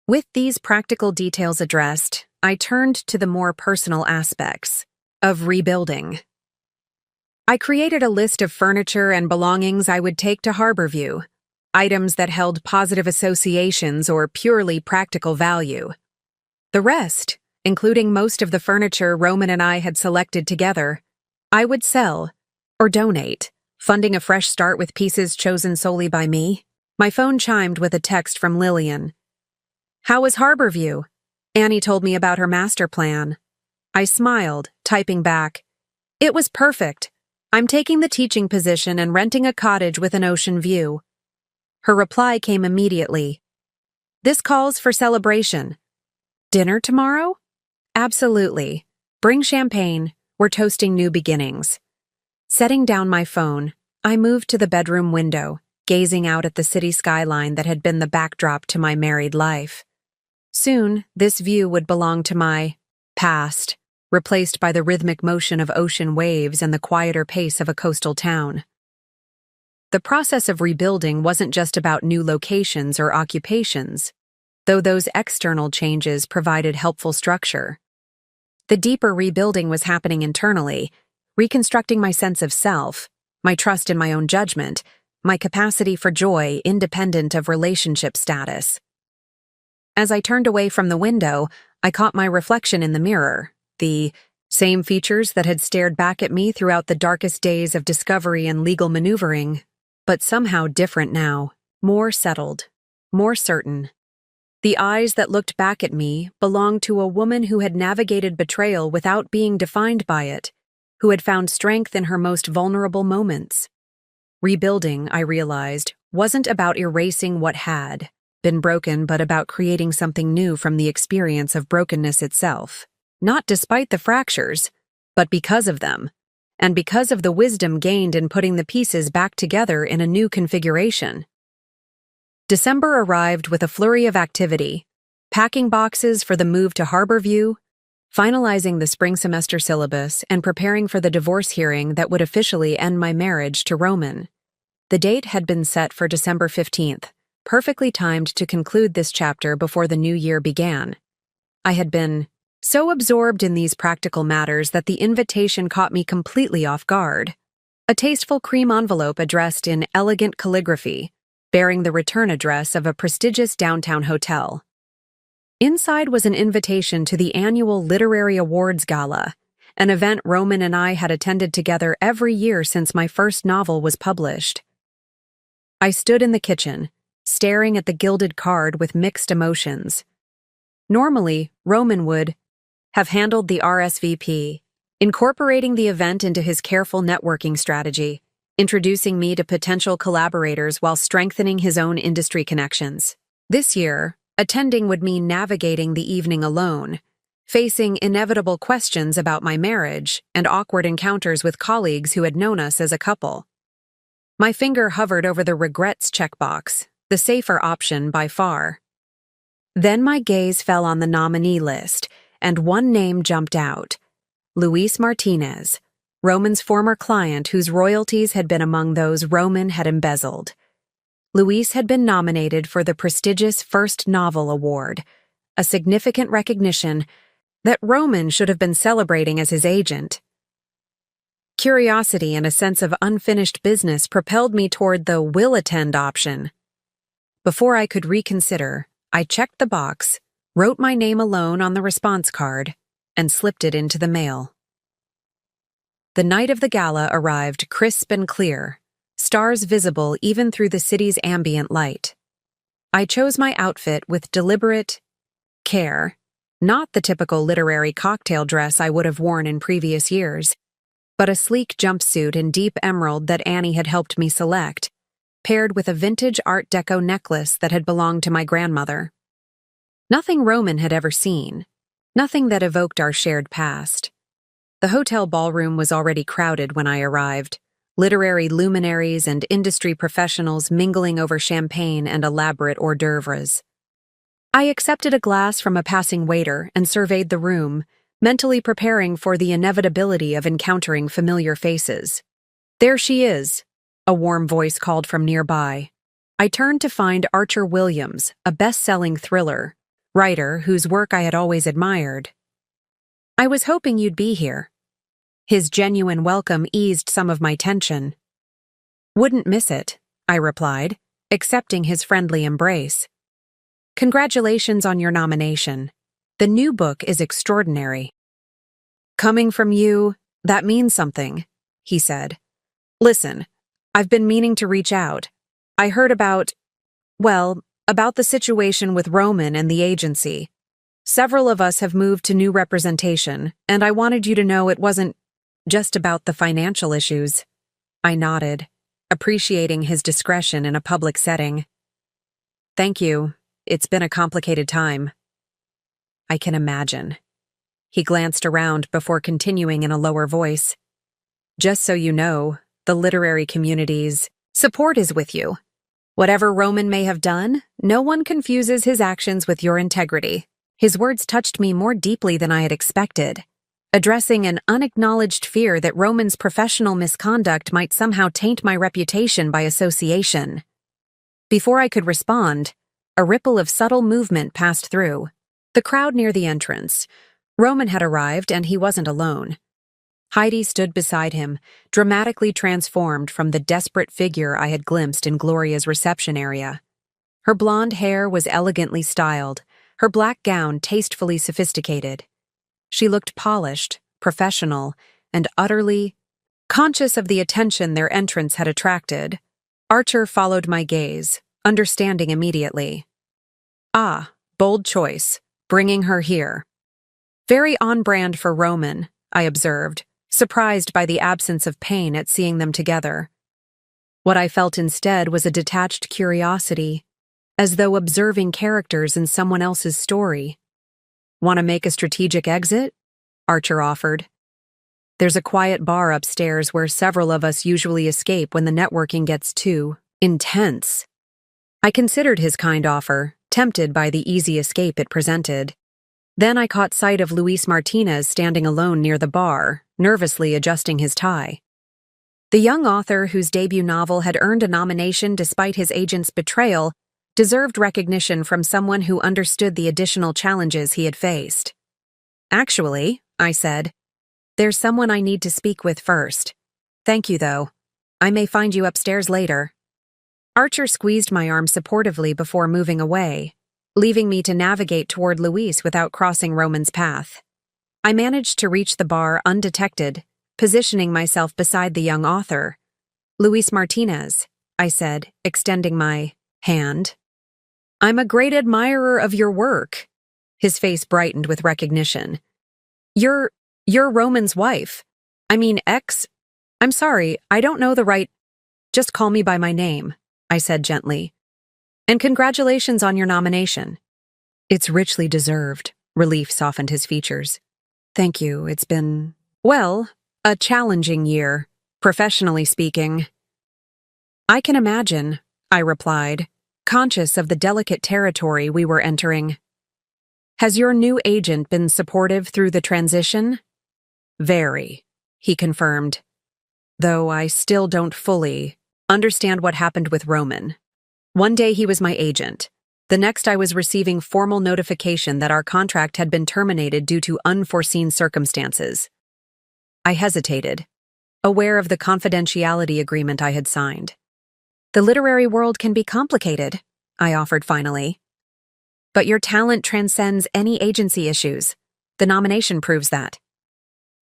With these practical details addressed, I turned to the more personal aspects of rebuilding. I created a list of furniture and belongings I would take to Harborview, items that held positive associations or purely practical value. The rest, including most of the furniture Roman and I had selected together, I would sell or donate, funding a fresh start with pieces chosen solely by me. My phone chimed with a text from Lillian. "How was Harborview?" Annie told me about her master plan. I smiled, typing back, "It was perfect. I'm taking the teaching position and renting a cottage with an ocean view." Her reply came immediately. "This calls for celebration. Dinner tomorrow?" "Absolutely. Bring champagne. We're toasting new beginnings." Setting down my phone, I moved to the bedroom window, gazing out at the city skyline that had been the backdrop to my married life. Soon, this view would belong to my past, replaced by the rhythmic motion of ocean waves and the quieter pace of a coastal town. The process of rebuilding wasn't just about new locations or occupations, though those external changes provided helpful structure. The deeper rebuilding was happening internally, reconstructing my sense of self, my trust in my own judgment, my capacity for joy independent of relationship status. As I turned away from the window, I caught my reflection in the mirror, the same features that had stared back at me throughout the darkest days of discovery and legal maneuvering, but somehow different now, more settled, more certain. The eyes that looked back at me belonged to a woman who had navigated betrayal without being defined by it, who had found strength in her most vulnerable moments. Rebuilding, I realized, wasn't about erasing what had been broken, but about creating something new from the experience of brokenness itself. Not despite the fractures, but because of them, and because of the wisdom gained in putting the pieces back together in a new configuration. December arrived with a flurry of activity, packing boxes for the move to Harborview, finalizing the spring semester syllabus, and preparing for the divorce hearing that would officially end my marriage to Roman. The date had been set for December 15th, perfectly timed to conclude this chapter before the new year began. I had been so absorbed in these practical matters that the invitation caught me completely off guard. A tasteful cream envelope addressed in elegant calligraphy, bearing the return address of a prestigious downtown hotel. Inside was an invitation to the annual Literary Awards Gala, an event Roman and I had attended together every year since my first novel was published. I stood in the kitchen, staring at the gilded card with mixed emotions. Normally, Roman would have handled the RSVP, incorporating the event into his careful networking strategy, introducing me to potential collaborators while strengthening his own industry connections. This year, attending would mean navigating the evening alone, facing inevitable questions about my marriage and awkward encounters with colleagues who had known us as a couple. My finger hovered over the regrets checkbox, the safer option by far. Then my gaze fell on the nominee list, and one name jumped out: Luis Martinez, Roman's former client whose royalties had been among those Roman had embezzled. Luis had been nominated for the prestigious First Novel Award, a significant recognition that Roman should have been celebrating as his agent. Curiosity and a sense of unfinished business propelled me toward the will attend option. Before I could reconsider, I checked the box, wrote my name alone on the response card, and slipped it into the mail. The night of the gala arrived crisp and clear, stars visible even through the city's ambient light. I chose my outfit with deliberate care, not the typical literary cocktail dress I would have worn in previous years, but a sleek jumpsuit in deep emerald that Annie had helped me select, paired with a vintage Art Deco necklace that had belonged to my grandmother. Nothing Roman had ever seen, nothing that evoked our shared past. The hotel ballroom was already crowded when I arrived, literary luminaries and industry professionals mingling over champagne and elaborate hors d'oeuvres. I accepted a glass from a passing waiter and surveyed the room, mentally preparing for the inevitability of encountering familiar faces. "There she is," a warm voice called from nearby. I turned to find Archer Williams, a best-selling thriller writer whose work I had always admired. "I was hoping you'd be here." His genuine welcome eased some of my tension. "Wouldn't miss it," I replied, accepting his friendly embrace. "Congratulations on your nomination. The new book is extraordinary." "Coming from you, that means something," he said. "Listen, I've been meaning to reach out. I heard about the situation with Roman and the agency. Several of us have moved to new representation, and I wanted you to know it wasn't just about the financial issues." I nodded, appreciating his discretion in a public setting. "Thank you. It's been a complicated time." "I can imagine." He glanced around before continuing in a lower voice. "Just so you know, the literary community's support is with you. Whatever Roman may have done, no one confuses his actions with your integrity." His words touched me more deeply than I had expected, addressing an unacknowledged fear that Roman's professional misconduct might somehow taint my reputation by association. Before I could respond, a ripple of subtle movement passed through the crowd near the entrance. Roman had arrived, and he wasn't alone. Heidi stood beside him, dramatically transformed from the desperate figure I had glimpsed in Gloria's reception area. Her blonde hair was elegantly styled, her black gown tastefully sophisticated. She looked polished, professional, and utterly conscious of the attention their entrance had attracted. Archer followed my gaze, understanding immediately. "Ah, bold choice, bringing her here." "Very on-brand for Roman," I observed, surprised by the absence of pain at seeing them together. What I felt instead was a detached curiosity, as though observing characters in someone else's story. "Want to make a strategic exit?" Archer offered. "There's a quiet bar upstairs where several of us usually escape when the networking gets too intense." I considered his kind offer, tempted by the easy escape it presented. Then I caught sight of Luis Martinez standing alone near the bar, nervously adjusting his tie. The young author whose debut novel had earned a nomination despite his agent's betrayal deserved recognition from someone who understood the additional challenges he had faced. "Actually," I said, "there's someone I need to speak with first. Thank you, though. I may find you upstairs later." Archer squeezed my arm supportively before moving away, leaving me to navigate toward Luis without crossing Roman's path. I managed to reach the bar undetected, positioning myself beside the young author. "Luis Martinez," I said, extending my hand. "I'm a great admirer of your work." His face brightened with recognition. You're Roman's wife. I mean, I'm sorry, I don't know the right. Just call me by my name," I said gently. "And congratulations on your nomination." "It's richly deserved," Relief softened his features. Thank you, it's been, well, a challenging year, professionally speaking. I can imagine, I replied, conscious of the delicate territory we were entering. Has your new agent been supportive through the transition? Very, he confirmed. Though I still don't fully understand what happened with Roman. One day he was my agent. The next I was receiving formal notification that our contract had been terminated due to unforeseen circumstances. I hesitated, aware of the confidentiality agreement I had signed. The literary world can be complicated, I offered finally. But your talent transcends any agency issues. The nomination proves that.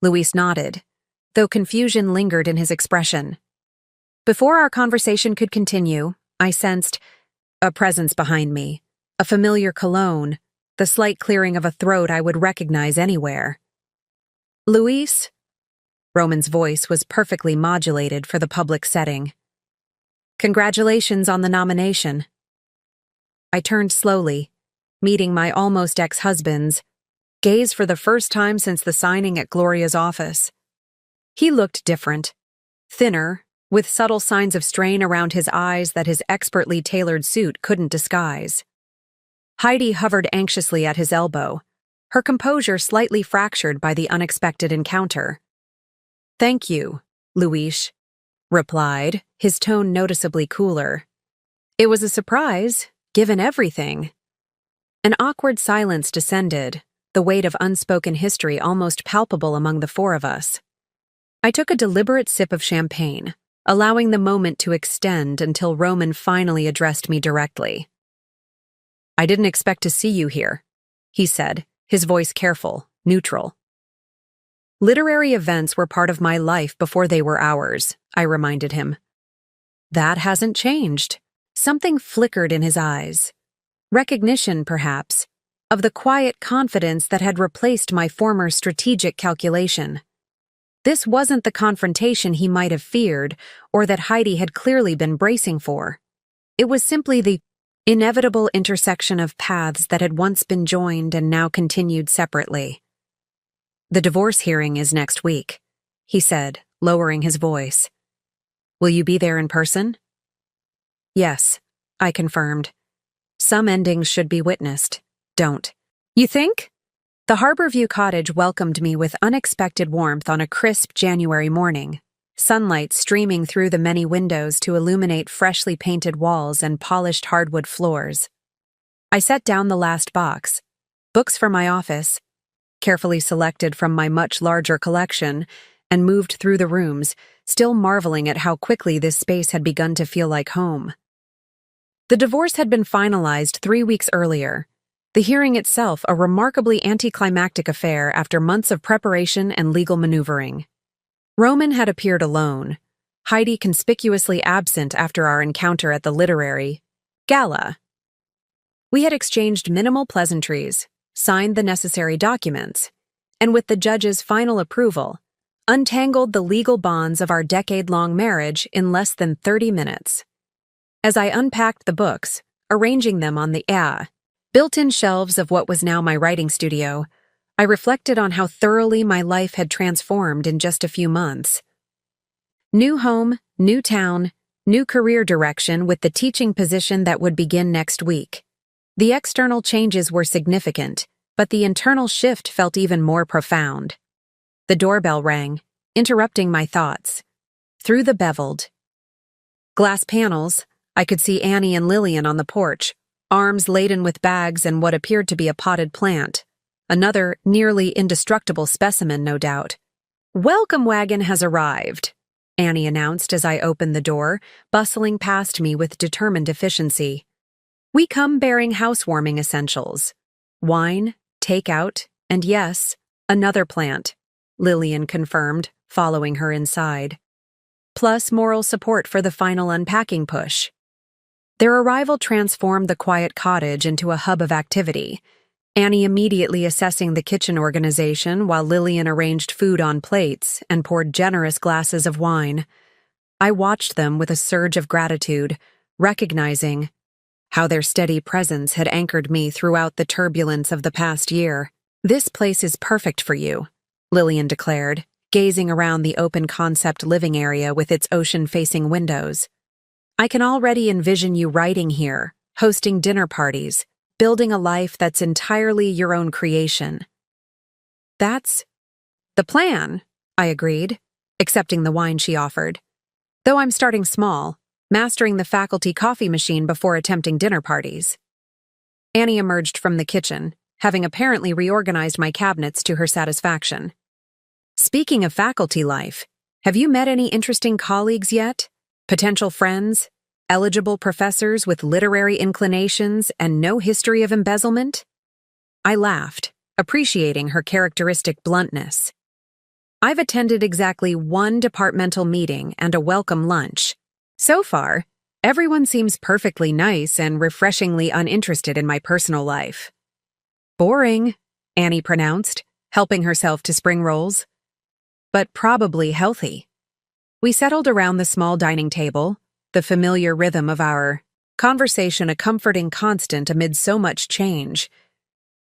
Luis nodded, though confusion lingered in his expression. Before our conversation could continue, I sensed a presence behind me, a familiar cologne, the slight clearing of a throat I would recognize anywhere. Luis? Roman's voice was perfectly modulated for the public setting. Congratulations on the nomination. I turned slowly, meeting my almost ex-husband's gaze for the first time since the signing at Gloria's office. He looked different, thinner, with subtle signs of strain around his eyes that his expertly tailored suit couldn't disguise. Heidi hovered anxiously at his elbow, her composure slightly fractured by the unexpected encounter. Thank you, Luis replied, his tone noticeably cooler. It was a surprise, given everything. An awkward silence descended, the weight of unspoken history almost palpable among the four of us. I took a deliberate sip of champagne, allowing the moment to extend until Roman finally addressed me directly. I didn't expect to see you here, he said, his voice careful, neutral. Literary events were part of my life before they were ours, I reminded him. That hasn't changed. Something flickered in his eyes. Recognition, perhaps, of the quiet confidence that had replaced my former strategic calculation. This wasn't the confrontation he might have feared, or that Heidi had clearly been bracing for. It was simply the inevitable intersection of paths that had once been joined and now continued separately. The divorce hearing is next week, he said, lowering his voice. Will you be there in person? Yes, I confirmed. Some endings should be witnessed. Don't. You think? The Harborview cottage welcomed me with unexpected warmth on a crisp January morning, sunlight streaming through the many windows to illuminate freshly painted walls and polished hardwood floors. I set down the last box, books for my office, carefully selected from my much larger collection, and moved through the rooms, still marveling at how quickly this space had begun to feel like home. The divorce had been finalized 3 weeks earlier, the hearing itself a remarkably anticlimactic affair after months of preparation and legal maneuvering. Roman had appeared alone, Heidi conspicuously absent after our encounter at the literary gala. We had exchanged minimal pleasantries, signed the necessary documents, and with the judge's final approval, untangled the legal bonds of our decade-long marriage in less than 30 minutes. As I unpacked the books, arranging them on the built-in shelves of what was now my writing studio, I reflected on how thoroughly my life had transformed in just a few months. New home, new town, new career direction with the teaching position that would begin next week. The external changes were significant, but the internal shift felt even more profound. The doorbell rang, interrupting my thoughts. Through the beveled glass panels, I could see Annie and Lillian on the porch, arms laden with bags and what appeared to be a potted plant. Another nearly indestructible specimen, no doubt. "Welcome wagon has arrived," Annie announced as I opened the door, bustling past me with determined efficiency. "We come bearing housewarming essentials. Wine, takeout, and yes, another plant," Lillian confirmed, following her inside. Plus moral support for the final unpacking push. Their arrival transformed the quiet cottage into a hub of activity, Annie immediately assessing the kitchen organization while Lillian arranged food on plates and poured generous glasses of wine. I watched them with a surge of gratitude, recognizing how their steady presence had anchored me throughout the turbulence of the past year. "This place is perfect for you," Lillian declared, gazing around the open-concept living area with its ocean-facing windows. "I can already envision you writing here, hosting dinner parties, building a life that's entirely your own creation." "That's the plan," I agreed, accepting the wine she offered. "Though I'm starting small, mastering the faculty coffee machine before attempting dinner parties." Annie emerged from the kitchen, having apparently reorganized my cabinets to her satisfaction. "Speaking of faculty life, have you met any interesting colleagues yet? Potential friends? Eligible professors with literary inclinations and no history of embezzlement?" I laughed, appreciating her characteristic bluntness. "I've attended exactly one departmental meeting and a welcome lunch. So far, everyone seems perfectly nice and refreshingly uninterested in my personal life." "Boring," Annie pronounced, helping herself to spring rolls. "But probably healthy." We settled around the small dining table, the familiar rhythm of our conversation a comforting constant amid so much change.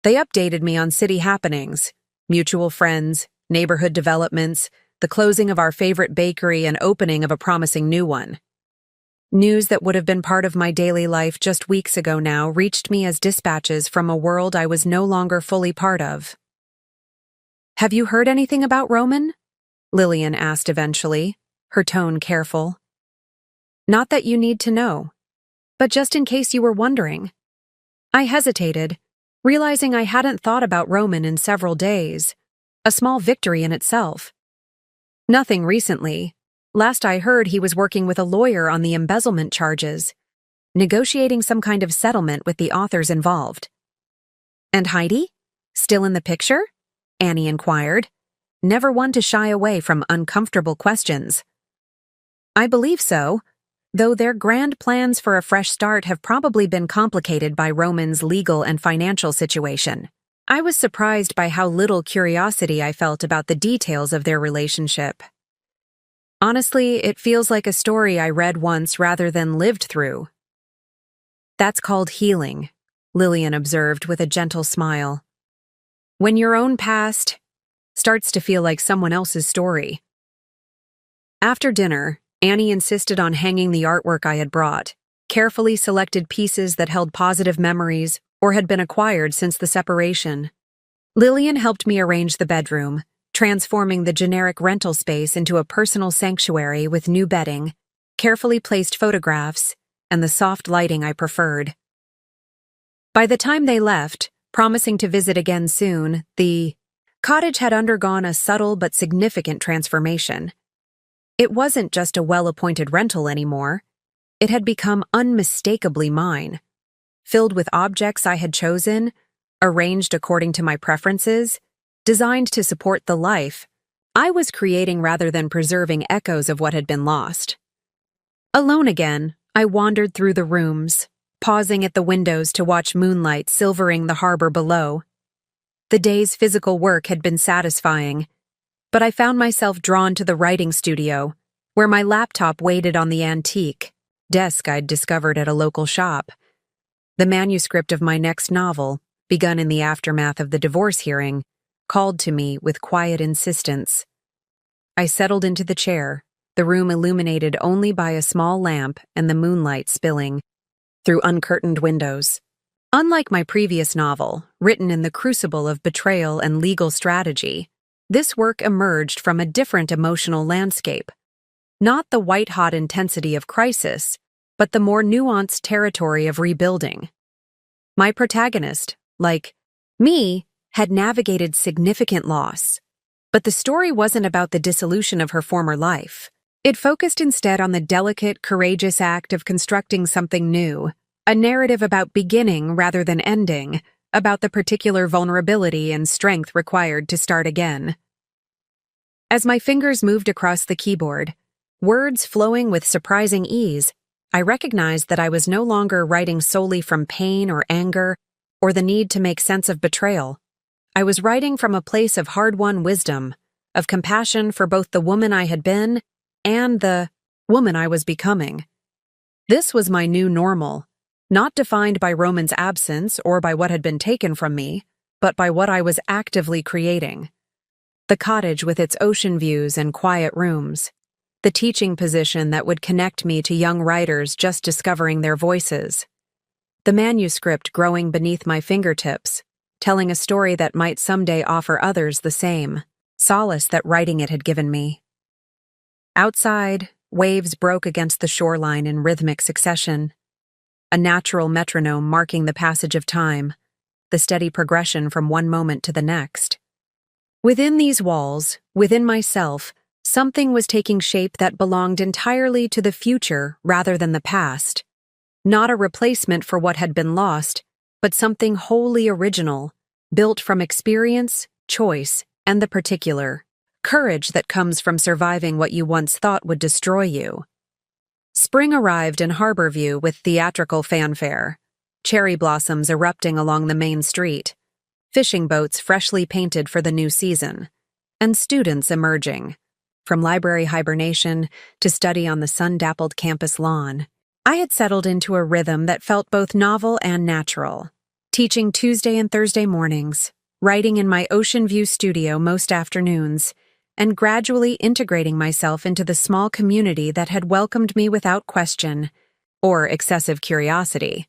They updated me on city happenings, mutual friends, neighborhood developments, the closing of our favorite bakery and opening of a promising new one. News that would have been part of my daily life just weeks ago now reached me as dispatches from a world I was no longer fully part of. "Have you heard anything about Roman?" Lillian asked eventually, her tone careful. "Not that you need to know, but just in case you were wondering." I hesitated, realizing I hadn't thought about Roman in several days, a small victory in itself. "Nothing recently. Last I heard, he was working with a lawyer on the embezzlement charges, negotiating some kind of settlement with the authors involved." "And Heidi? Still in the picture?" Annie inquired, never one to shy away from uncomfortable questions. "I believe so, though their grand plans for a fresh start have probably been complicated by Roman's legal and financial situation." I was surprised by how little curiosity I felt about the details of their relationship. "Honestly, it feels like a story I read once rather than lived through." "That's called healing," Lillian observed with a gentle smile. "When your own past starts to feel like someone else's story." After dinner, Annie insisted on hanging the artwork I had brought, carefully selected pieces that held positive memories or had been acquired since the separation. Lillian helped me arrange the bedroom, transforming the generic rental space into a personal sanctuary with new bedding, carefully placed photographs, and the soft lighting I preferred. By the time they left, promising to visit again soon, the cottage had undergone a subtle but significant transformation. It wasn't just a well-appointed rental anymore. It had become unmistakably mine, filled with objects I had chosen, arranged according to my preferences, designed to support the life I was creating rather than preserving echoes of what had been lost. Alone again, I wandered through the rooms, pausing at the windows to watch moonlight silvering the harbor below. The day's physical work had been satisfying, but I found myself drawn to the writing studio, where my laptop waited on the antique desk I'd discovered at a local shop. The manuscript of my next novel, begun in the aftermath of the divorce hearing, called to me with quiet insistence. I settled into the chair, the room illuminated only by a small lamp and the moonlight spilling through uncurtained windows. Unlike my previous novel, written in the crucible of betrayal and legal strategy, this work emerged from a different emotional landscape. Not the white-hot intensity of crisis, but the more nuanced territory of rebuilding. My protagonist, like me, had navigated significant loss, but the story wasn't about the dissolution of her former life. It focused instead on the delicate, courageous act of constructing something new, a narrative about beginning rather than ending, about the particular vulnerability and strength required to start again. As my fingers moved across the keyboard, words flowing with surprising ease, I recognized that I was no longer writing solely from pain or anger or the need to make sense of betrayal. I was writing from a place of hard-won wisdom, of compassion for both the woman I had been and the woman I was becoming. This was my new normal, not defined by Roman's absence or by what had been taken from me, but by what I was actively creating. The cottage with its ocean views and quiet rooms. The teaching position that would connect me to young writers just discovering their voices. The manuscript growing beneath my fingertips, telling a story that might someday offer others the same solace that writing it had given me. Outside, waves broke against the shoreline in rhythmic succession, a natural metronome marking the passage of time, the steady progression from one moment to the next. Within these walls, within myself, something was taking shape that belonged entirely to the future rather than the past. Not a replacement for what had been lost, but something wholly original, built from experience, choice, and the particular. Courage that comes from surviving what you once thought would destroy you. Spring arrived in Harborview with theatrical fanfare, cherry blossoms erupting along the main street, fishing boats freshly painted for the new season, and students emerging. From library hibernation to study on the sun-dappled campus lawn, I had settled into a rhythm that felt both novel and natural. Teaching Tuesday and Thursday mornings, writing in my Ocean View studio most afternoons, and gradually integrating myself into the small community that had welcomed me without question or excessive curiosity.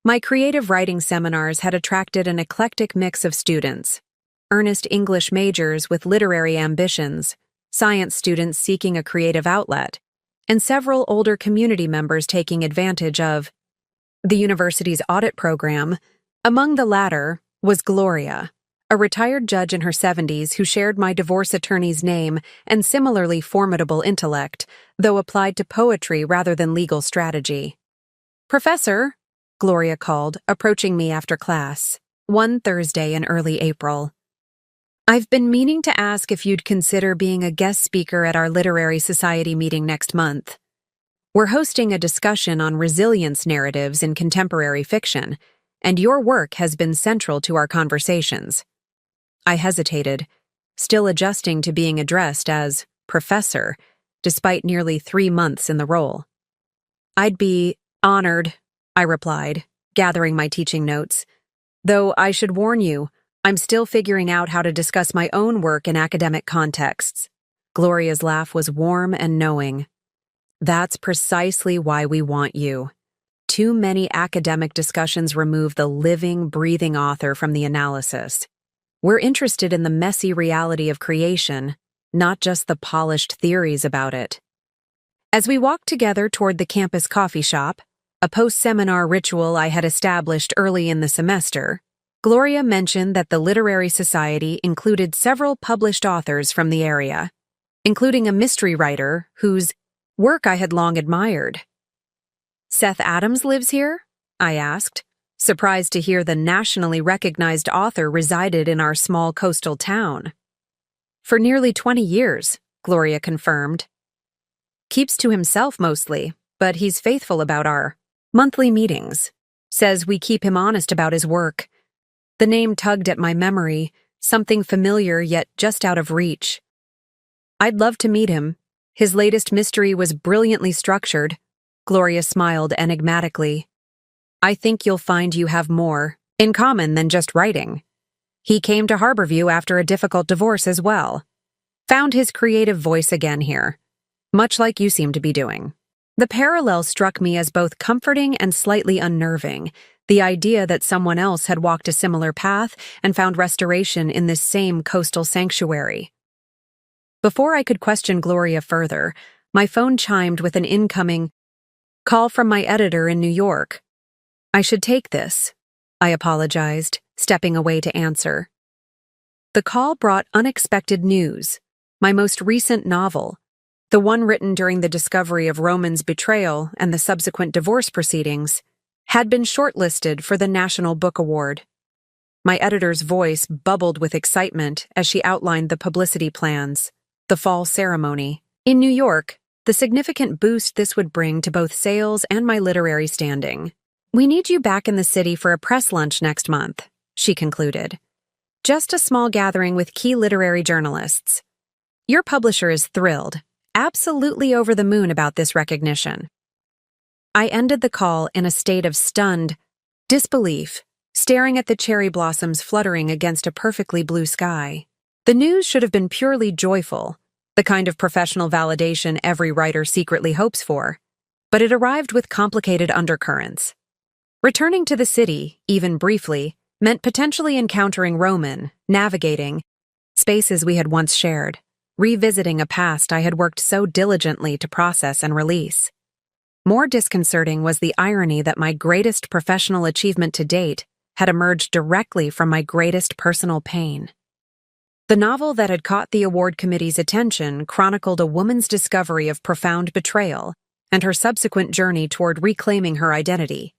My creative writing seminars had attracted an eclectic mix of students, earnest English majors with literary ambitions, science students seeking a creative outlet, and several older community members taking advantage of the university's audit program. Among the latter was Gloria, a retired judge in her 70s who shared my divorce attorney's name and similarly formidable intellect, though applied to poetry rather than legal strategy. "Professor," Gloria called, approaching me after class, one Thursday in early April. "I've been meaning to ask if you'd consider being a guest speaker at our Literary Society meeting next month. We're hosting a discussion on resilience narratives in contemporary fiction, and your work has been central to our conversations." I hesitated, still adjusting to being addressed as professor, despite nearly 3 months in the role. "I'd be honored," I replied, gathering my teaching notes. "Though I should warn you, I'm still figuring out how to discuss my own work in academic contexts." Gloria's laugh was warm and knowing. "That's precisely why we want you. Too many academic discussions remove the living, breathing author from the analysis. We're interested in the messy reality of creation, not just the polished theories about it." As we walked together toward the campus coffee shop, a post-seminar ritual I had established early in the semester, Gloria mentioned that the Literary Society included several published authors from the area, including a mystery writer whose work I had long admired. "Seth Adams lives here?" I asked, surprised to hear the nationally recognized author resided in our small coastal town. "For nearly 20 years, Gloria confirmed. "Keeps to himself mostly, but he's faithful about our monthly meetings. Says we keep him honest about his work." The name tugged at my memory, something familiar yet just out of reach. "I'd love to meet him. His latest mystery was brilliantly structured." Gloria smiled enigmatically. "I think you'll find you have more in common than just writing. He came to Harborview after a difficult divorce as well. Found his creative voice again here, much like you seem to be doing." The parallel struck me as both comforting and slightly unnerving, the idea that someone else had walked a similar path and found restoration in this same coastal sanctuary. Before I could question Gloria further, my phone chimed with an incoming call from my editor in New York. "I should take this," I apologized, stepping away to answer. The call brought unexpected news. My most recent novel, the one written during the discovery of Roman's betrayal and the subsequent divorce proceedings, had been shortlisted for the National Book Award. My editor's voice bubbled with excitement as she outlined the publicity plans, the fall ceremony. In New York, the significant boost this would bring to both sales and my literary standing. "We need you back in the city for a press lunch next month," she concluded. "Just a small gathering with key literary journalists. Your publisher is thrilled, absolutely over the moon about this recognition." I ended the call in a state of stunned disbelief, staring at the cherry blossoms fluttering against a perfectly blue sky. The news should have been purely joyful, the kind of professional validation every writer secretly hopes for, but it arrived with complicated undercurrents. Returning to the city, even briefly, meant potentially encountering Roman, navigating spaces we had once shared, revisiting a past I had worked so diligently to process and release. More disconcerting was the irony that my greatest professional achievement to date had emerged directly from my greatest personal pain. The novel that had caught the award committee's attention chronicled a woman's discovery of profound betrayal and her subsequent journey toward reclaiming her identity,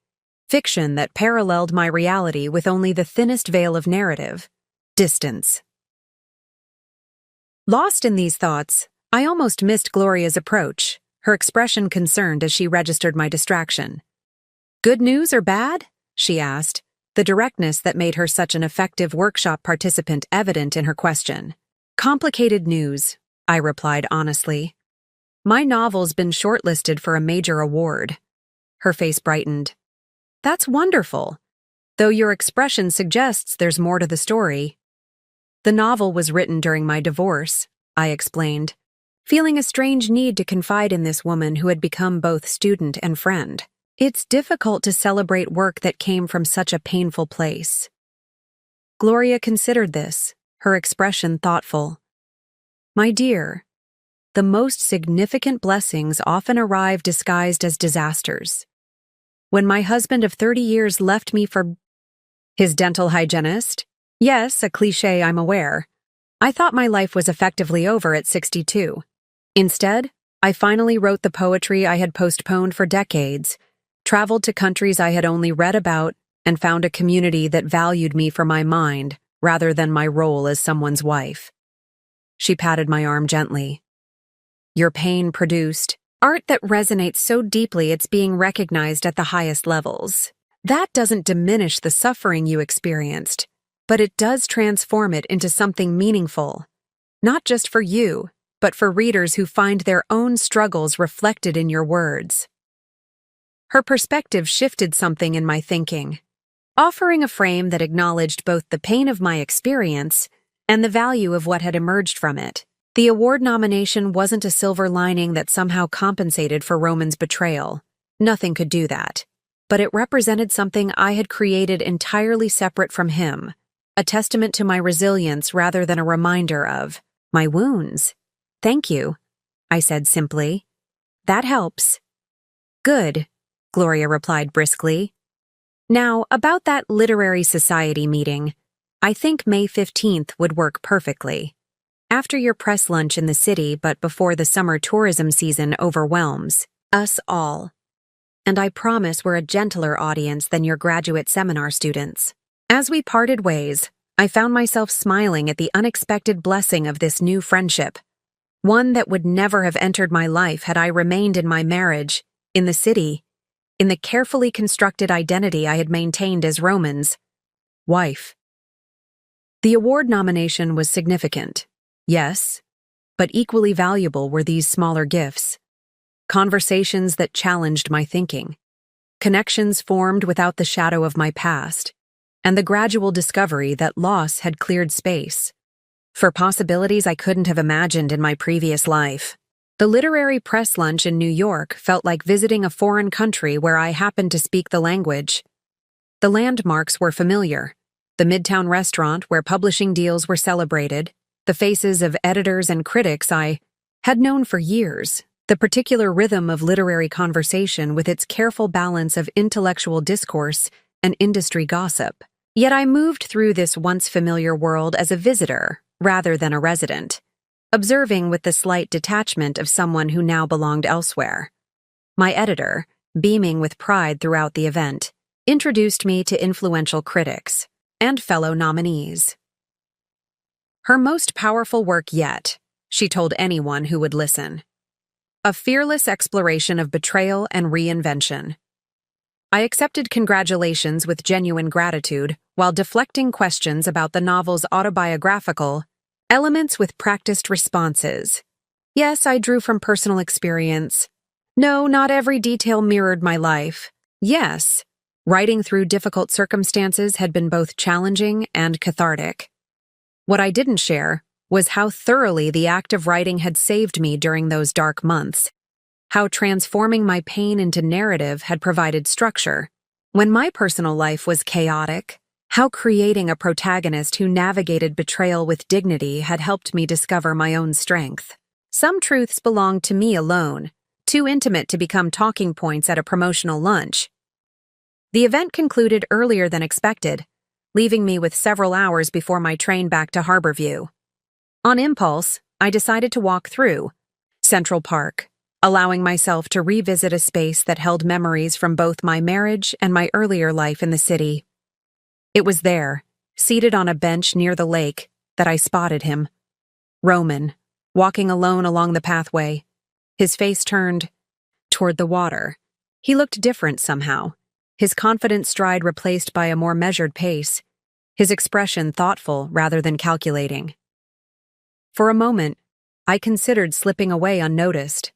fiction that paralleled my reality with only the thinnest veil of narrative, distance. Lost in these thoughts, I almost missed Gloria's approach, her expression concerned as she registered my distraction. "Good news or bad?" she asked, the directness that made her such an effective workshop participant evident in her question. "Complicated news," I replied honestly. "My novel's been shortlisted for a major award." Her face brightened. "That's wonderful, though your expression suggests there's more to the story." "The novel was written during my divorce," I explained, feeling a strange need to confide in this woman who had become both student and friend. It's difficult to celebrate work that came from such a painful place. Gloria considered this, her expression thoughtful. "My dear, the most significant blessings often arrive disguised as disasters. When my husband of 30 years left me for his dental hygienist, yes, a cliché, I'm aware, I thought my life was effectively over at 62. Instead, I finally wrote the poetry I had postponed for decades, traveled to countries I had only read about, and found a community that valued me for my mind rather than my role as someone's wife." She patted my arm gently. "Your pain produced art that resonates so deeply it's being recognized at the highest levels. That doesn't diminish the suffering you experienced, but it does transform it into something meaningful, not just for you, but for readers who find their own struggles reflected in your words." Her perspective shifted something in my thinking, offering a frame that acknowledged both the pain of my experience and the value of what had emerged from it. The award nomination wasn't a silver lining that somehow compensated for Roman's betrayal. Nothing could do that. But it represented something I had created entirely separate from him, a testament to my resilience rather than a reminder of my wounds. "Thank you," I said simply. "That helps." "Good," Gloria replied briskly. "Now, about that literary society meeting, I think May 15th would work perfectly. After your press lunch in the city but before the summer tourism season overwhelms us all. And I promise we're a gentler audience than your graduate seminar students." As we parted ways, I found myself smiling at the unexpected blessing of this new friendship, one that would never have entered my life had I remained in my marriage, in the city, in the carefully constructed identity I had maintained as Roman's wife. The award nomination was significant, yes, but equally valuable were these smaller gifts. Conversations that challenged my thinking, connections formed without the shadow of my past, and the gradual discovery that loss had cleared space for possibilities I couldn't have imagined in my previous life. The literary press lunch in New York felt like visiting a foreign country where I happened to speak the language. The landmarks were familiar: the Midtown restaurant where publishing deals were celebrated, the faces of editors and critics I had known for years, the particular rhythm of literary conversation with its careful balance of intellectual discourse and industry gossip. Yet I moved through this once familiar world as a visitor rather than a resident, observing with the slight detachment of someone who now belonged elsewhere. My editor, beaming with pride throughout the event, introduced me to influential critics and fellow nominees. Her most powerful work yet, she told anyone who would listen. A fearless exploration of betrayal and reinvention. I accepted congratulations with genuine gratitude while deflecting questions about the novel's autobiographical elements with practiced responses. Yes, I drew from personal experience. No, not every detail mirrored my life. Yes, Writing through difficult circumstances had been both challenging and cathartic. What I didn't share was how thoroughly the act of writing had saved me during those dark months, how transforming my pain into narrative had provided structure. When my personal life was chaotic, how creating a protagonist who navigated betrayal with dignity had helped me discover my own strength. Some truths belonged to me alone, too intimate to become talking points at a promotional lunch. The event concluded earlier than expected, leaving me with several hours before my train back to Harborview. On impulse, I decided to walk through Central Park, allowing myself to revisit a space that held memories from both my marriage and my earlier life in the city. It was there, seated on a bench near the lake, that I spotted him. Roman, walking alone along the pathway, his face turned toward the water. He looked different somehow, his confident stride replaced by a more measured pace, his expression thoughtful rather than calculating. For a moment, I considered slipping away unnoticed.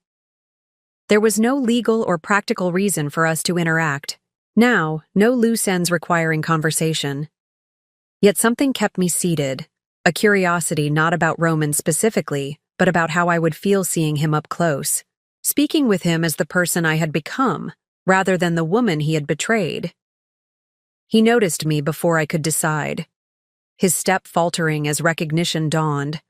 There was no legal or practical reason for us to interact. Now, no loose ends requiring conversation. Yet something kept me seated, a curiosity not about Roman specifically, but about how I would feel seeing him up close, speaking with him as the person I had become, rather than the woman he had betrayed. He noticed me before I could decide, his step faltering as recognition dawned.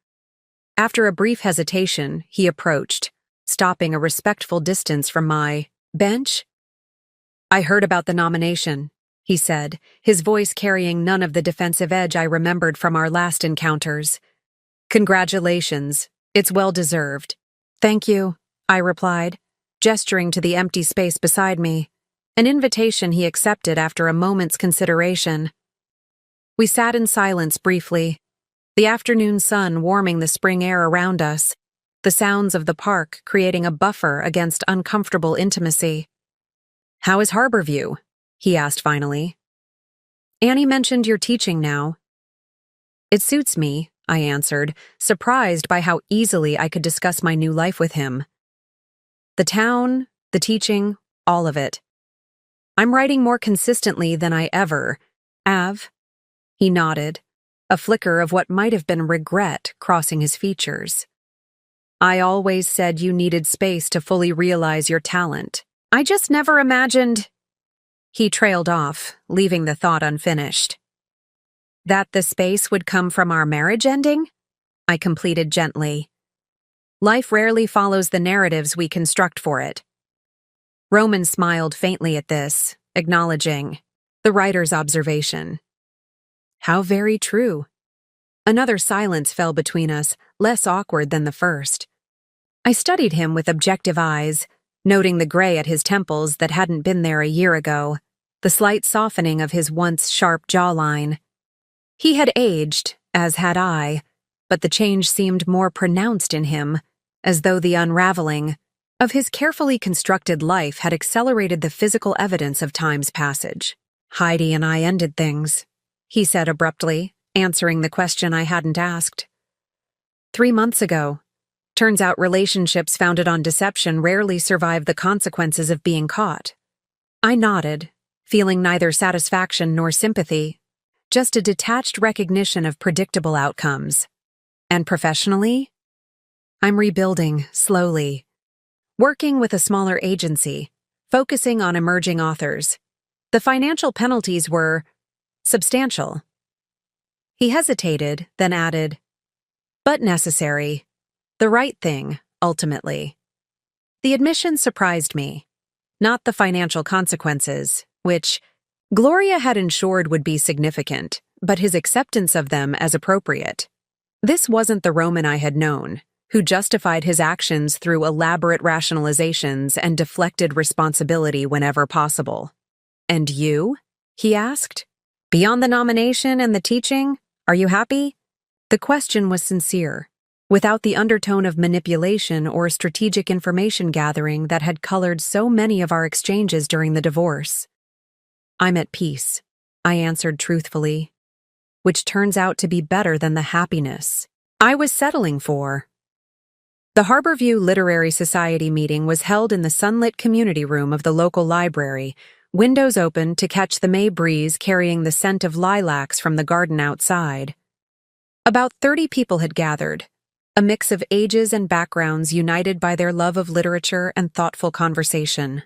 After a brief hesitation, he approached, stopping a respectful distance from my bench. "I heard about the nomination," he said, his voice carrying none of the defensive edge I remembered from our last encounters. "Congratulations. It's well-deserved." "Thank you," I replied, gesturing to the empty space beside me, an invitation he accepted after a moment's consideration. We sat in silence briefly, the afternoon sun warming the spring air around us, the sounds of the park creating a buffer against uncomfortable intimacy. "How is Harborview?" he asked finally. "Annie mentioned you're teaching now." "It suits me," I answered, surprised by how easily I could discuss my new life with him. "The town, the teaching, all of it. I'm writing more consistently than I ever have." He nodded, a flicker of what might have been regret crossing his features. "I always said you needed space to fully realize your talent. I just never imagined—" He trailed off, leaving the thought unfinished. "That the space would come from our marriage ending?" I completed gently. "Life rarely follows the narratives we construct for it." Roman smiled faintly at this, acknowledging the writer's observation. How very true. Another silence fell between us, less awkward than the first. I studied him with objective eyes, noting the gray at his temples that hadn't been there a year ago, the slight softening of his once sharp jawline. He had aged, as had I, but the change seemed more pronounced in him, as though the unraveling of his carefully constructed life had accelerated the physical evidence of time's passage. "Heidi and I ended things," he said abruptly, answering the question I hadn't asked. 3 months ago. Turns out relationships founded on deception rarely survive the consequences of being caught. I nodded, feeling neither satisfaction nor sympathy, just a detached recognition of predictable outcomes. And professionally? I'm rebuilding, slowly. Working with a smaller agency, focusing on emerging authors. The financial penalties were substantial. He hesitated, then added, "But necessary. The right thing, ultimately." The admission surprised me. Not the financial consequences, which Gloria had ensured would be significant, but his acceptance of them as appropriate. This wasn't the Roman I had known, who justified his actions through elaborate rationalizations and deflected responsibility whenever possible. "And you?" he asked. "Beyond the nomination and the teaching, are you happy?" The question was sincere, without the undertone of manipulation or strategic information gathering that had colored so many of our exchanges during the divorce. "I'm at peace," I answered truthfully, which turns out to be better than the happiness I was settling for. The Harborview Literary Society meeting was held in the sunlit community room of the local library, windows open to catch the May breeze carrying the scent of lilacs from the garden outside. About 30 people had gathered, a mix of ages and backgrounds united by their love of literature and thoughtful conversation.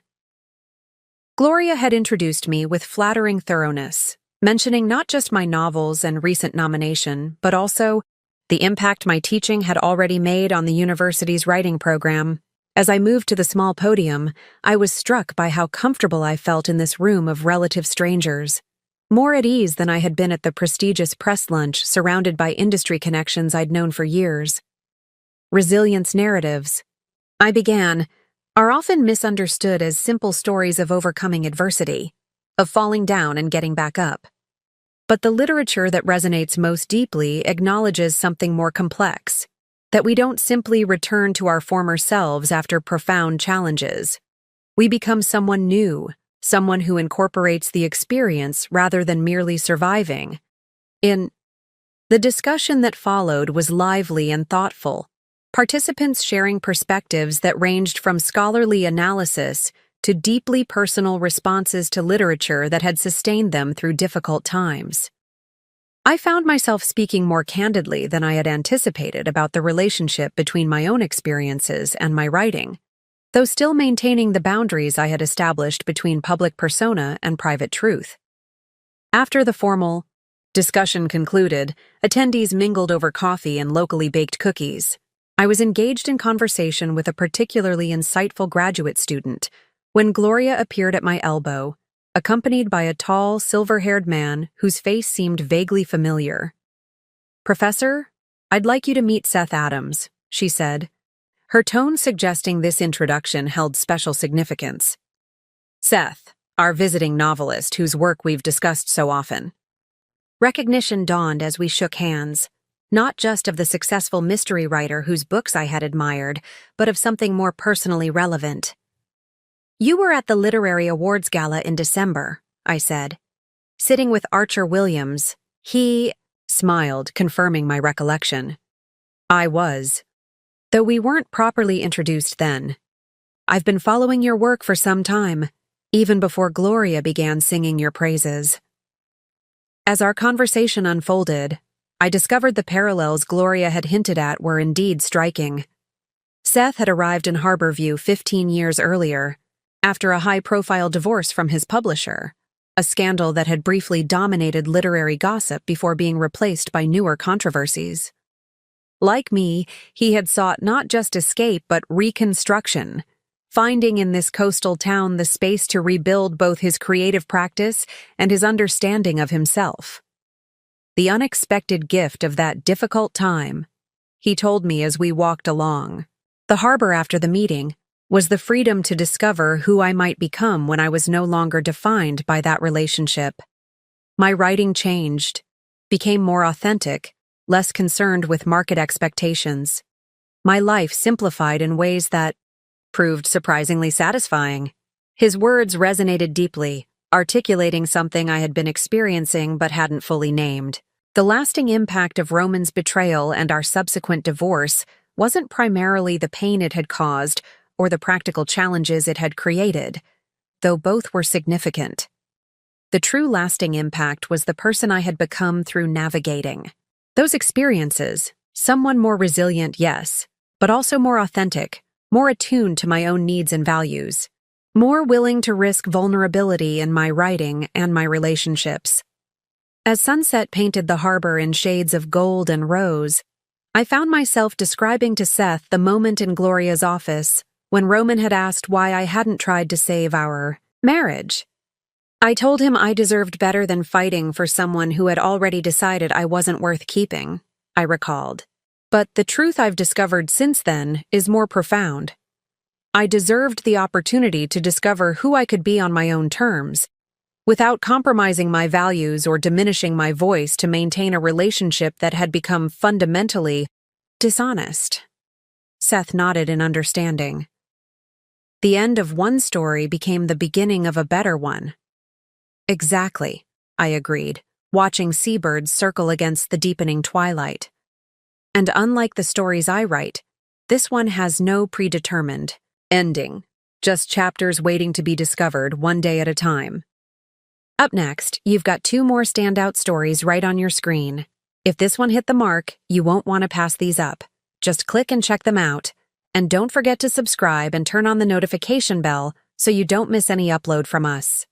Gloria had introduced me with flattering thoroughness, mentioning not just my novels and recent nomination, but also the impact my teaching had already made on the university's writing program. As I moved to the small podium, I was struck by how comfortable I felt in this room of relative strangers, more at ease than I had been at the prestigious press lunch surrounded by industry connections I'd known for years. Resilience narratives, I began, are often misunderstood as simple stories of overcoming adversity, of falling down and getting back up. But the literature that resonates most deeply acknowledges something more complex, that we don't simply return to our former selves after profound challenges. We become someone new, someone who incorporates the experience rather than merely surviving. The discussion that followed was lively and thoughtful, participants sharing perspectives that ranged from scholarly analysis to deeply personal responses to literature that had sustained them through difficult times. I found myself speaking more candidly than I had anticipated about the relationship between my own experiences and my writing, though still maintaining the boundaries I had established between public persona and private truth. After the formal discussion concluded, attendees mingled over coffee and locally baked cookies. I was engaged in conversation with a particularly insightful graduate student when Gloria appeared at my elbow, accompanied by a tall, silver-haired man whose face seemed vaguely familiar. "Professor, I'd like you to meet Seth Adams," she said, her tone suggesting this introduction held special significance. "Seth, our visiting novelist whose work we've discussed so often." Recognition dawned as we shook hands, not just of the successful mystery writer whose books I had admired, but of something more personally relevant. "You were at the Literary Awards Gala in December," I said. "Sitting with Archer Williams, he—" smiled, confirming my recollection. "I was. Though we weren't properly introduced then. I've been following your work for some time, even before Gloria began singing your praises." As our conversation unfolded, I discovered the parallels Gloria had hinted at were indeed striking. Seth had arrived in Harborview 15 years earlier, after a high-profile divorce from his publisher, a scandal that had briefly dominated literary gossip before being replaced by newer controversies. Like me, he had sought not just escape but reconstruction, finding in this coastal town the space to rebuild both his creative practice and his understanding of himself. The unexpected gift of that difficult time, he told me as we walked along, the harbor after the meeting, was the freedom to discover who I might become when I was no longer defined by that relationship. My writing changed, became more authentic, less concerned with market expectations. My life simplified in ways that proved surprisingly satisfying. His words resonated deeply, articulating something I had been experiencing but hadn't fully named. The lasting impact of Roman's betrayal and our subsequent divorce wasn't primarily the pain it had caused or the practical challenges it had created, though both were significant. The true lasting impact was the person I had become through navigating those experiences, someone more resilient, yes, but also more authentic, more attuned to my own needs and values, more willing to risk vulnerability in my writing and my relationships. As sunset painted the harbor in shades of gold and rose, I found myself describing to Seth the moment in Gloria's office when Roman had asked why I hadn't tried to save our marriage. I told him I deserved better than fighting for someone who had already decided I wasn't worth keeping, I recalled. But the truth I've discovered since then is more profound. I deserved the opportunity to discover who I could be on my own terms, without compromising my values or diminishing my voice to maintain a relationship that had become fundamentally dishonest. Seth nodded in understanding. The end of one story became the beginning of a better one. Exactly, I agreed, watching seabirds circle against the deepening twilight. And unlike the stories I write, this one has no predetermined ending. just chapters waiting to be discovered one day at a time. Up next, you've got 2 more standout stories right on your screen. If this one hit the mark, you won't want to pass these up. Just click and check them out. And don't forget to subscribe and turn on the notification bell so you don't miss any upload from us.